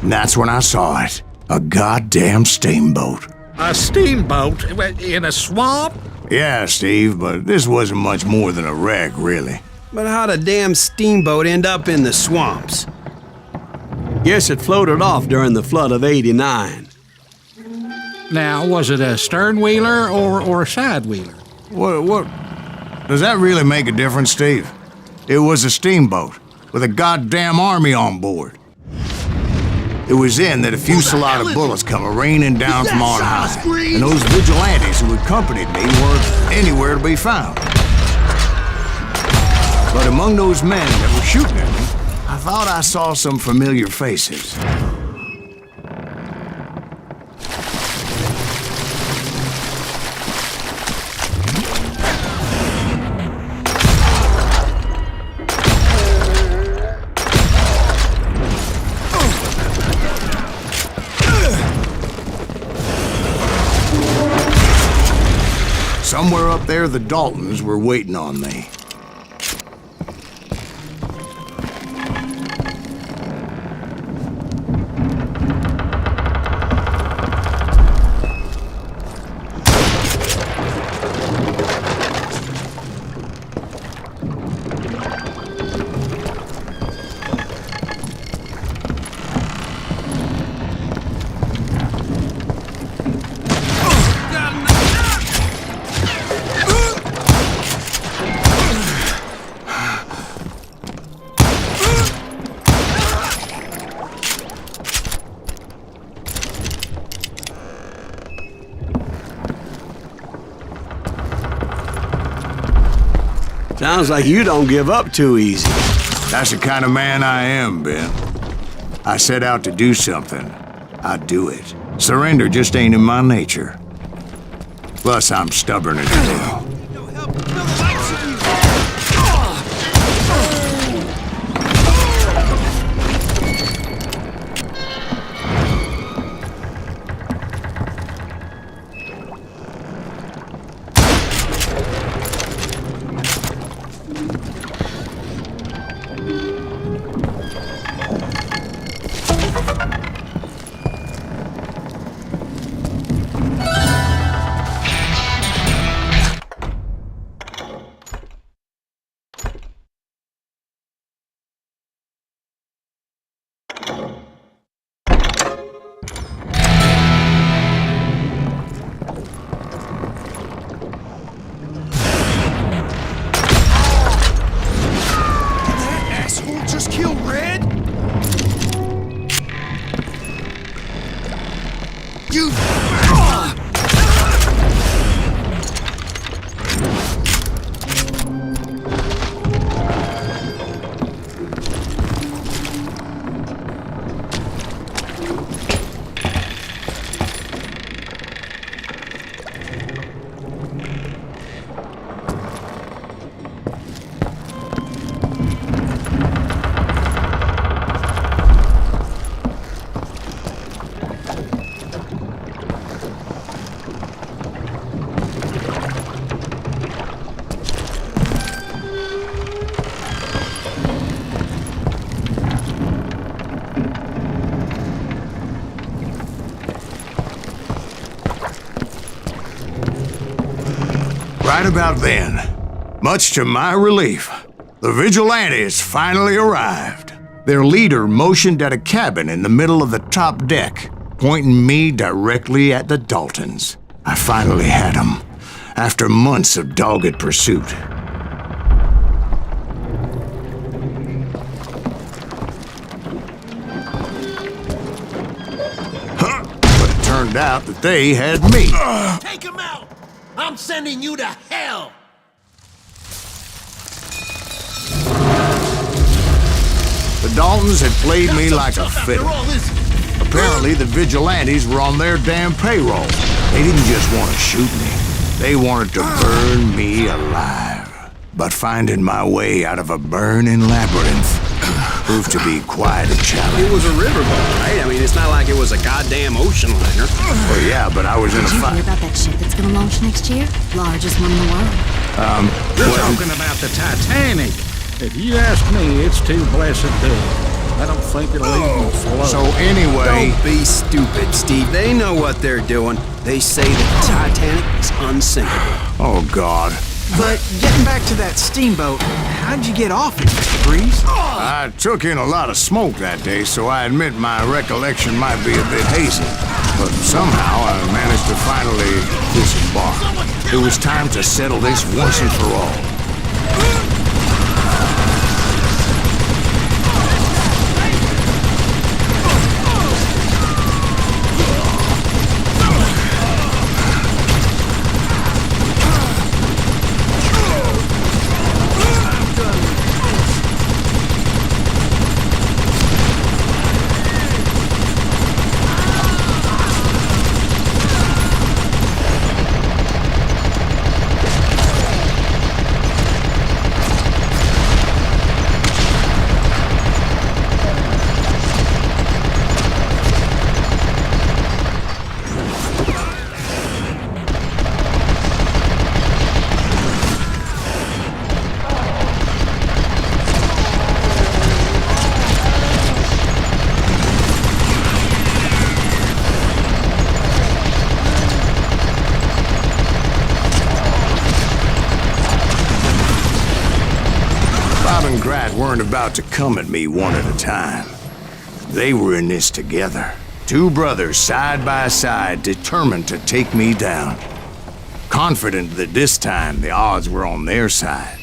And that's when I saw it. A goddamn steamboat. A steamboat? In a swamp? Yeah, Steve, but this wasn't much more than a wreck, really. But how'd a damn steamboat end up in the swamps? Guess it floated off during the flood of '89. Now, was it a stern-wheeler or a side-wheeler? What? Does that really make a difference, Steve? It was a steamboat with a goddamn army on board. It was then that a fusillade of bullets come raining down from on high, and those vigilantes who accompanied me weren't anywhere to be found. But among those men that were shooting at me, I thought I saw some familiar faces. Somewhere up there, the Daltons were waiting on me. Sounds like you don't give up too easy. That's the kind of man I am, Ben. I set out to do something. I do it. Surrender just ain't in my nature. Plus, I'm stubborn as hell. Just kill Red? You... Right about then, much to my relief, the vigilantes finally arrived. Their leader motioned at a cabin in the middle of the top deck, pointing me directly at the Daltons. I finally had them, after months of dogged pursuit. But it turned out that they had me. Take him out! I'm sending you to hell! The Daltons had played me like a fiddle. Apparently, the vigilantes were on their damn payroll. They didn't just want to shoot me. They wanted to burn me alive. But finding my way out of a burning labyrinth proved to be quite a challenge. It was a riverboat, right? I mean, it's not like it was a goddamn ocean liner. Well, yeah, but I was in a Did you fight. hear about that ship that's gonna launch next year? Largest one in the world. You're talking about the Titanic. If you ask me, it's too blessed dead. I don't think it'll even float. So anyway... Don't be stupid, Steve. They know what they're doing. They say the Titanic is unsinkable. Oh, God. But getting back to that steamboat, how'd you get off it, Mr. Breeze? I took in a lot of smoke that day, so I admit my recollection might be a bit hazy. But somehow I managed to finally disembark. It was time to settle this once and for all. Weren't about to come at me one at a time. They were in this together. Two brothers side by side, determined to take me down. Confident that this time the odds were on their side.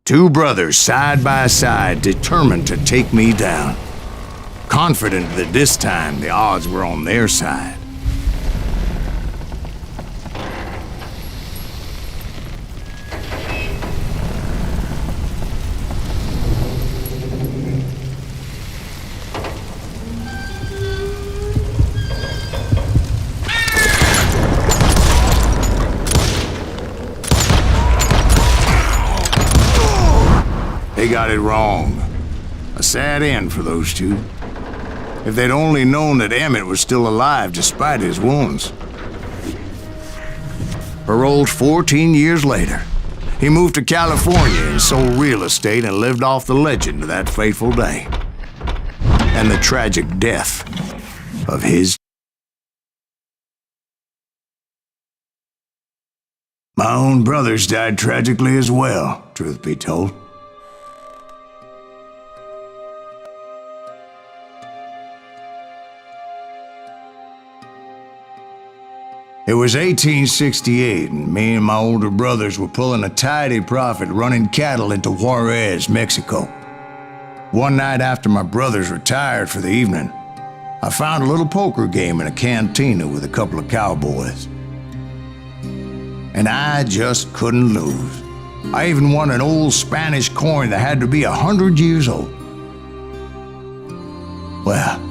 Two brothers side by side, determined to take me down. Confident that this time the odds were on their side. They got it wrong. A sad end for those two. If they'd only known that Emmett was still alive despite his wounds. Paroled 14 years later, he moved to California and sold real estate and lived off the legend of that fateful day. And the tragic death of his. My own brothers died tragically as well, truth be told. It was 1868, and me and my older brothers were pulling a tidy profit running cattle into Juarez, Mexico. One night after my brothers retired for the evening, I found a little poker game in a cantina with a couple of cowboys. And I just couldn't lose. I even won an old Spanish coin that had to be 100 years old. Well,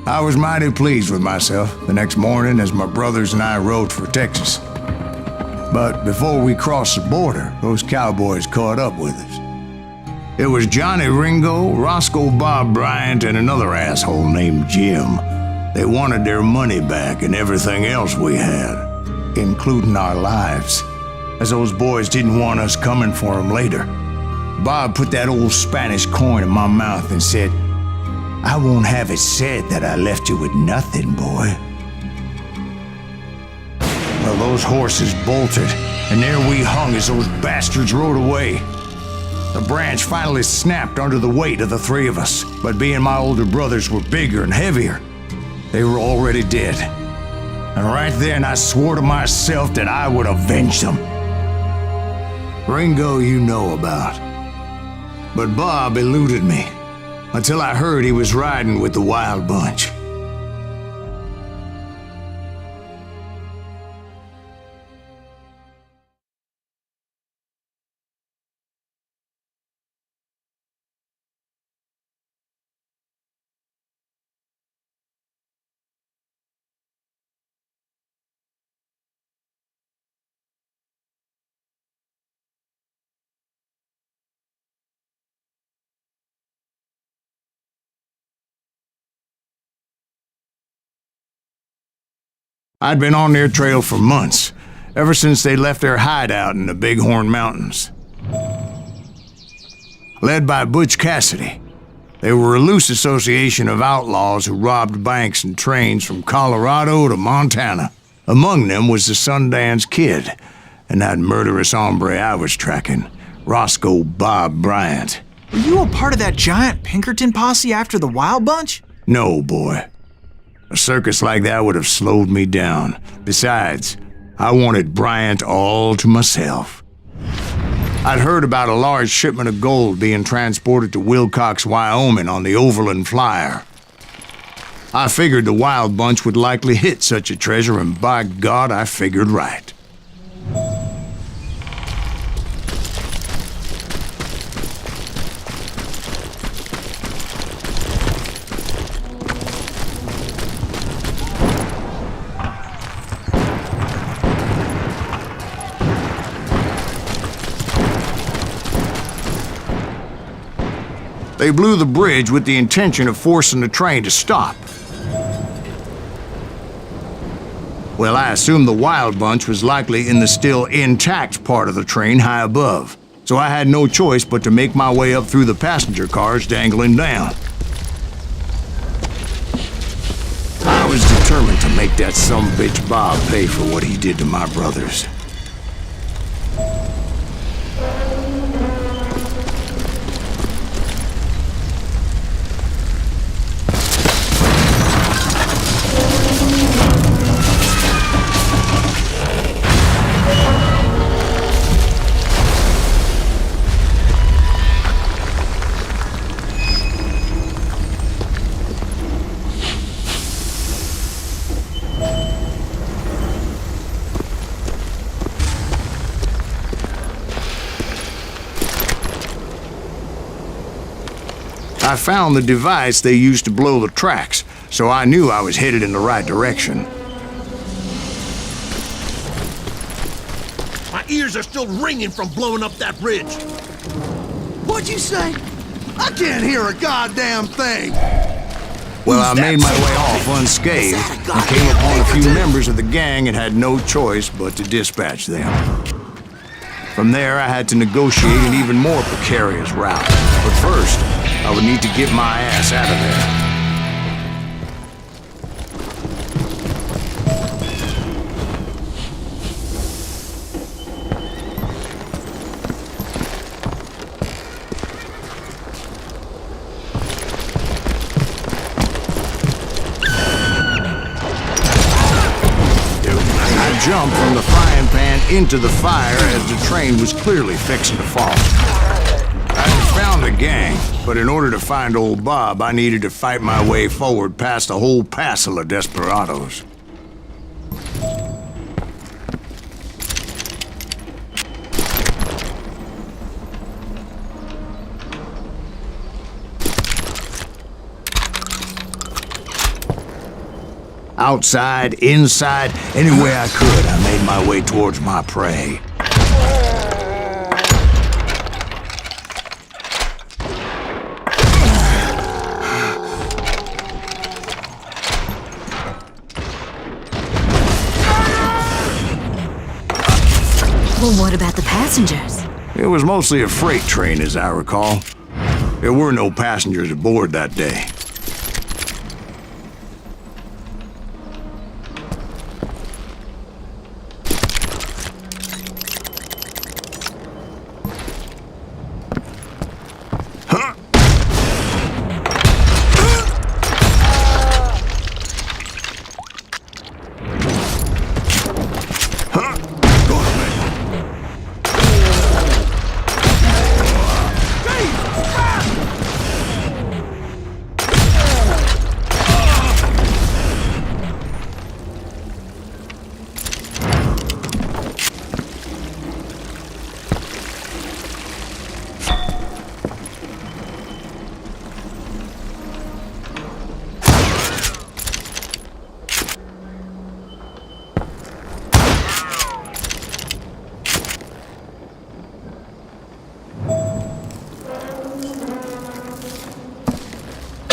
I was mighty pleased with myself the next morning as my brothers and I rode for Texas. But before we crossed the border, those cowboys caught up with us. It was Johnny Ringo, Roscoe Bob Bryant, and another asshole named Jim. They wanted their money back and everything else we had, including our lives, as those boys didn't want us coming for them later. Bob put that old Spanish coin in my mouth and said, "I won't have it said that I left you with nothing, boy." Well, those horses bolted, and there we hung as those bastards rode away. The branch finally snapped under the weight of the three of us, but being my older brothers were bigger and heavier, they were already dead. And right then I swore to myself that I would avenge them. Ringo you know about. But Bob eluded me, until I heard he was riding with the Wild Bunch. I'd been on their trail for months, ever since they left their hideout in the Bighorn Mountains. Led by Butch Cassidy, they were a loose association of outlaws who robbed banks and trains from Colorado to Montana. Among them was the Sundance Kid, and that murderous hombre I was tracking, Roscoe Bob Bryant. Were you a part of that giant Pinkerton posse after the Wild Bunch? No, boy. A circus like that would have slowed me down. Besides, I wanted Bryant all to myself. I'd heard about a large shipment of gold being transported to Wilcox, Wyoming on the Overland Flyer. I figured the Wild Bunch would likely hit such a treasure, and by God, I figured right. They blew the bridge with the intention of forcing the train to stop. Well, I assumed the Wild Bunch was likely in the still intact part of the train high above, so I had no choice but to make my way up through the passenger cars dangling down. I was determined to make that sumbitch Bob pay for what he did to my brothers. I found the device they used to blow the tracks, so I knew I was headed in the right direction. My ears are still ringing from blowing up that bridge. What'd you say? I can't hear a goddamn thing. Well, I made my way off unscathed and came upon a few members of the gang and had no choice but to dispatch them. From there, I had to negotiate an even more precarious route. But first, I would need to get my ass out of there. Jumped from the frying pan into the fire as the train was clearly fixing to fall. I had found the gang, but in order to find old Bob, I needed to fight my way forward past a whole passel of desperados. Outside, inside, any way I could, I made my way towards my prey. Well, what about the passengers? It was mostly a freight train, as I recall. There were no passengers aboard that day.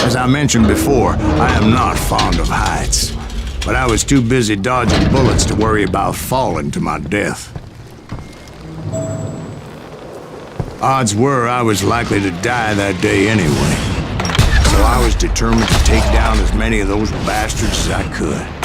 As I mentioned before, I am not fond of heights, but I was too busy dodging bullets to worry about falling to my death. Odds were I was likely to die that day anyway, so I was determined to take down as many of those bastards as I could.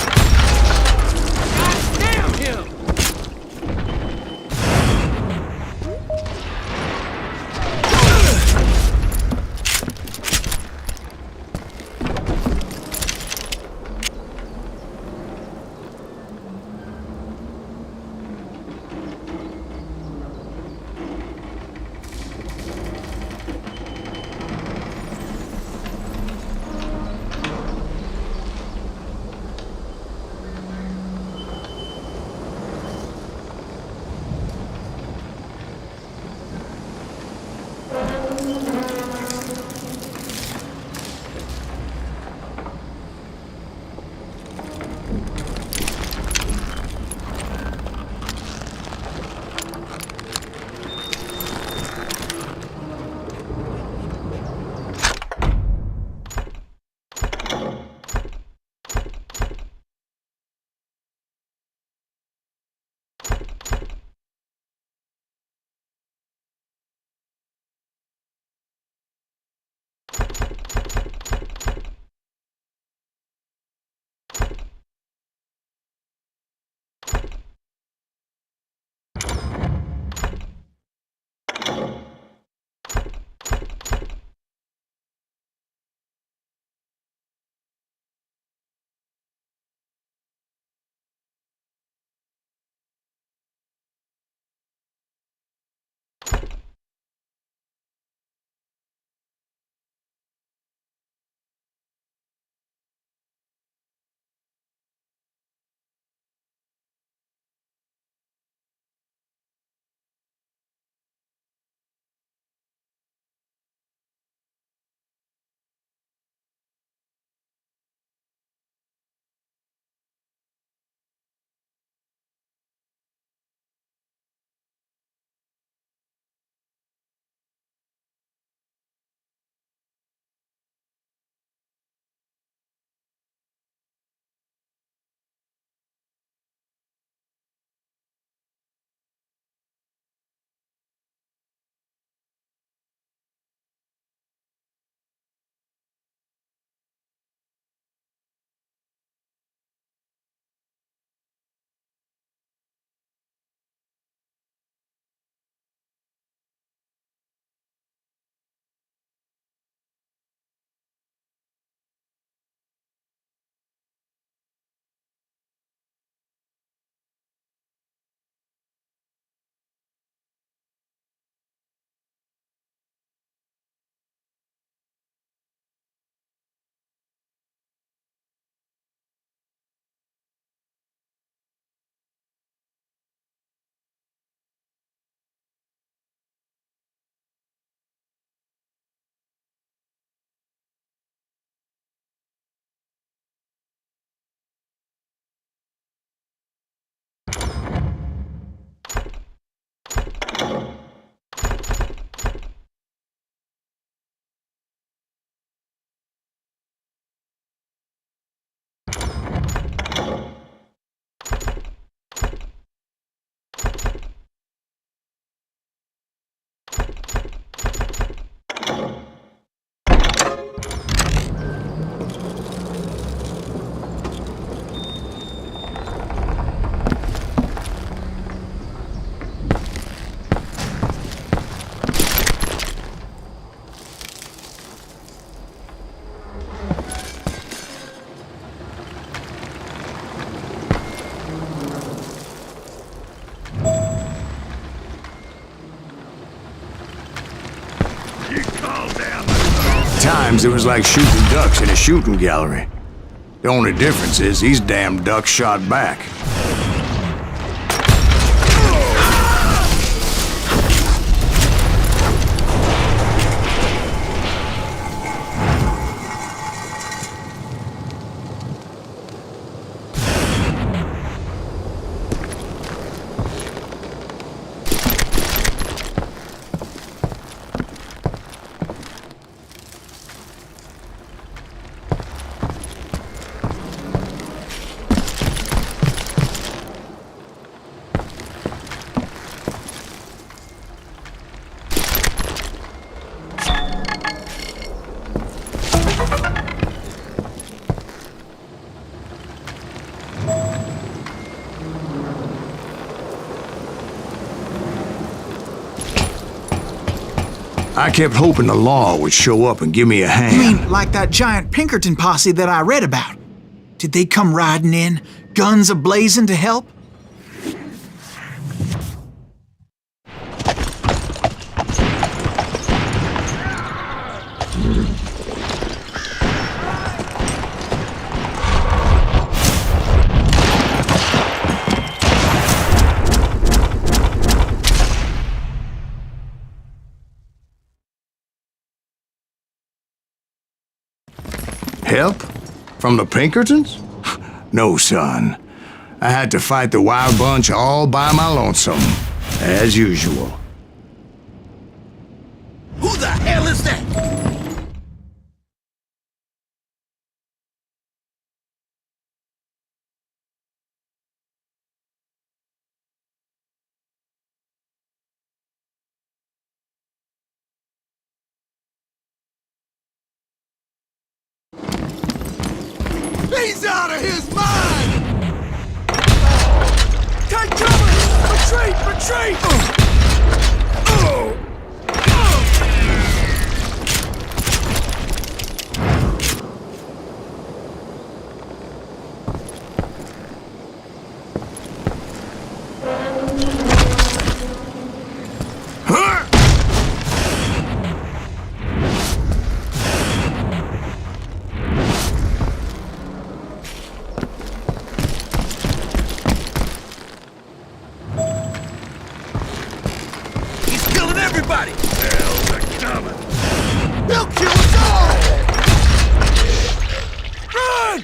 times it was like shooting ducks in a shooting gallery. The only difference is these damn ducks shot back. I kept hoping the law would show up and give me a hand. You mean like that giant Pinkerton posse that I read about? Did they come riding in, guns a-blazing to help? Help? From the Pinkertons? No, son. I had to fight the wild bunch all by my lonesome, as usual. Who the hell is that? He's out of his mind! Take cover! Retreat! Retreat! Everybody! Hell's a-coming. They'll kill us all! Run!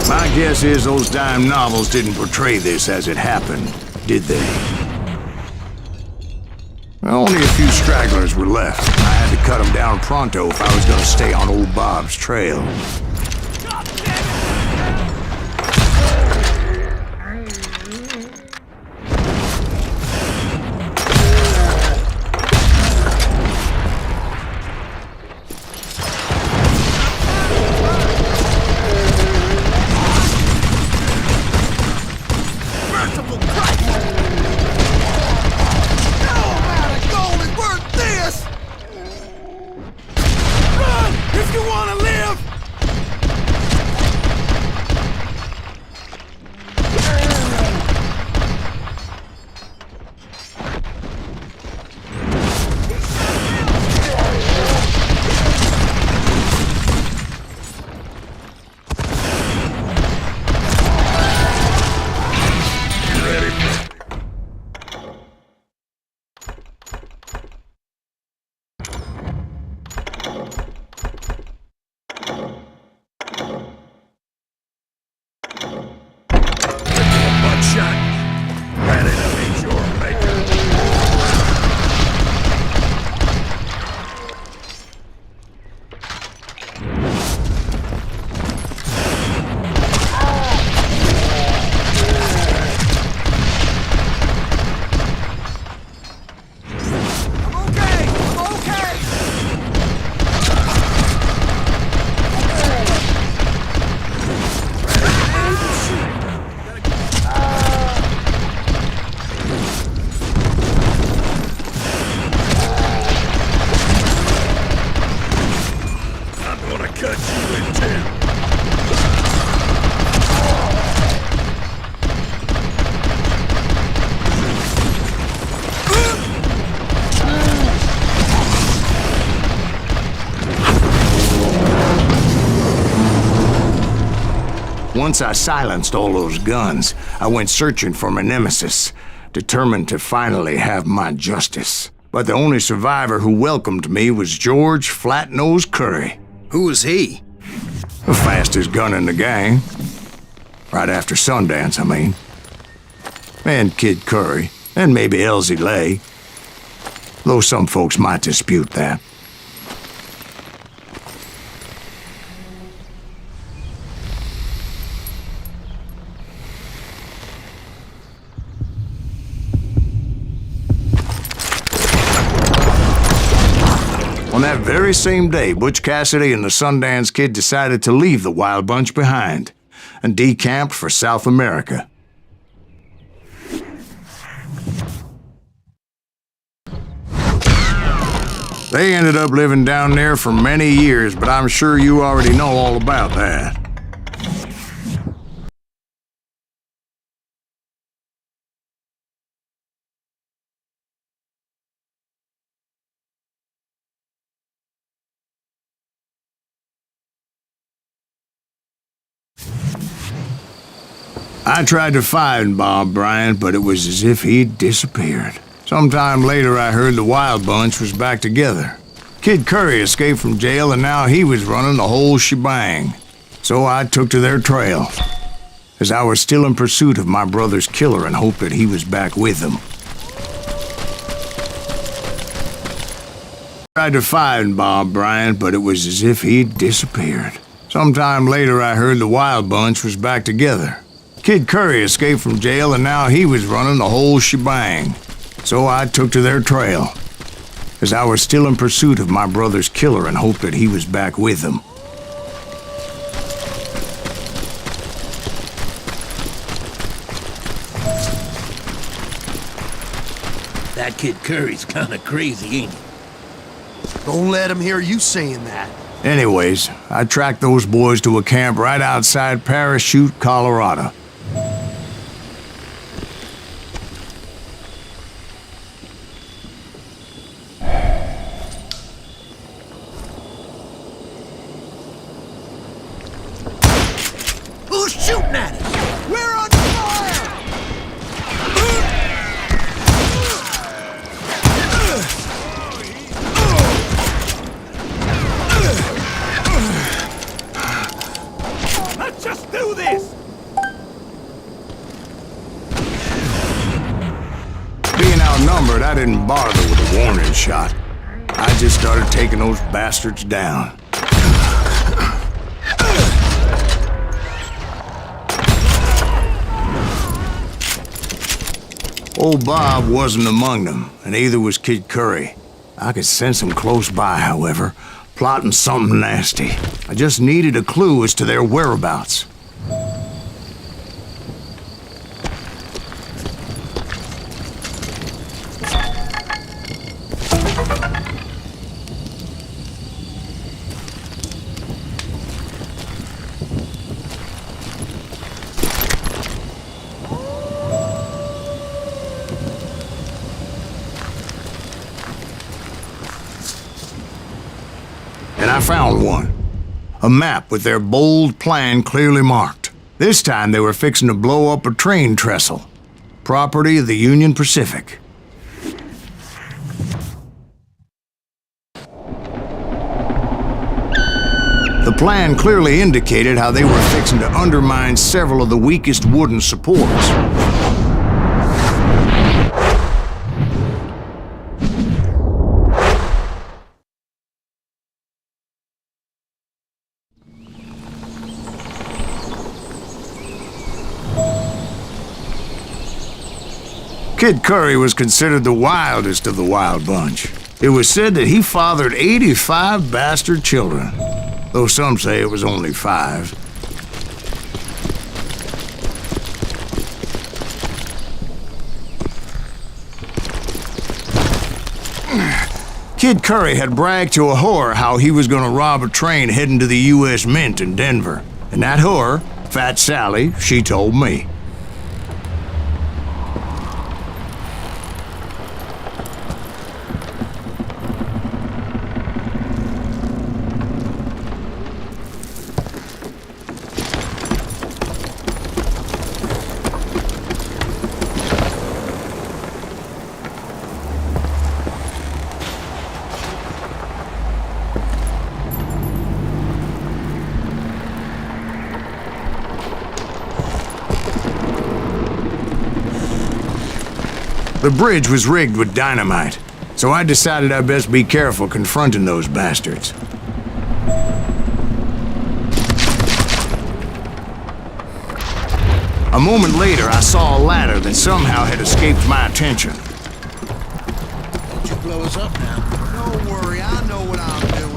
My guess is those dime novels didn't portray this as it happened, did they? Well, only a few stragglers were left. I had to cut them down pronto if I was gonna stay on old Bob's trail. If you want to live! cut you in two. Once I silenced all those guns, I went searching for my nemesis, determined to finally have my justice. But the only survivor who welcomed me was George Flat-Nose Curry. Who was he? The fastest gun in the gang. Right after Sundance, I mean. And Kid Curry, and maybe Elsie Lay. Though some folks might dispute that. On that very same day, Butch Cassidy and the Sundance Kid decided to leave the Wild Bunch behind and decamped for South America. They ended up living down there for many years, but I'm sure you already know all about that. I tried to find Bob Bryant, but it was as if he'd disappeared. Sometime later, I heard the Wild Bunch was back together. Kid Curry escaped from jail, and now he was running the whole shebang. So I took to their trail, as I was still in pursuit of my brother's killer and hoped that he was back with them. I tried to find Bob Bryant, but it was as if he'd disappeared. Sometime later, I heard the Wild Bunch was back together. Kid Curry escaped from jail, and now he was running the whole shebang. So I took to their trail, as I was still in pursuit of my brother's killer and hoped that he was back with them. That Kid Curry's kinda crazy, ain't he? Don't let him hear you saying that. Anyways, I tracked those boys to a camp right outside Parachute, Colorado. Who's shooting at us? We're on fire! Let's just do this! Being outnumbered, I didn't bother with a warning shot. I just started taking those bastards down. Old Bob wasn't among them, and neither was Kid Curry. I could sense him close by, however, plotting something nasty. I just needed a clue as to their whereabouts. And I found one. A map with their bold plan clearly marked. This time they were fixing to blow up a train trestle. Property of the Union Pacific. The plan clearly indicated how they were fixing to undermine several of the weakest wooden supports. Kid Curry was considered the wildest of the Wild Bunch. It was said that he fathered 85 bastard children, though some say it was only 5. Kid Curry had bragged to a whore how he was gonna rob a train heading to the U.S. Mint in Denver. And that whore, Fat Sally, she told me. The bridge was rigged with dynamite, so I decided I'd best be careful confronting those bastards. A moment later, I saw a ladder that somehow had escaped my attention. Don't you blow us up now. Don't worry, I know what I'm doing.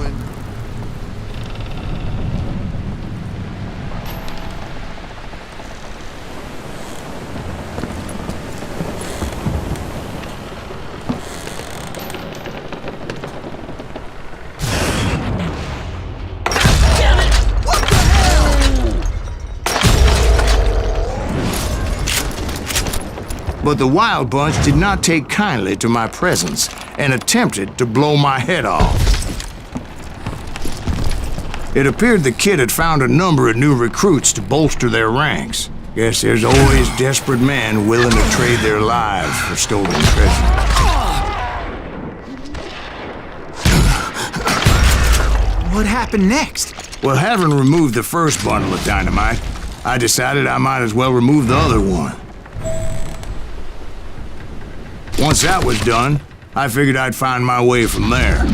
But the Wild Bunch did not take kindly to my presence and attempted to blow my head off. It appeared the kid had found a number of new recruits to bolster their ranks. Guess there's always desperate men willing to trade their lives for stolen treasure. What happened next? Well, having removed the first bundle of dynamite, I decided I might as well remove the other one. Once that was done, I figured I'd find my way from there.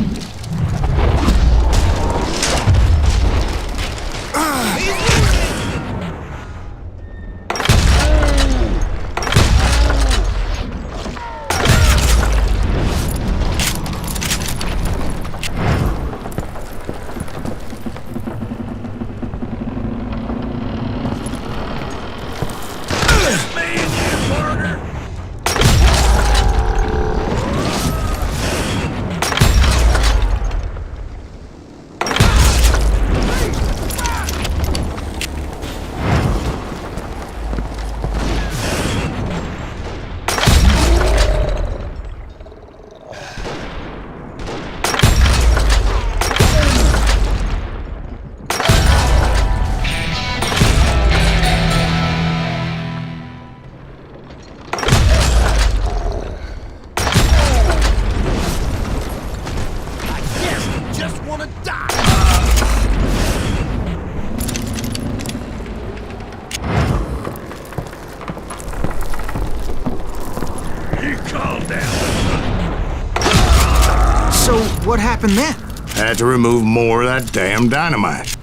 So, what happened then? Had to remove more of that damn dynamite.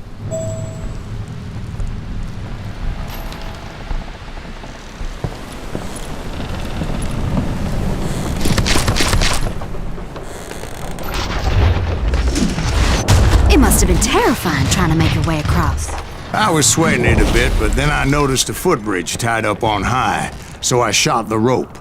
It must have been terrifying trying to make your way across. I was sweating it a bit, but then I noticed a footbridge tied up on high, so I shot the rope.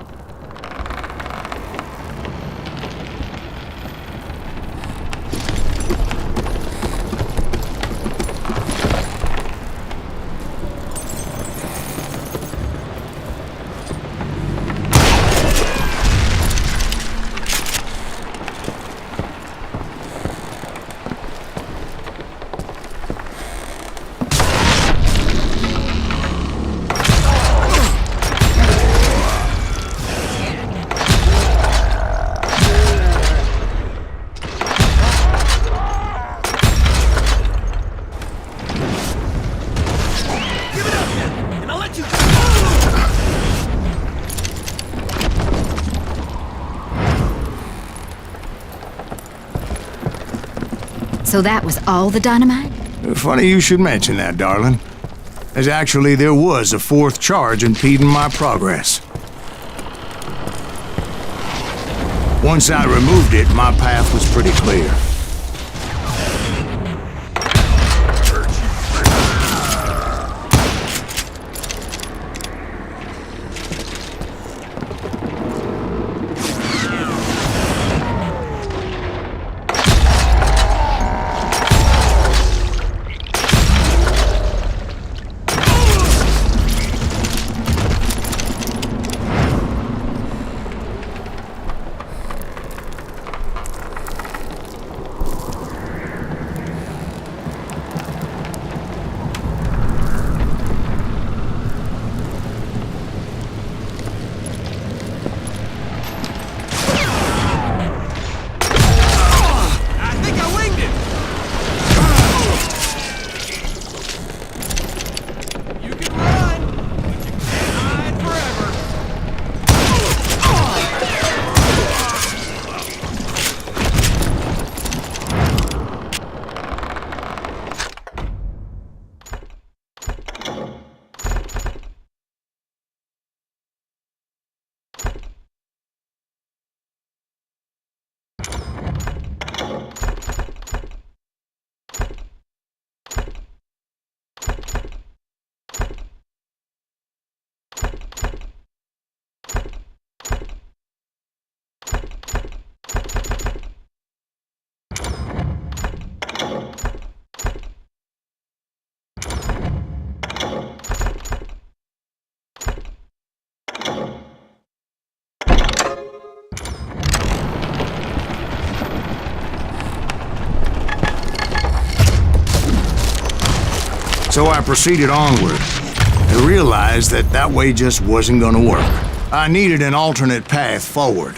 So that was all the dynamite? Funny you should mention that, darling. As actually there was a fourth charge impeding my progress. Once I removed it, my path was pretty clear. So I proceeded onward and realized that that way just wasn't gonna work. I needed an alternate path forward.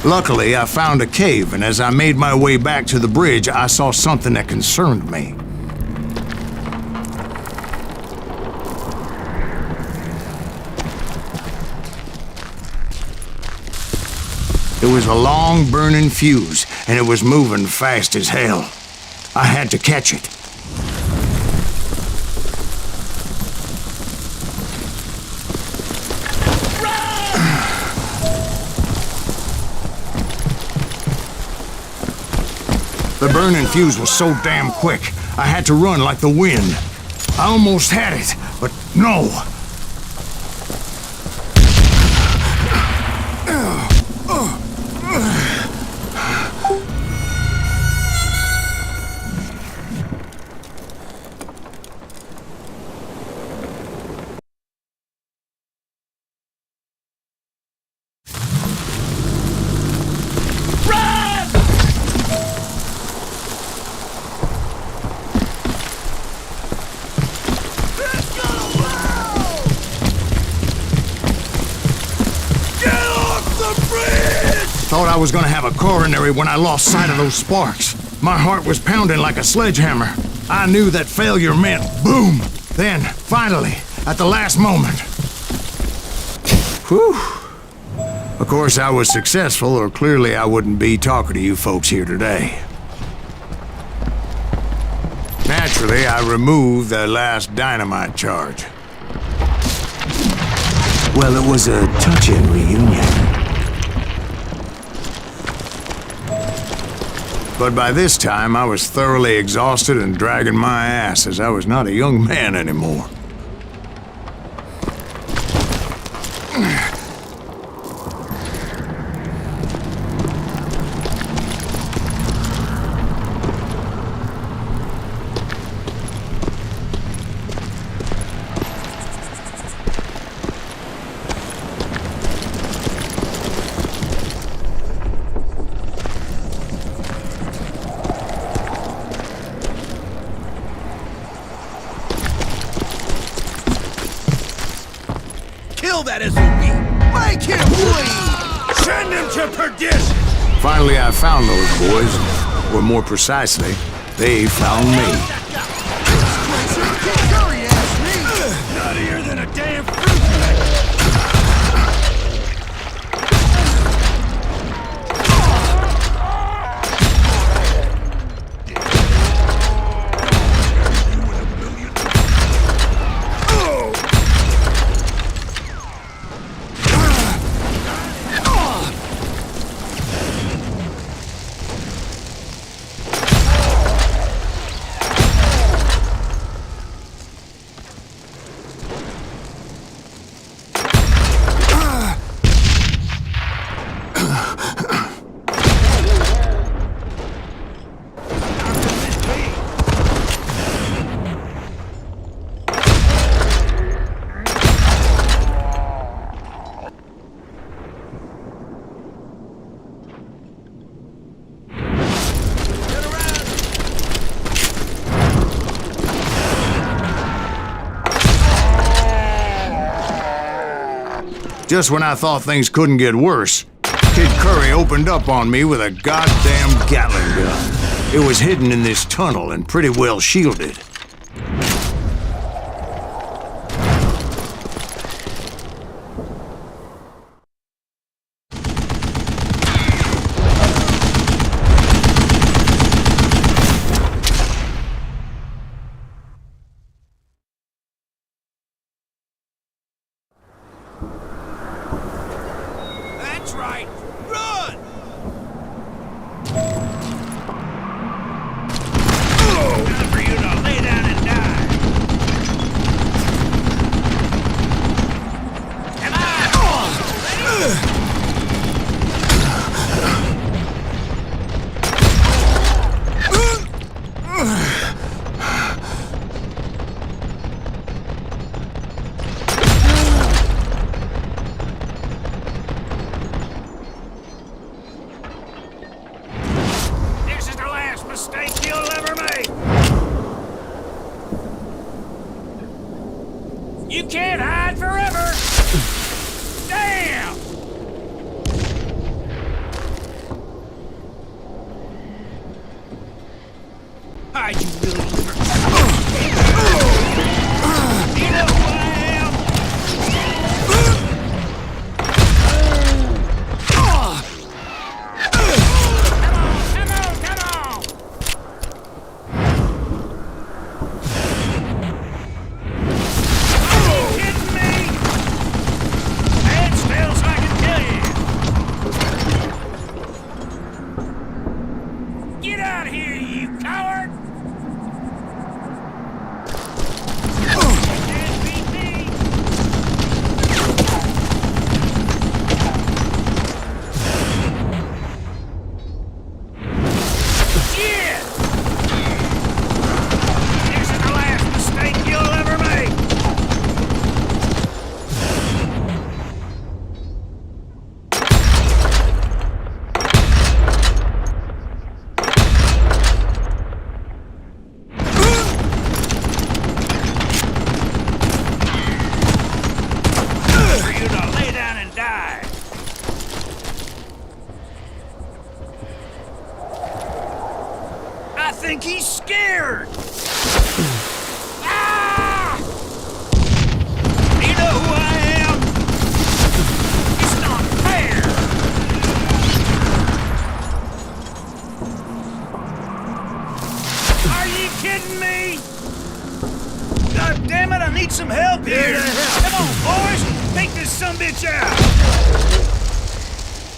Luckily, I found a cave, and as I made my way back to the bridge, I saw something that concerned me. It was a long burning fuse, and it was moving fast as hell. I had to catch it. The burning fuse was so damn quick, I had to run like the wind. I almost had it, but no. Thought I was gonna have a coronary when I lost sight of those sparks. My heart was pounding like a sledgehammer. I knew that failure meant boom. Then, finally, at the last moment. Whew. Of course, I was successful, or clearly I wouldn't be talking to you folks here today. Naturally, I removed the last dynamite charge. Well, it was a touching reunion. But by this time, I was thoroughly exhausted and dragging my ass as I was not a young man anymore. Kill that SOB! Make him bleed! Send him to perdition! Finally, I found those boys, or more precisely, they found me. Nuttier than a damn fruit bat! Just when I thought things couldn't get worse, Kid Curry opened up on me with a goddamn Gatling gun. It was hidden in this tunnel and pretty well shielded. can't hide forever! Damn! Hide, you really liver. You know who I am? Come on! Are you kidding me? Stand still so I can kill you. Get out of here, you coward! Can't beat me. Shit! This is the last mistake you'll ever make. For you to lay down and die. I think he's scared. Ah! You know who I am? It's not fair. Are you kidding me? God damn it, I need some help here. Come on, boys, take this sumbitch out.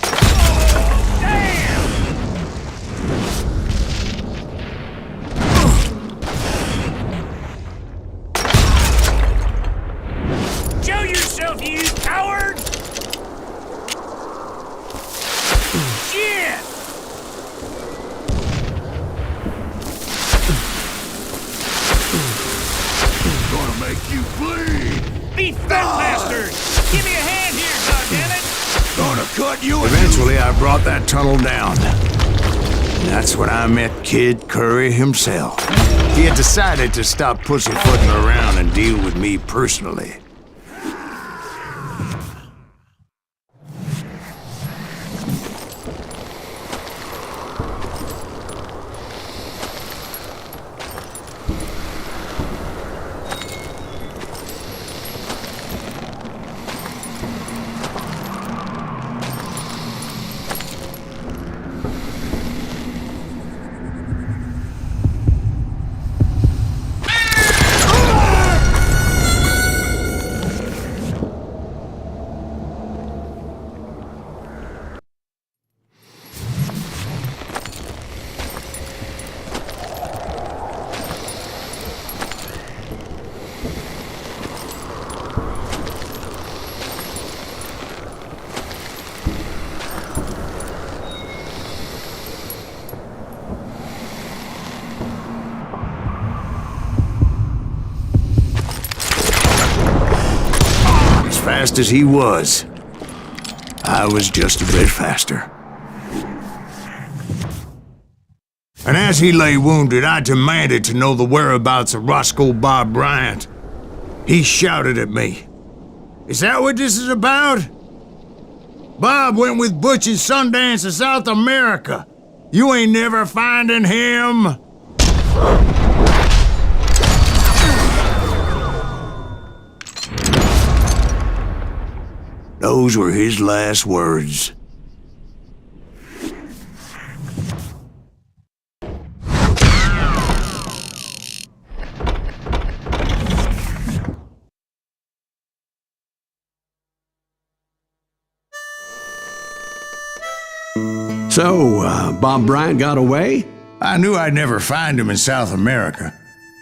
Oh, damn! Show yourself, you coward! Shit! Gonna make you bleed! Be fat bastards! Give me a hand here, goddammit! Gonna cut you a Eventually, I brought that tunnel down. And that's when I met Kid Curry himself. He had decided to stop pussyfooting around and deal with me personally. Fast as he was, I was just a bit faster. And as he lay wounded, I demanded to know the whereabouts of Roscoe Bob Bryant. He shouted at me, "Is that what this is about? Bob went with Butch and Sundance to South America. You ain't never finding him." Those were his last words. So, Bob Bryant got away? I knew I'd never find him in South America.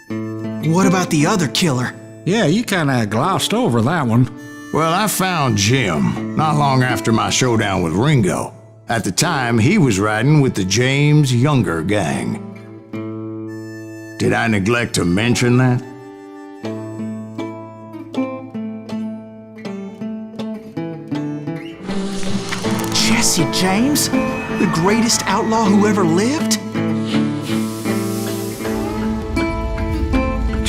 What about the other killer? Yeah, you kinda glossed over that one. Well, I found Jim not long after my showdown with Ringo. At the time, he was riding with the James Younger gang. Did I neglect to mention that? Jesse James? The greatest outlaw who ever lived?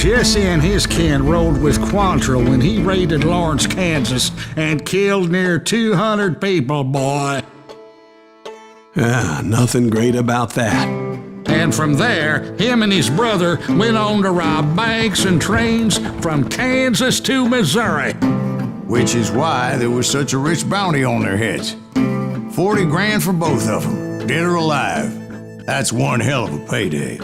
Jesse and his kin rode with Quantrill when he raided Lawrence, Kansas, and killed near 200 people, boy. Nothing great about that. And from there, him and his brother went on to rob banks and trains from Kansas to Missouri. Which is why there was such a rich bounty on their heads. 40 grand for both of them, dead or alive. That's one hell of a payday.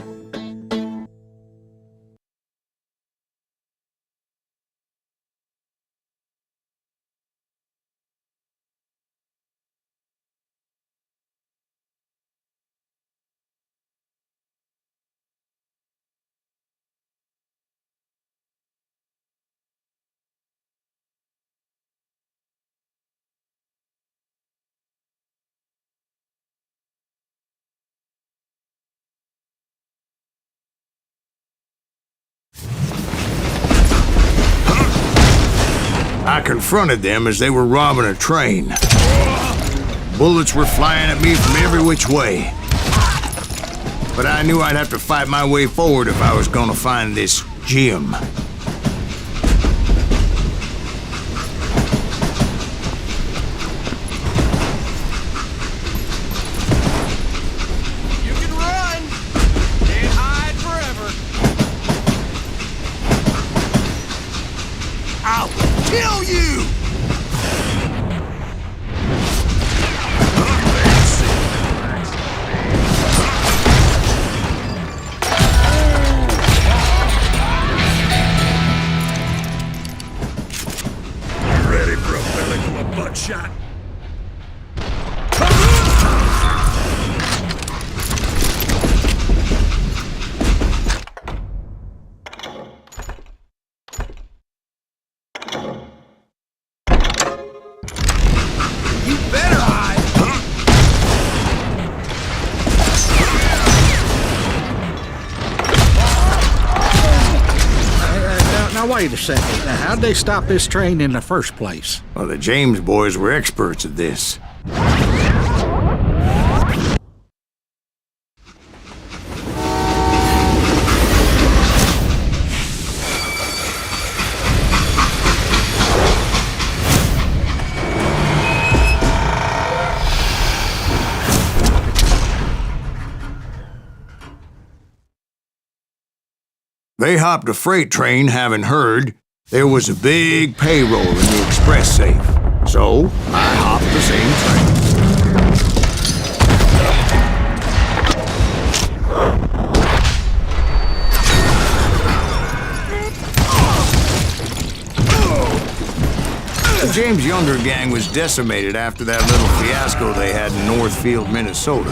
I confronted them as they were robbing a train. Bullets were flying at me from every which way. But I knew I'd have to fight my way forward if I was gonna find this gem. You can run! Can't hide forever! I'll kill you! Ready for a belly full of buckshot? You better hide! Now wait a second. Now, how'd they stop this train in the first place? Well, the James boys were experts at this. They hopped a freight train having heard there was a big payroll in the express safe. So, I hopped the same train. The James Younger gang was decimated after that little fiasco they had in Northfield, Minnesota.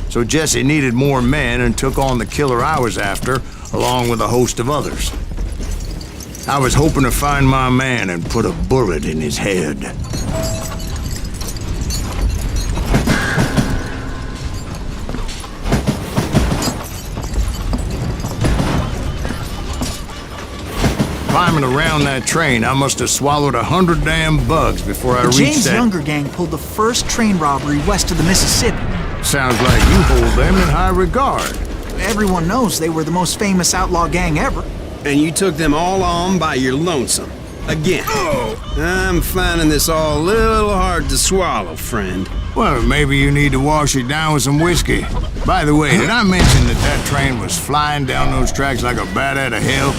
So Jesse needed more men and took on the killer I was after, along with a host of others. I was hoping to find my man and put a bullet in his head. Climbing around that train, I must have swallowed 100 damn bugs before I reached that... The James Younger gang pulled the first train robbery west of the Mississippi. Sounds like you hold them in high regard. Everyone knows they were the most famous outlaw gang ever. And you took them all on by your lonesome. Again. I'm finding this all a little hard to swallow, friend. Well, maybe you need to wash it down with some whiskey. By the way, did I mention that that train was flying down those tracks like a bat out of hell?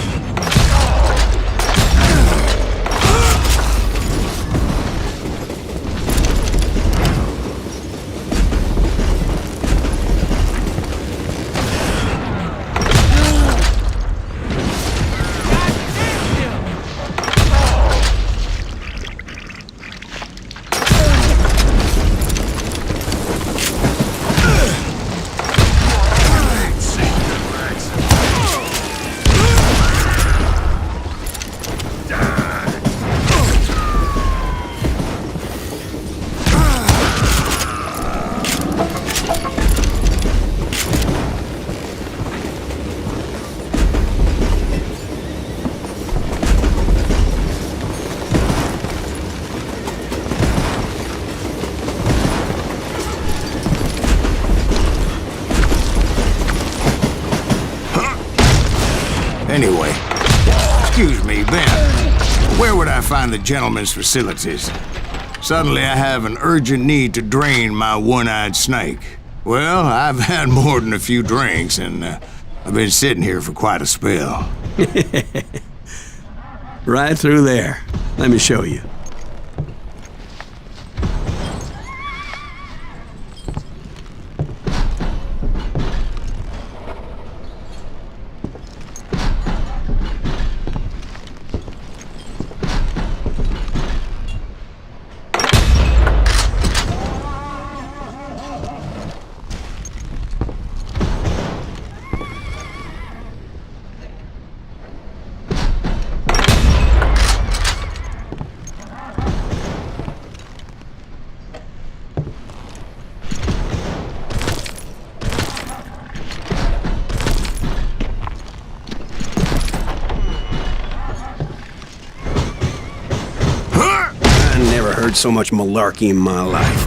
Anyway, excuse me, Ben. Where would I find the gentleman's facilities? Suddenly I have an urgent need to drain my one-eyed snake. Well, I've had more than a few drinks, and I've been sitting here for quite a spell. Right through there. Let me show you. So much malarkey in my life.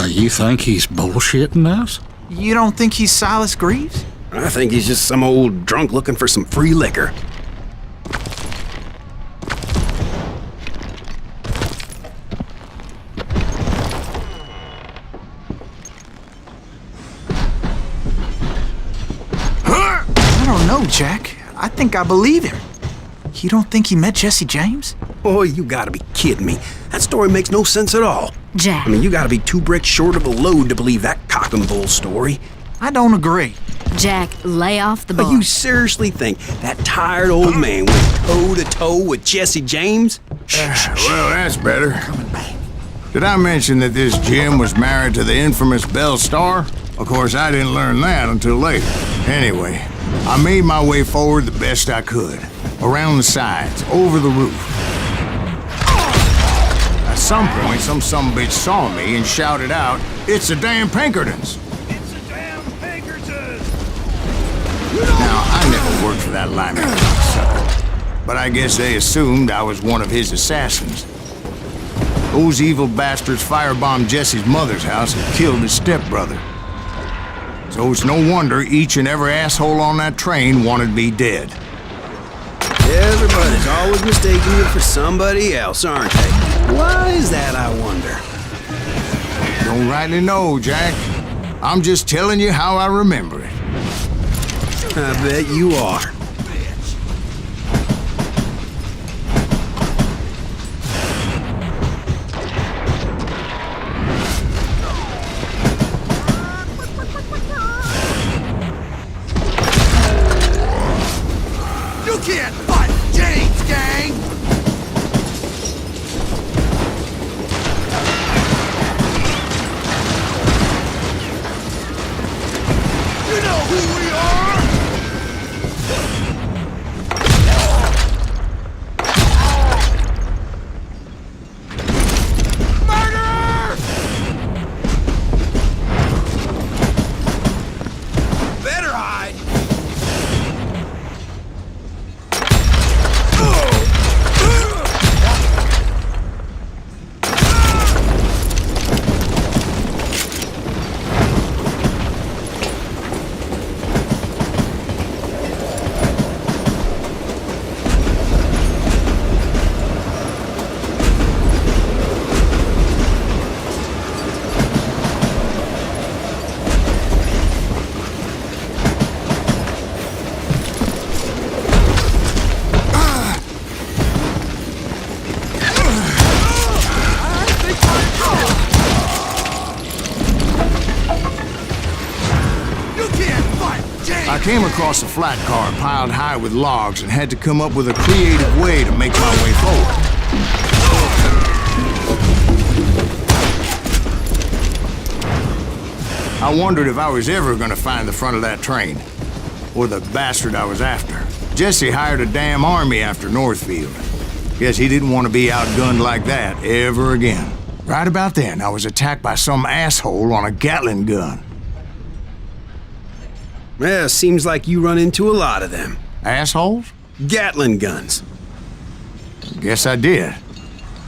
You think he's bullshitting us? You don't think he's Silas Greaves? I think he's just some old drunk looking for some free liquor. I don't know, Jack. I think I believe him. You don't think he met Jesse James? Oh, you gotta be kidding me. That story makes no sense at all. Jack. I mean, you gotta be 2 bricks short of a load to believe that cock and bull story. I don't agree. Jack, lay off the But bar. you seriously think that tired old man went toe-to-toe with Jesse James? Well, that's better. Did I mention that this Jim was married to the infamous Belle Starr? Of course, I didn't learn that until later. Anyway, I made my way forward the best I could. Around the sides, over the roof. At some point, some sumbitch saw me and shouted out, "It's the damn Pinkertons!" It's the damn Pinkertons! Now, I never worked for that lineman cocksucker, but I guess they assumed I was one of his assassins. Those evil bastards firebombed Jesse's mother's house and killed his stepbrother. So it's no wonder each and every asshole on that train wanted me dead. Everybody's always mistaking you for somebody else, aren't they? Why is that, I wonder? Don't rightly know, Jack. I'm just telling you how I remember it. I bet you are. You can't fight James, gang! You know who we are! Murderer! Better hide! I came across a flat car piled high with logs and had to come up with a creative way to make my way forward. I wondered if I was ever going to find the front of that train, or the bastard I was after. Jesse hired a damn army after Northfield. Guess he didn't want to be outgunned like that ever again. Right about then, I was attacked by some asshole on a Gatling gun. Yeah, seems like you run into a lot of them. Assholes? Gatling guns. Guess I did.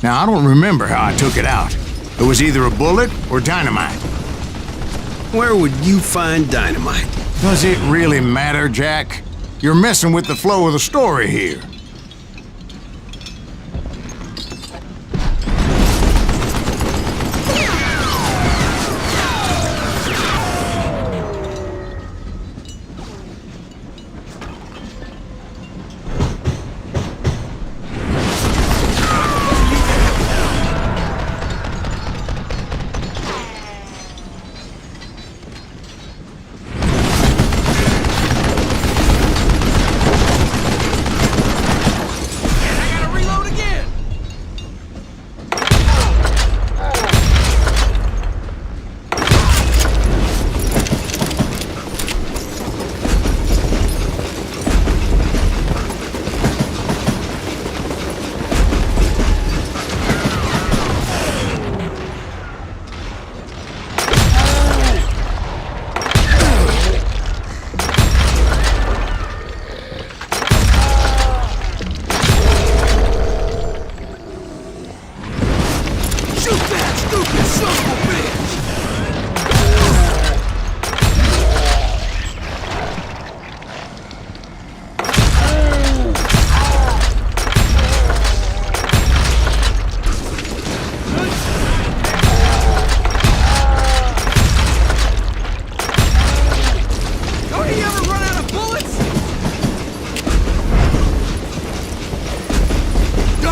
Now, I don't remember how I took it out. It was either a bullet or dynamite. Where would you find dynamite? Does it really matter, Jack? You're messing with the flow of the story here.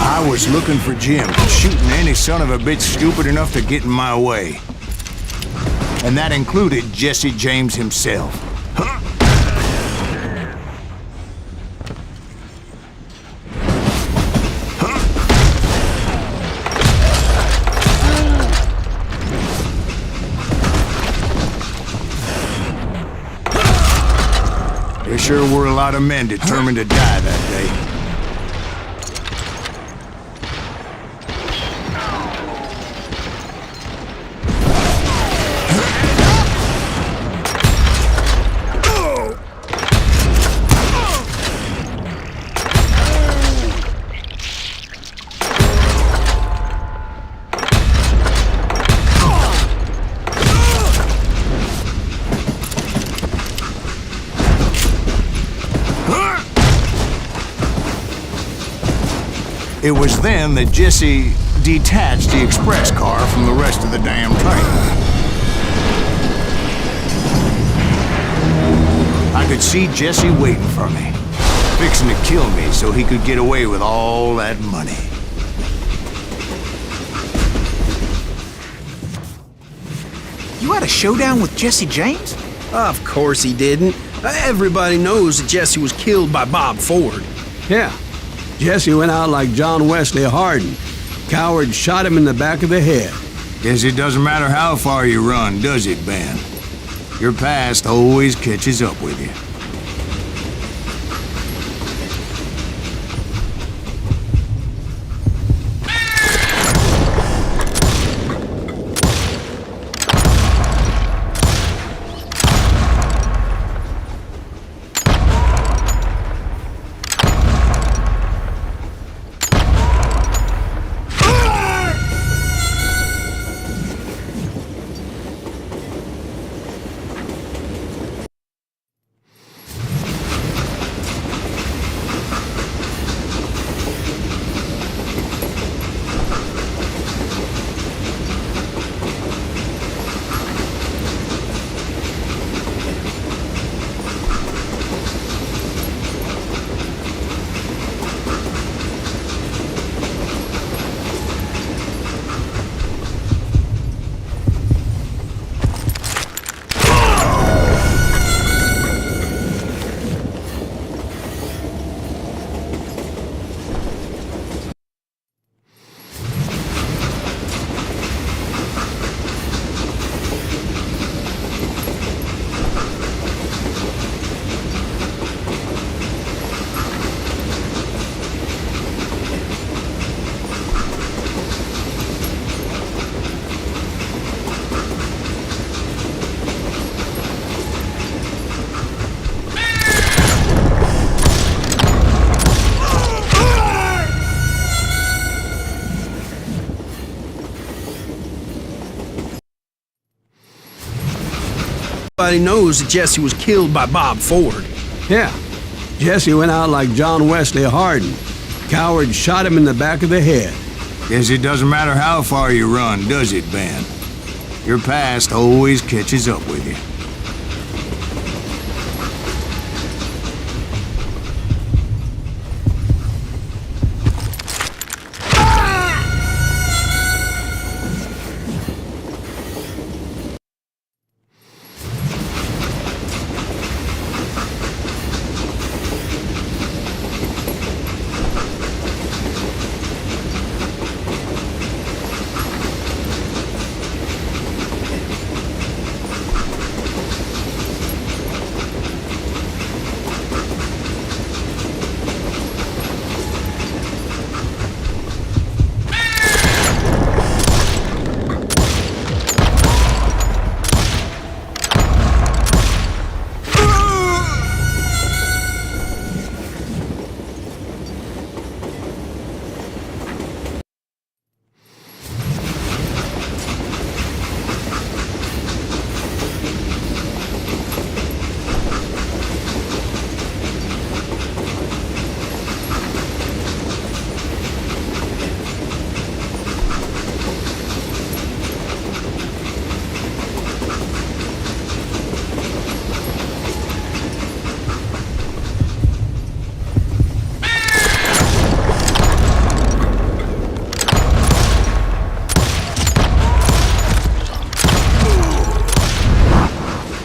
I was looking for Jim, shooting any son of a bitch stupid enough to get in my way. And that included Jesse James himself. There sure were a lot of men determined to die that day. It was then that Jesse detached the express car from the rest of the damn train. I could see Jesse waiting for me, fixing to kill me so he could get away with all that money. You had a showdown with Jesse James? Of course he didn't. Everybody knows that Jesse was killed by Bob Ford. Yeah. Jesse went out like John Wesley Hardin. Coward shot him in the back of the head. Guess it doesn't matter how far you run, does it, Ben? Your past always catches up with you. Everybody knows that Jesse was killed by Bob Ford. Yeah. Jesse went out like John Wesley Hardin. Coward shot him in the back of the head. Guess it doesn't matter how far you run, does it, Ben? Your past always catches up with you.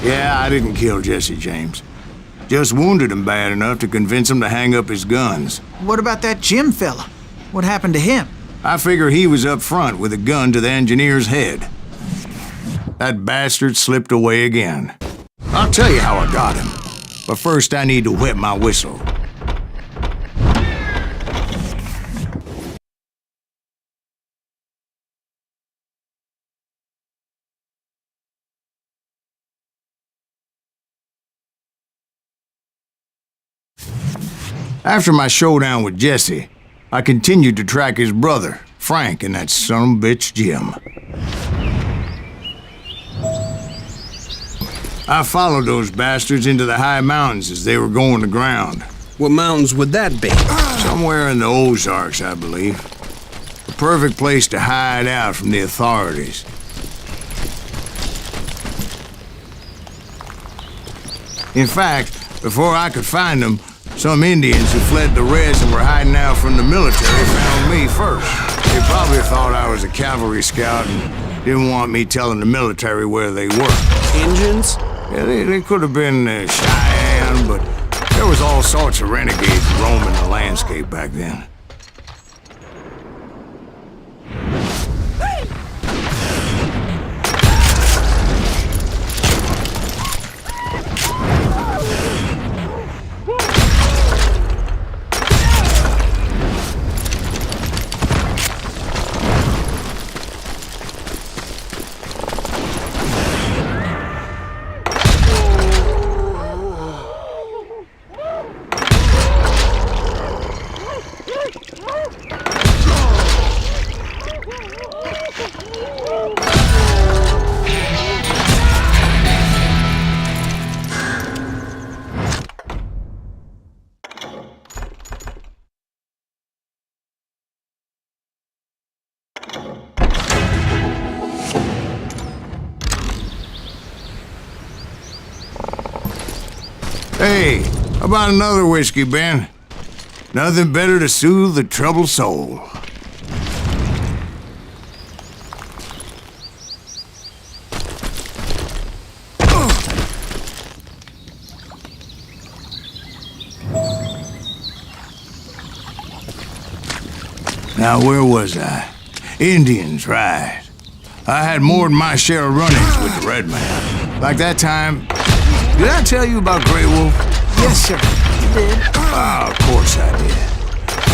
Yeah, I didn't kill Jesse James. Just wounded him bad enough to convince him to hang up his guns. What about that Jim fella? What happened to him? I figure he was up front with a gun to the engineer's head. That bastard slipped away again. I'll tell you how I got him. But first I need to wet my whistle. After my showdown with Jesse, I continued to track his brother, Frank, and that son of a bitch, Jim. I followed those bastards into the high mountains as they were going to ground. What mountains would that be? Somewhere in the Ozarks, I believe. The perfect place to hide out from the authorities. In fact, before I could find them, some Indians who fled the res and were hiding out from the military found me first. They probably thought I was a cavalry scout and didn't want me telling the military where they were. Indians? Yeah, they could have been Cheyenne, but there was all sorts of renegades roaming the landscape back then. Hey, how about another whiskey, Ben? Nothing better to soothe the troubled soul. Now, where was I? Indians, right. I had more than my share of run-ins with the Red Man. Like that time... Did I tell you about Grey Wolf? Yes, sir. You did. Ah, of course I did.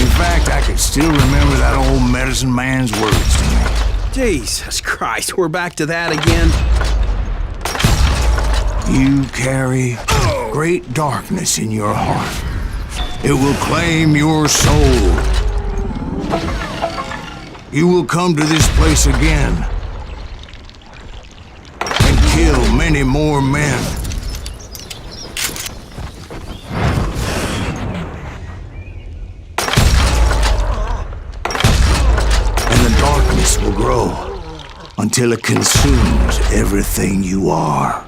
In fact, I can still remember that old medicine man's words to me. Jesus Christ, we're back to that again? You carry great darkness in your heart. It will claim your soul. You will come to this place again and kill many more men. grow until it consumes everything you are.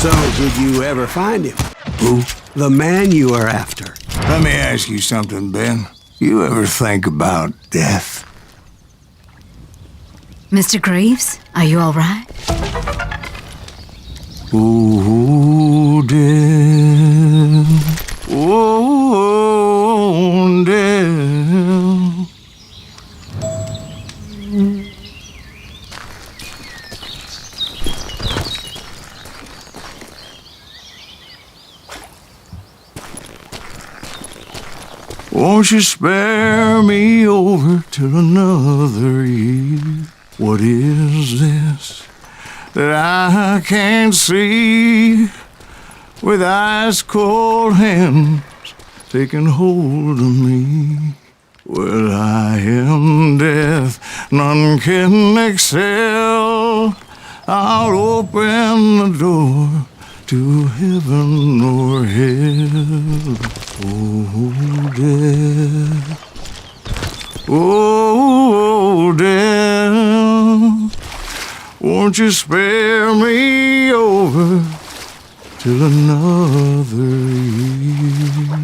So, did you ever find him? Who? The man you are after. Let me ask you something, Ben. You ever think about death? Mr. Greaves, are you all right? Oh, death. Oh, death. Won't you spare me over till another year? What is this that I can't see? With ice cold hands taking hold of me. Well, I am death, none can excel. I'll open the door to heaven or hell. Oh, death. Oh, death. Won't you spare me over till another year?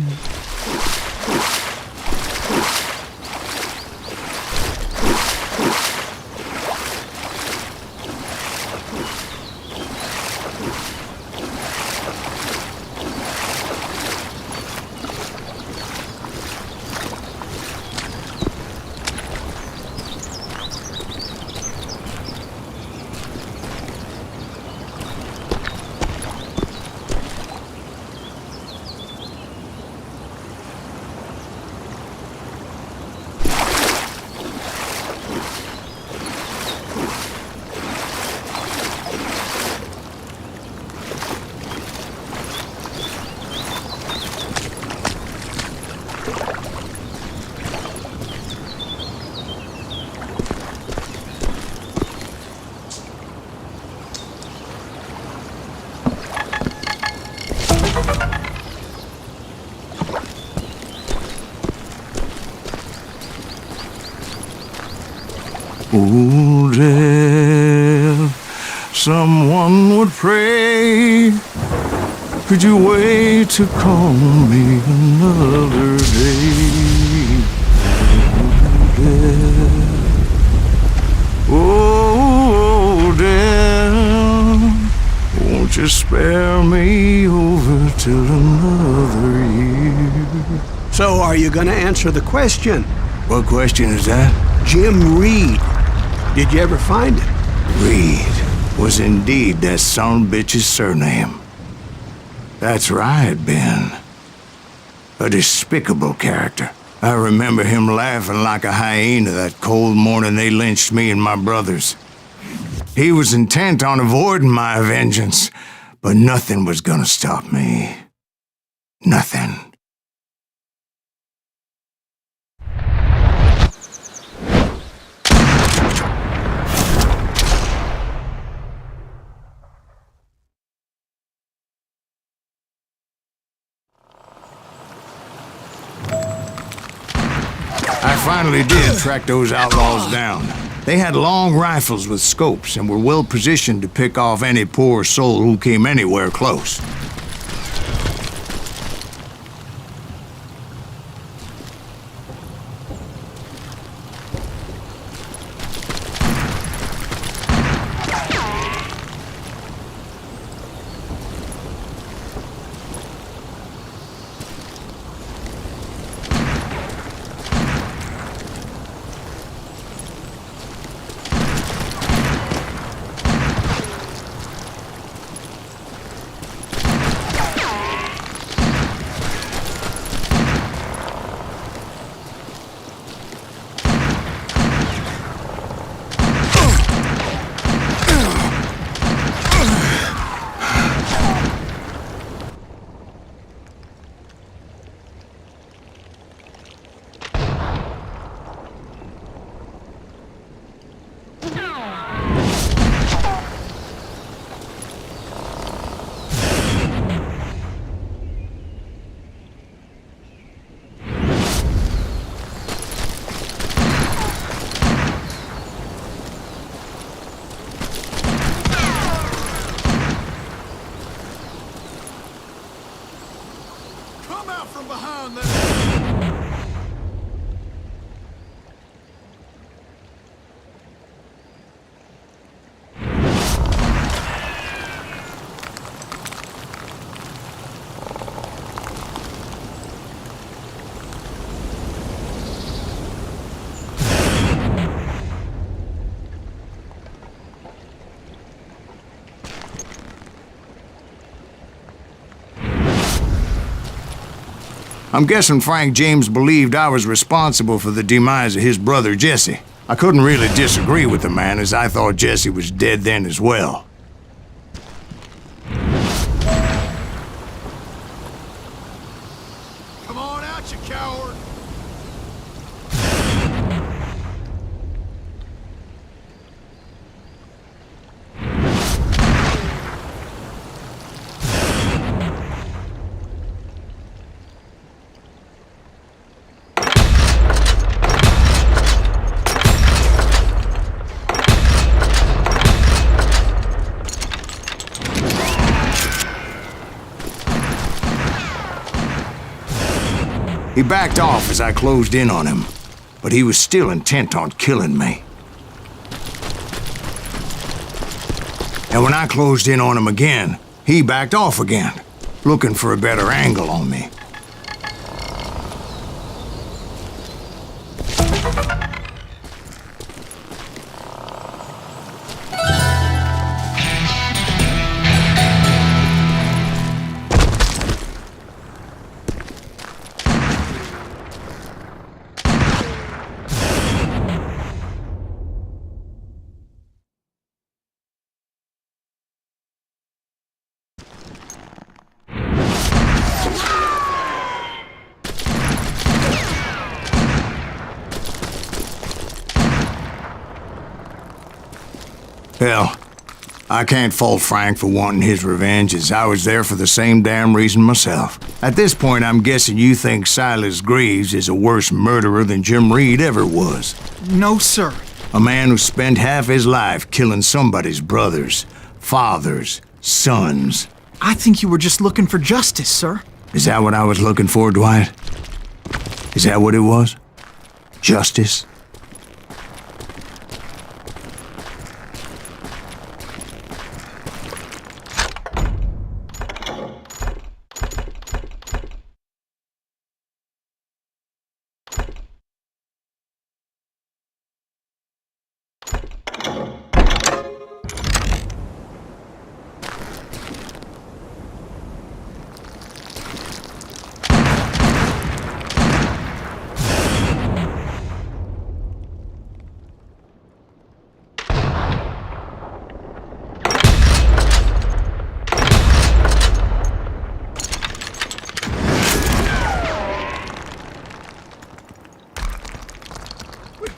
Oh, death, someone would pray. Could you wait to call me another day? Oh, death, won't you spare me over till another year? So, are you gonna answer the question? What question is that? Jim Reed. Did you ever find him? Reed was indeed that son-of-a-bitch's surname. That's right, Ben. A despicable character. I remember him laughing like a hyena that cold morning they lynched me and my brothers. He was intent on avoiding my vengeance, but nothing was gonna stop me. Nothing. I finally did track those outlaws down. They had long rifles with scopes and were well positioned to pick off any poor soul who came anywhere close. behind them! I'm guessing Frank James believed I was responsible for the demise of his brother Jesse. I couldn't really disagree with the man, as I thought Jesse was dead then as well. Come on out, you coward! He backed off as I closed in on him, but he was still intent on killing me. And when I closed in on him again, he backed off again, looking for a better angle on me. Hell, I can't fault Frank for wanting his revenge, as I was there for the same damn reason myself. At this point, I'm guessing you think Silas Greaves is a worse murderer than Jim Reed ever was. No, sir. A man who spent half his life killing somebody's brothers, fathers, sons. I think you were just looking for justice, sir. Is that what I was looking for, Dwight? Is that what it was? Justice?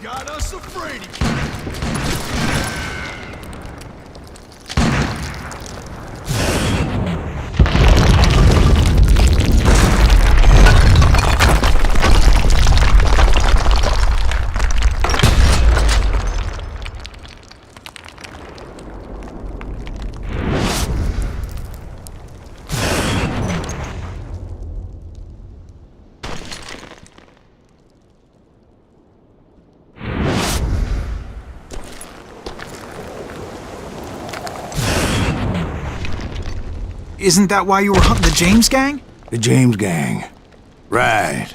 Got us a Brady. Isn't that why you were hunting the James gang? The James gang. Right.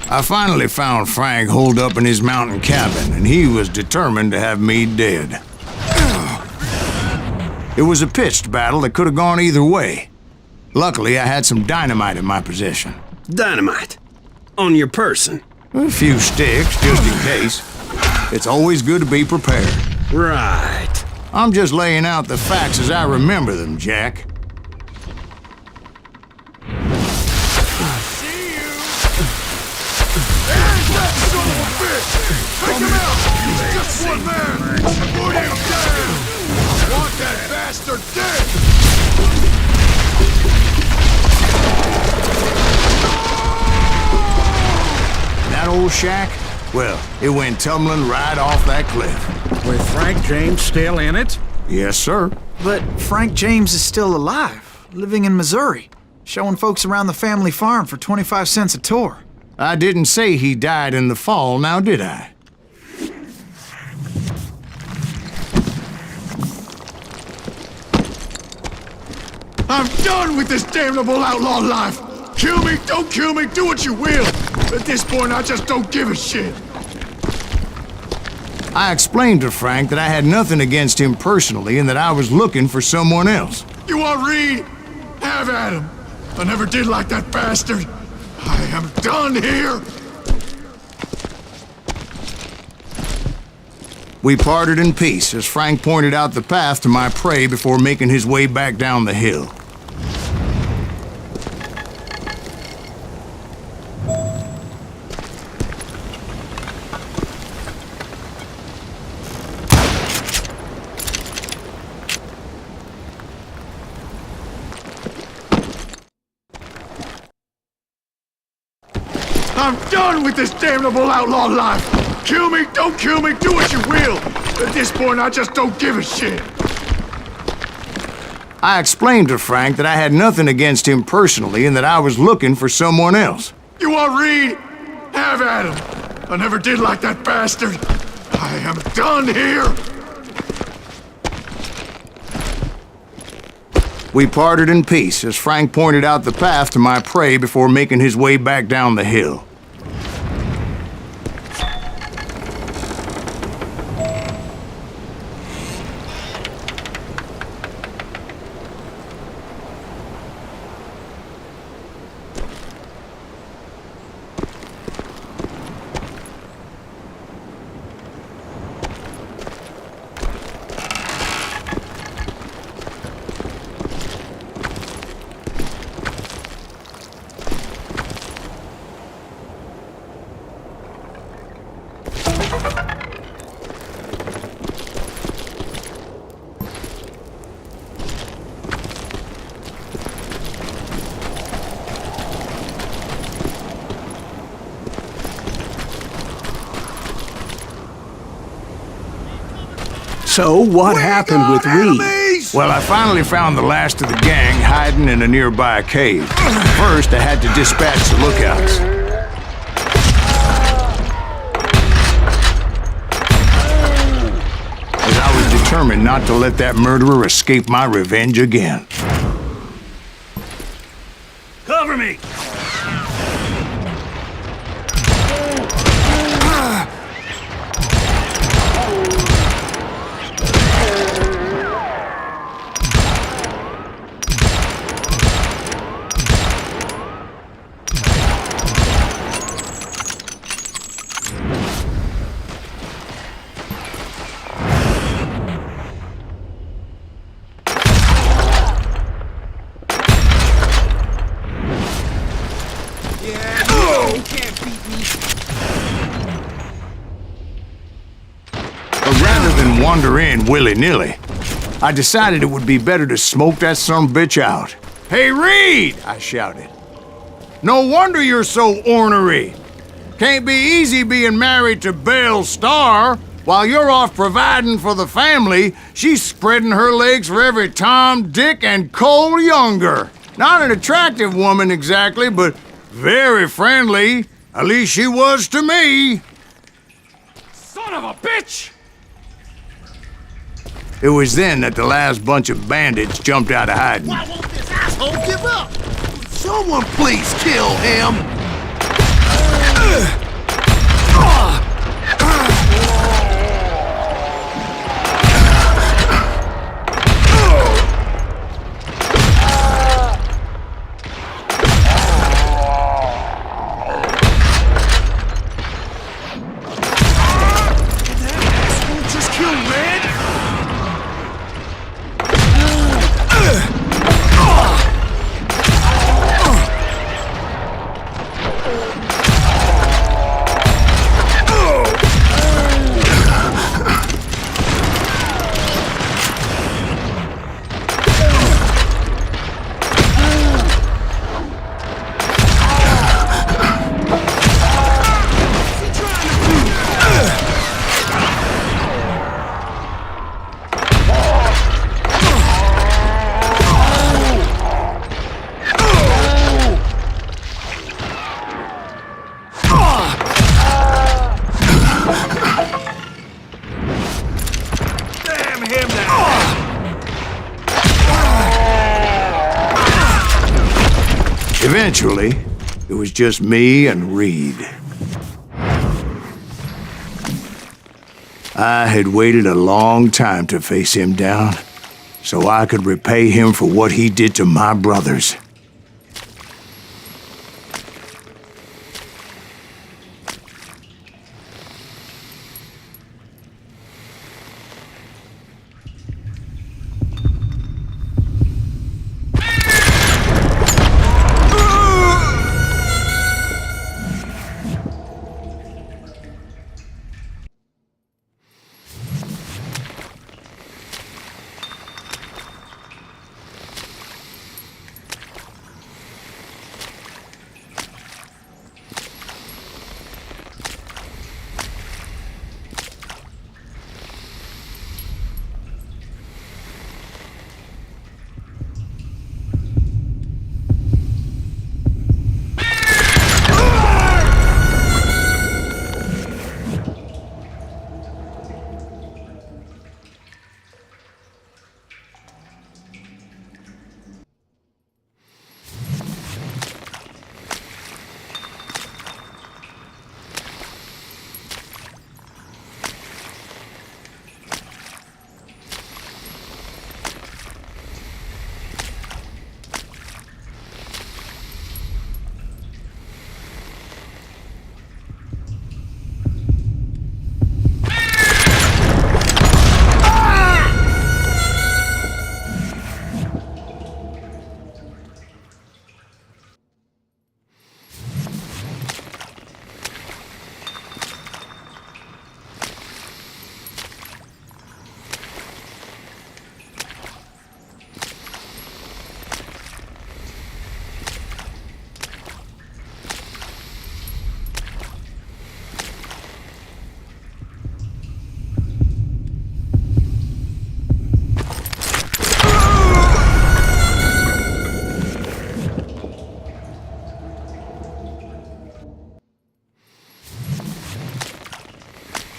I finally found Frank holed up in his mountain cabin, and he was determined to have me dead. It was a pitched battle that could have gone either way. Luckily, I had some dynamite in my possession. Dynamite? On your person? A few sticks, just in case. It's always good to be prepared. Right. I'm just laying out the facts as I remember them, Jack. Take him out! He's just one man! Put him down! I want that bastard dead! That old shack? Well, it went tumbling right off that cliff. With Frank James still in it? Yes, sir. But Frank James is still alive, living in Missouri. showing folks around the family farm for 25 cents a tour. I didn't say he died in the fall, now did I? I'm done with this damnable outlaw life! Kill me, don't kill me, do what you will! At this point, I just don't give a shit. I explained to Frank that I had nothing against him personally and that I was looking for someone else. You want Reed? Have at him. I never did like that bastard. I am done here. We parted in peace as Frank pointed out the path to my prey before making his way back down the hill. I'm done with this damnable outlaw life! Kill me, don't kill me, do what you will! At this point, I just don't give a shit. I explained to Frank that I had nothing against him personally and that I was looking for someone else. You want Reed? Have at him. I never did like that bastard. I am done here. We parted in peace as Frank pointed out the path to my prey before making his way back down the hill. So, what happened with Reed? Well, I finally found the last of the gang hiding in a nearby cave. First, I had to dispatch the lookouts. As I was determined not to let that murderer escape my revenge again. Cover me! Wander in willy-nilly, I decided it would be better to smoke that sumbitch out. "Hey, Reed!" I shouted. "No wonder you're so ornery. Can't be easy being married to Belle Starr. While you're off providing for the family, she's spreading her legs for every Tom, Dick, and Cole Younger. Not an attractive woman exactly, but very friendly. At least she was to me." Son of a bitch! It was then that the last bunch of bandits jumped out of hiding. Why won't this asshole give up? Someone please kill him! him now! Eventually, it was just me and Reed. I had waited a long time to face him down, so I could repay him for what he did to my brothers.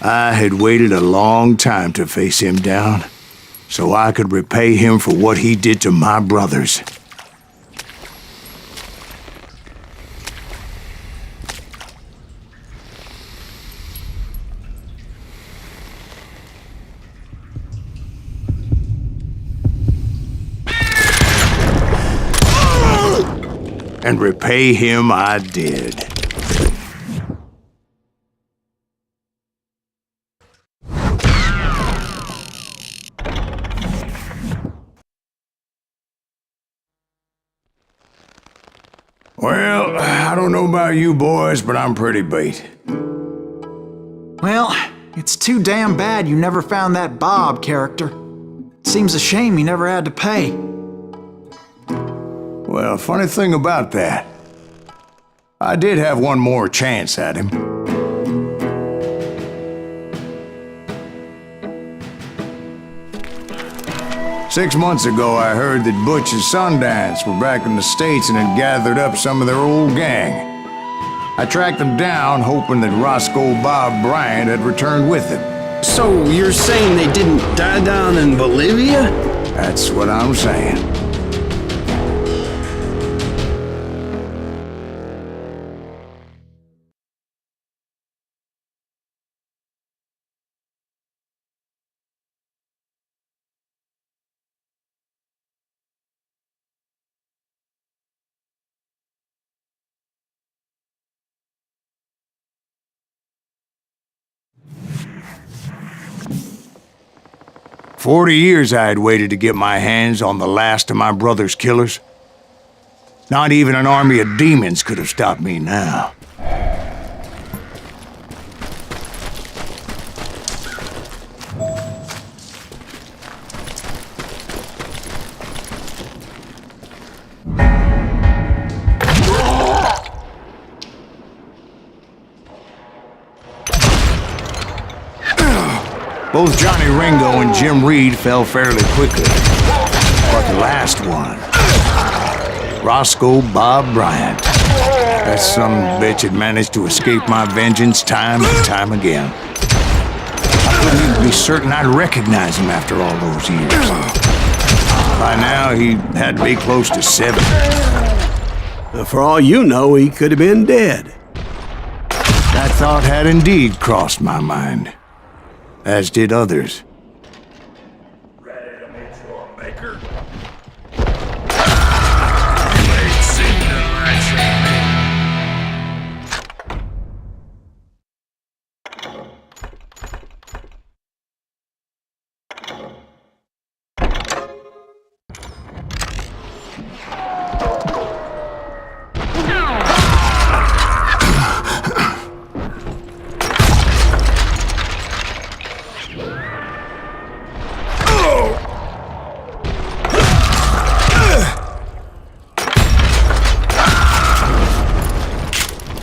I had waited a long time to face him down, so I could repay him for what he did to my brothers. And repay him I did. Well, I don't know about you boys, but I'm pretty beat. Well, it's too damn bad you never found that Bob character. Seems a shame you never had to pay. Well, funny thing about that, I did have one more chance at him. Six months ago, I heard that Butch and Sundance were back in the States and had gathered up some of their old gang. I tracked them down, hoping that Roscoe Bob Bryant had returned with them. So you're saying they didn't die down in Bolivia? That's what I'm saying. "40 years I had waited to get my hands on the last of my brother's killers. Not even an army of demons could have stopped me now. Both Johnny Ringo and Jim Reed fell fairly quickly. But the last one, Roscoe Bob Bryant, that son of a bitch had managed to escape my vengeance time and time again. couldn't even be certain I'd recognize him after all those years. By now, he had to be close to 70. For all you know, he could have been dead. That thought had indeed crossed my mind, as did others.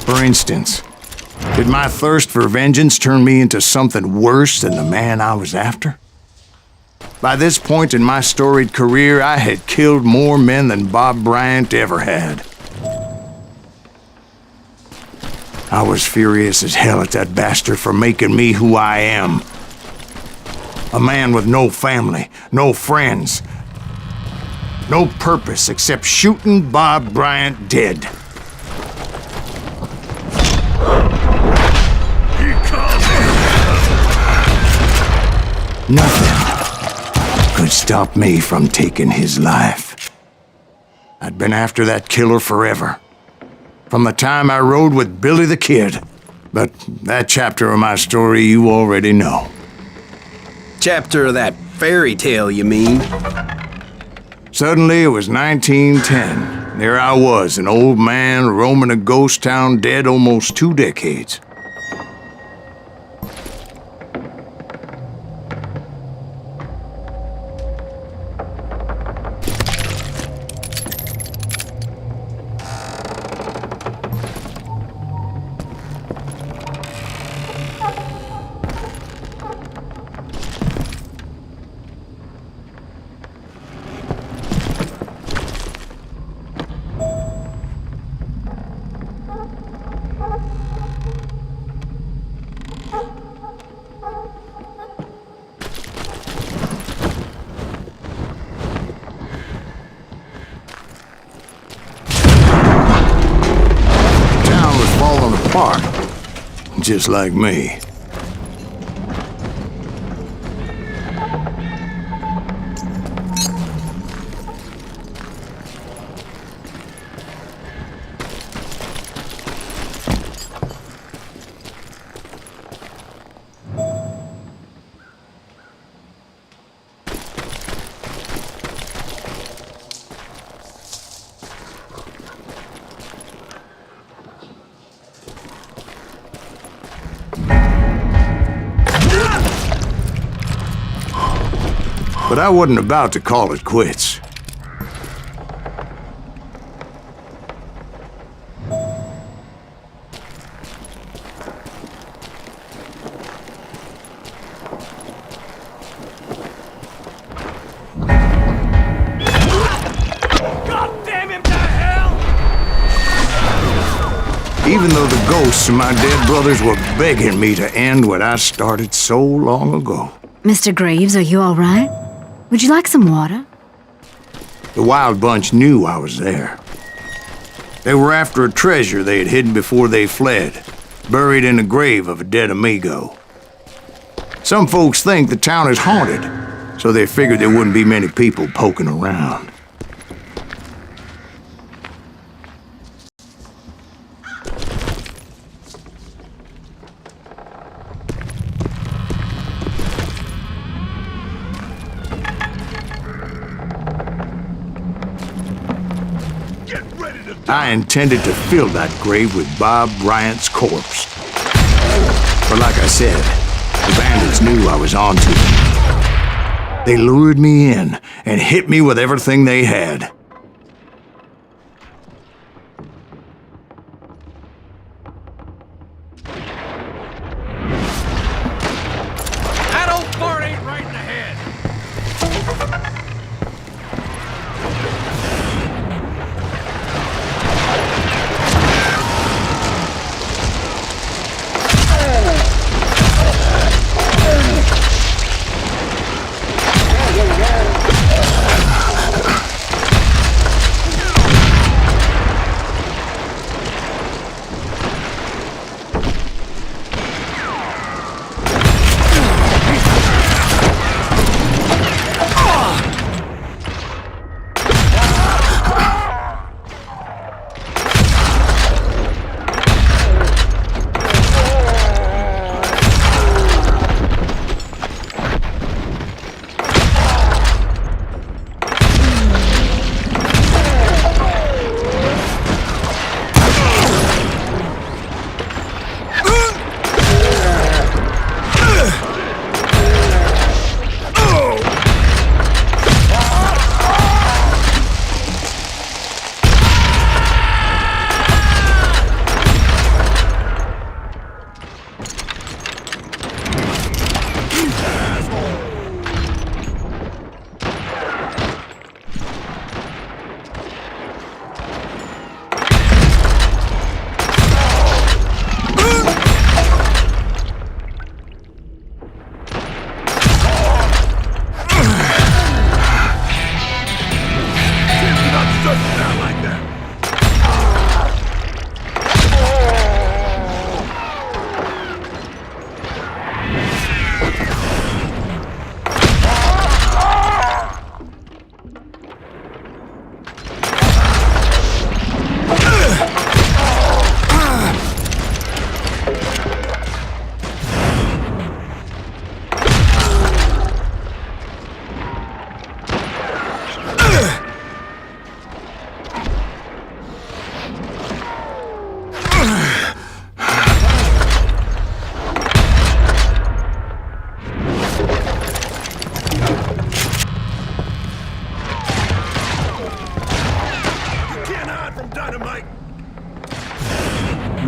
For instance, did my thirst for vengeance turn me into something worse than the man I was after? By this point in my storied career, I had killed more men than Bob Bryant ever had. I was furious as hell at that bastard for making me who I am. A man with no family, no friends, no purpose except shooting Bob Bryant dead. Nothing could stop me from taking his life. I'd been after that killer forever, from the time I rode with Billy the Kid. But that chapter of my story you already know. Chapter of that fairy tale, you mean? Suddenly, it was 1910. There I was, an old man roaming a ghost town dead almost 2 decades. Just like me. But I wasn't about to call it quits. Even though the ghosts of my dead brothers were begging me to end what I started so long ago. Mr. Graves, are you all right? Would you like some water? The Wild Bunch knew I was there. They were after a treasure they had hidden before they fled, buried in the grave of a dead amigo. Some folks think the town is haunted, so they figured there wouldn't be many people poking around. I intended to fill that grave with Bob Bryant's corpse. But like I said, the bandits knew I was on to them. They lured me in and hit me with everything they had. That old fart ain't right in the head.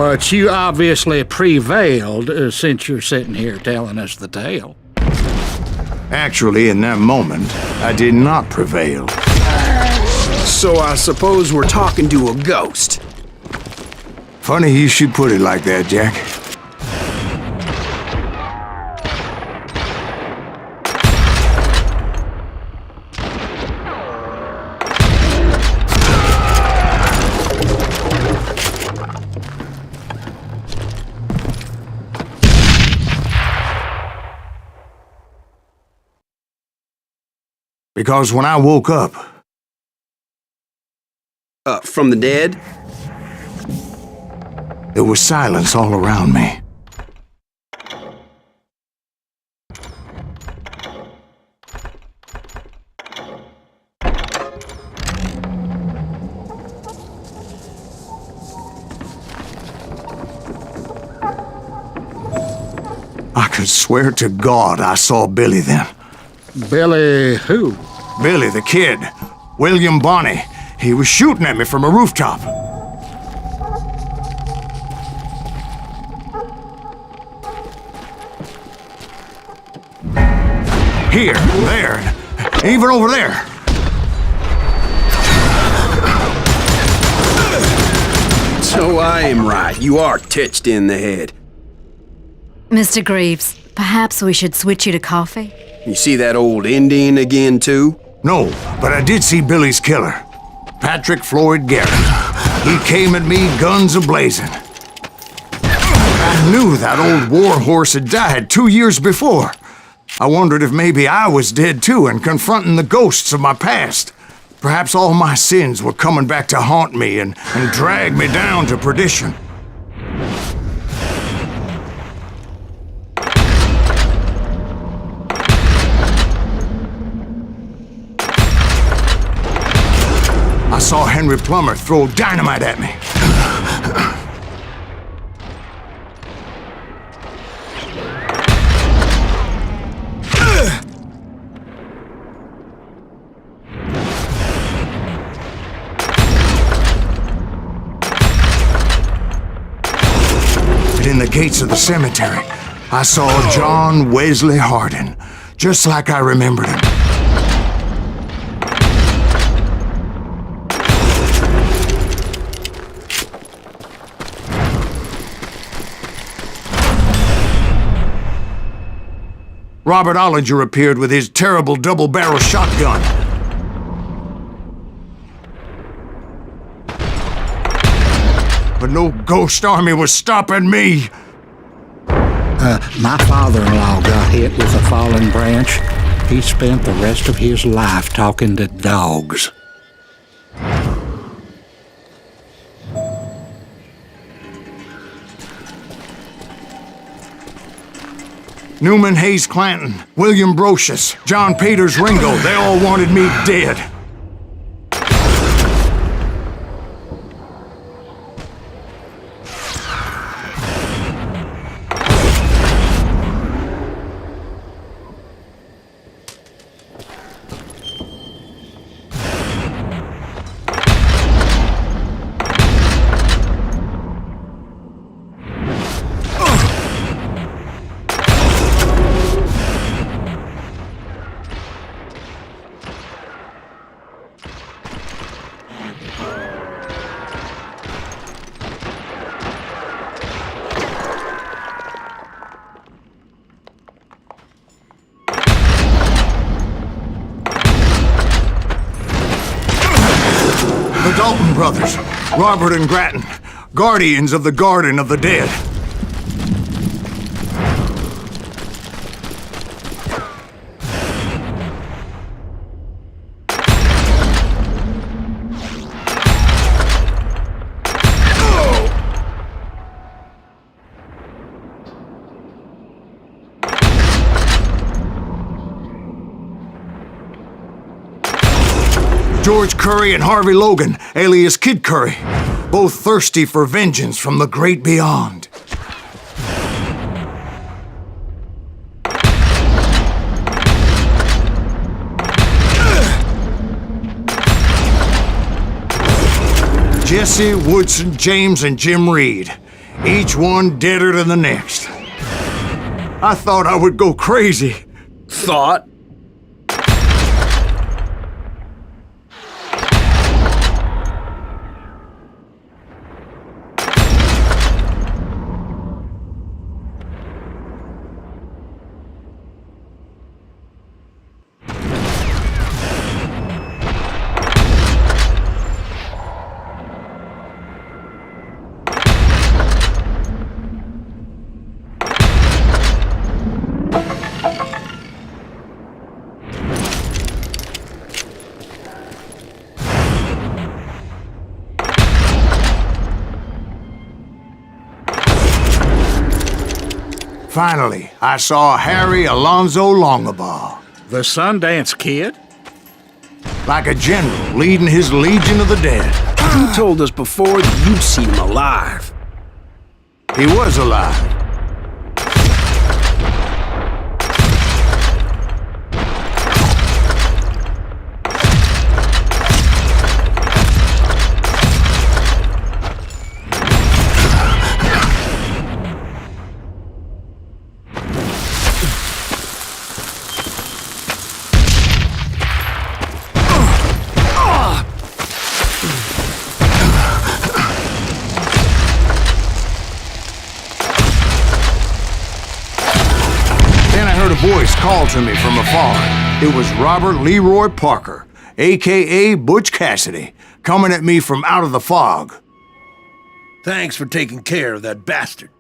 But you obviously prevailed since you're sitting here telling us the tale. Actually, in that moment, I did not prevail. So I suppose we're talking to a ghost. Funny you should put it like that, Jack. Because when I woke up... From the dead? There was silence all around me. I could swear to God I saw Billy then. Billy who? Billy, the kid. William Bonney. He was shooting at me from a rooftop. Here, there, even over there. So I am right. You are touched in the head. Mr. Greaves, perhaps we should switch you to coffee? You see that old Indian again, too? No, but I did see Billy's killer, Patrick Floyd Garrett. He came at me guns a-blazing. I knew that old war horse had died 2 years before. I wondered if maybe I was dead too and confronting the ghosts of my past. Perhaps all my sins were coming back to haunt me and drag me down to perdition. I saw Henry Plummer throw dynamite at me. And in the gates of the cemetery, I saw John Wesley Hardin, just like I remembered him. Robert Ollinger appeared with his terrible double-barrel shotgun. But no ghost army was stopping me. My father-in-law got hit with a fallen branch. He spent the rest of his life talking to dogs. Newman Hayes Clanton, William Brocious, John Peters Ringo, they all wanted me dead. The Dalton brothers, Robert and Grattan, guardians of the Garden of the Dead. George Curry and Harvey Logan, alias Kid Curry, both thirsty for vengeance from the great beyond. Jesse, Woodson, James, and Jim Reed. each one deader than the next. I thought I would go crazy. Thought? Finally, I saw Harry Alonzo Longabaugh. The Sundance Kid? Like a general leading his legion of the dead. You told us before that you'd seen him alive. He was alive. Voice called to me from afar. It was Robert Leroy Parker, a.k.a. Butch Cassidy, coming at me from out of the fog. Thanks for taking care of that bastard.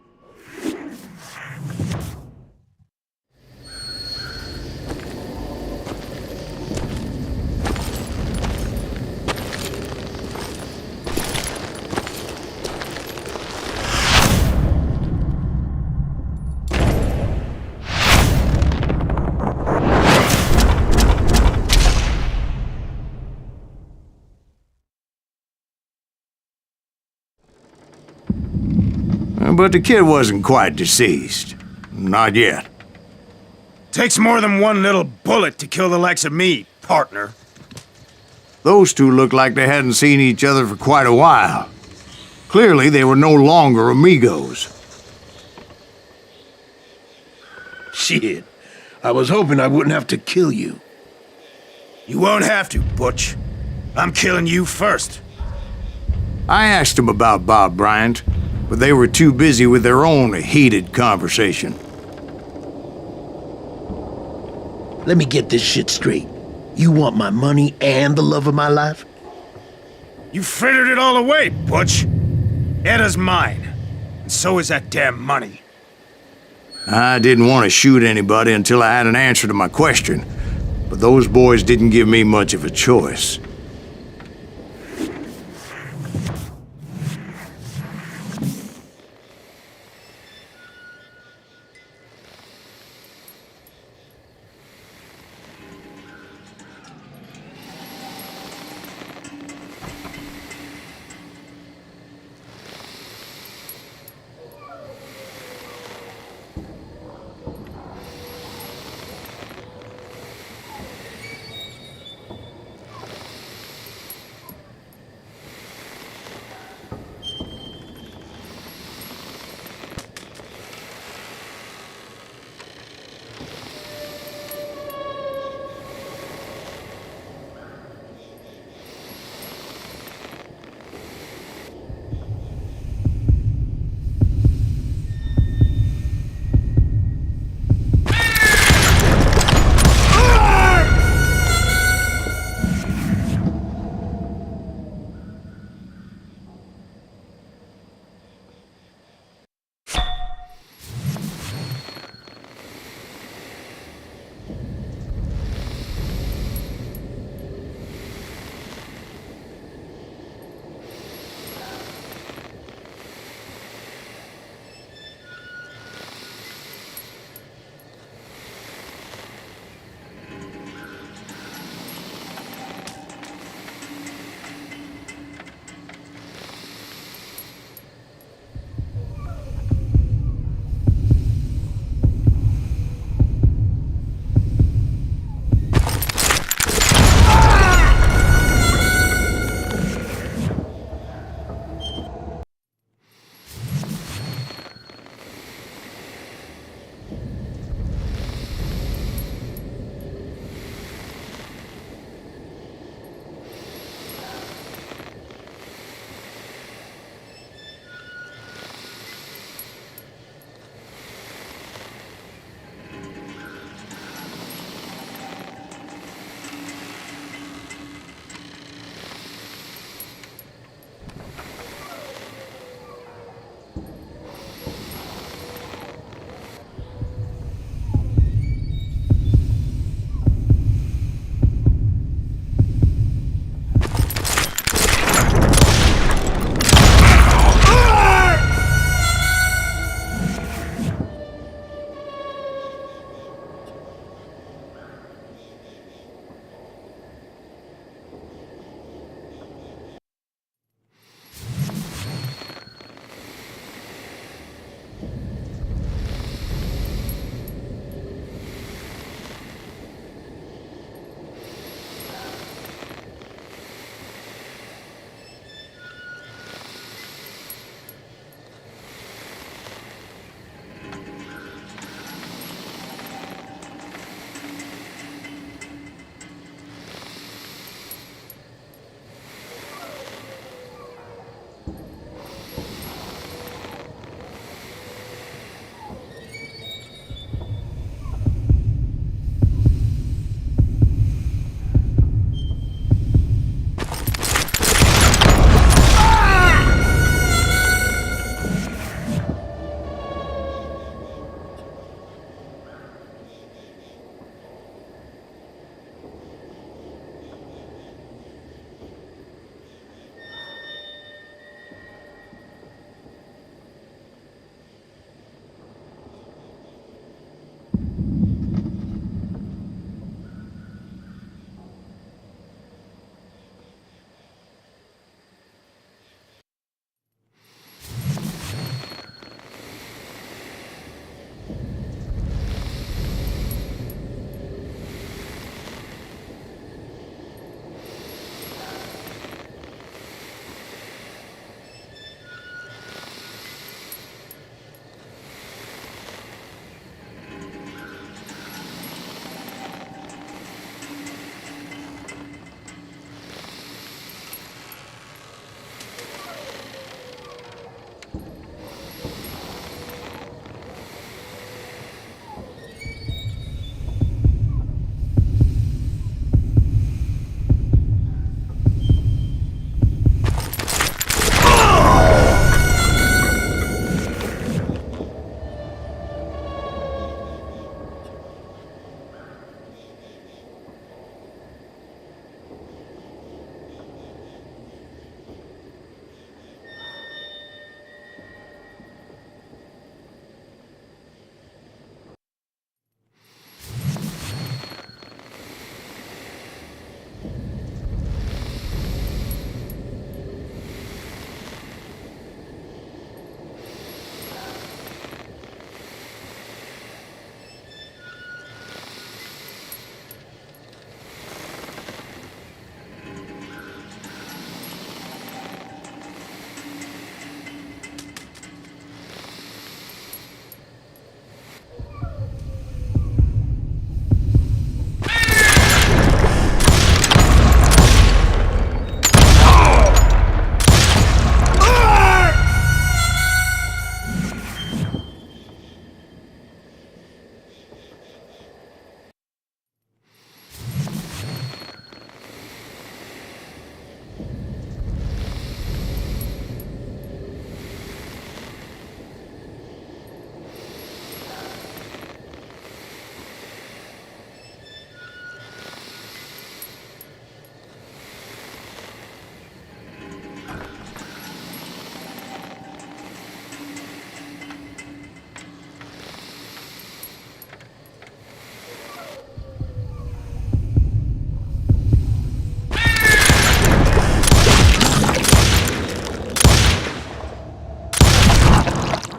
But the kid wasn't quite deceased. Not yet. Takes more than one little bullet to kill the likes of me, partner. Those two looked like they hadn't seen each other for quite a while. Clearly, they were no longer amigos. Shit. I was hoping I wouldn't have to kill you. You won't have to, Butch. I'm killing you first. I asked them about Bob Bryant, but they were too busy with their own heated conversation. Let me get this shit straight. You want my money and the love of my life? You frittered it all away, Butch. Edda's mine, and so is that damn money. I didn't want to shoot anybody until I had an answer to my question, but those boys didn't give me much of a choice.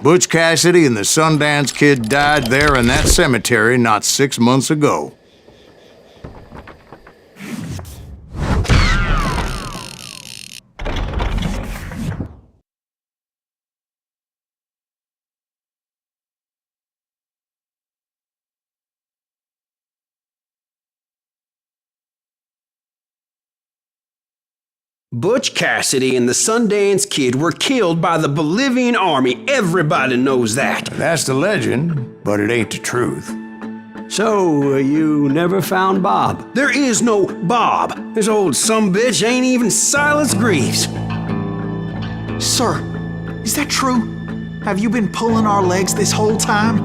Butch Cassidy and the Sundance Kid died there in that cemetery not 6 months ago. Butch Cassidy and the Sundance Kid were killed by the Bolivian army. Everybody knows that. That's the legend, but it ain't the truth. So, you never found Bob? There is no Bob. This old sumbitch ain't even Silas Greaves. Sir, is that true? Have you been pulling our legs this whole time?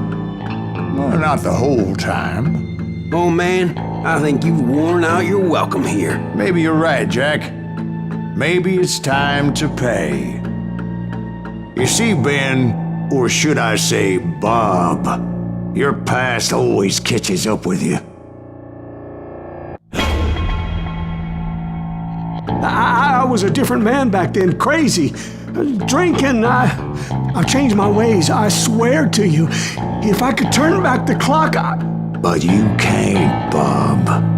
Well, not the whole time. Oh man, I think you've worn out your welcome here. Maybe you're right, Jack. Maybe it's time to pay. You see, Ben, or should I say Bob, your past always catches up with you. I was a different man back then, crazy. Drinking, I've changed my ways, I swear to you. If I could turn back the clock, But you can't, Bob.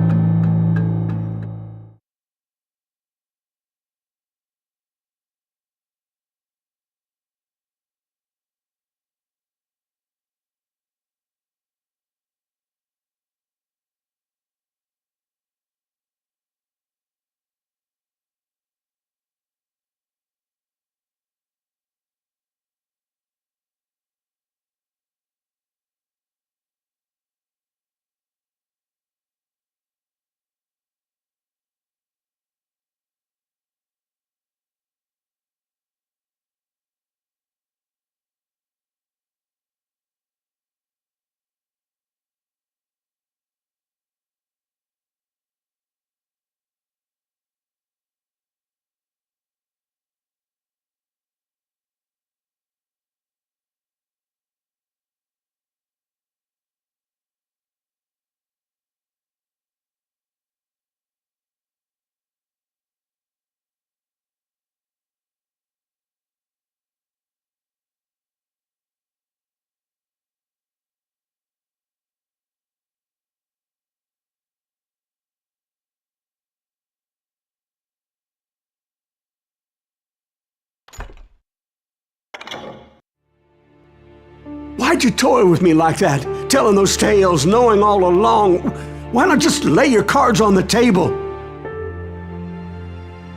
Why'd you toy with me like that? Telling those tales, knowing all along. Why not just lay your cards on the table?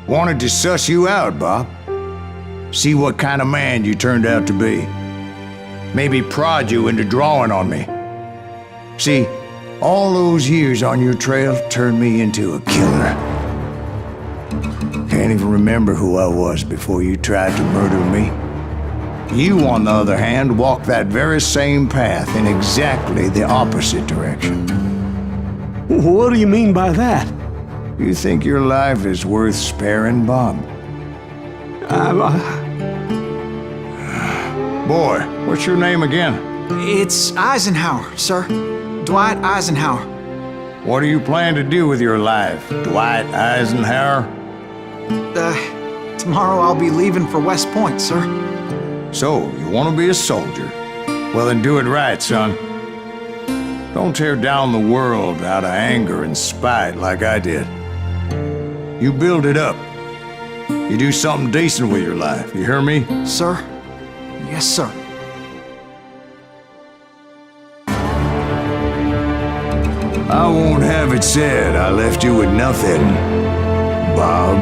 Wanted to suss you out, Bob. See what kind of man you turned out to be. Maybe prod you into drawing on me. See, all those years on your trail turned me into a killer. Can't even remember who I was before you tried to murder me. You, on the other hand, walked that very same path in exactly the opposite direction. What do you mean by that? You think your life is worth sparing, Bob? Boy, what's your name again? It's Eisenhower, sir. Dwight Eisenhower. What do you plan to do with your life, Dwight Eisenhower? Tomorrow I'll be leaving for West Point, sir. So, you want to be a soldier? Well, then do it right, son. Don't tear down the world out of anger and spite like I did. You build it up. You do something decent with your life, you hear me? Sir? Yes, sir. I won't have it said I left you with nothing, Bob.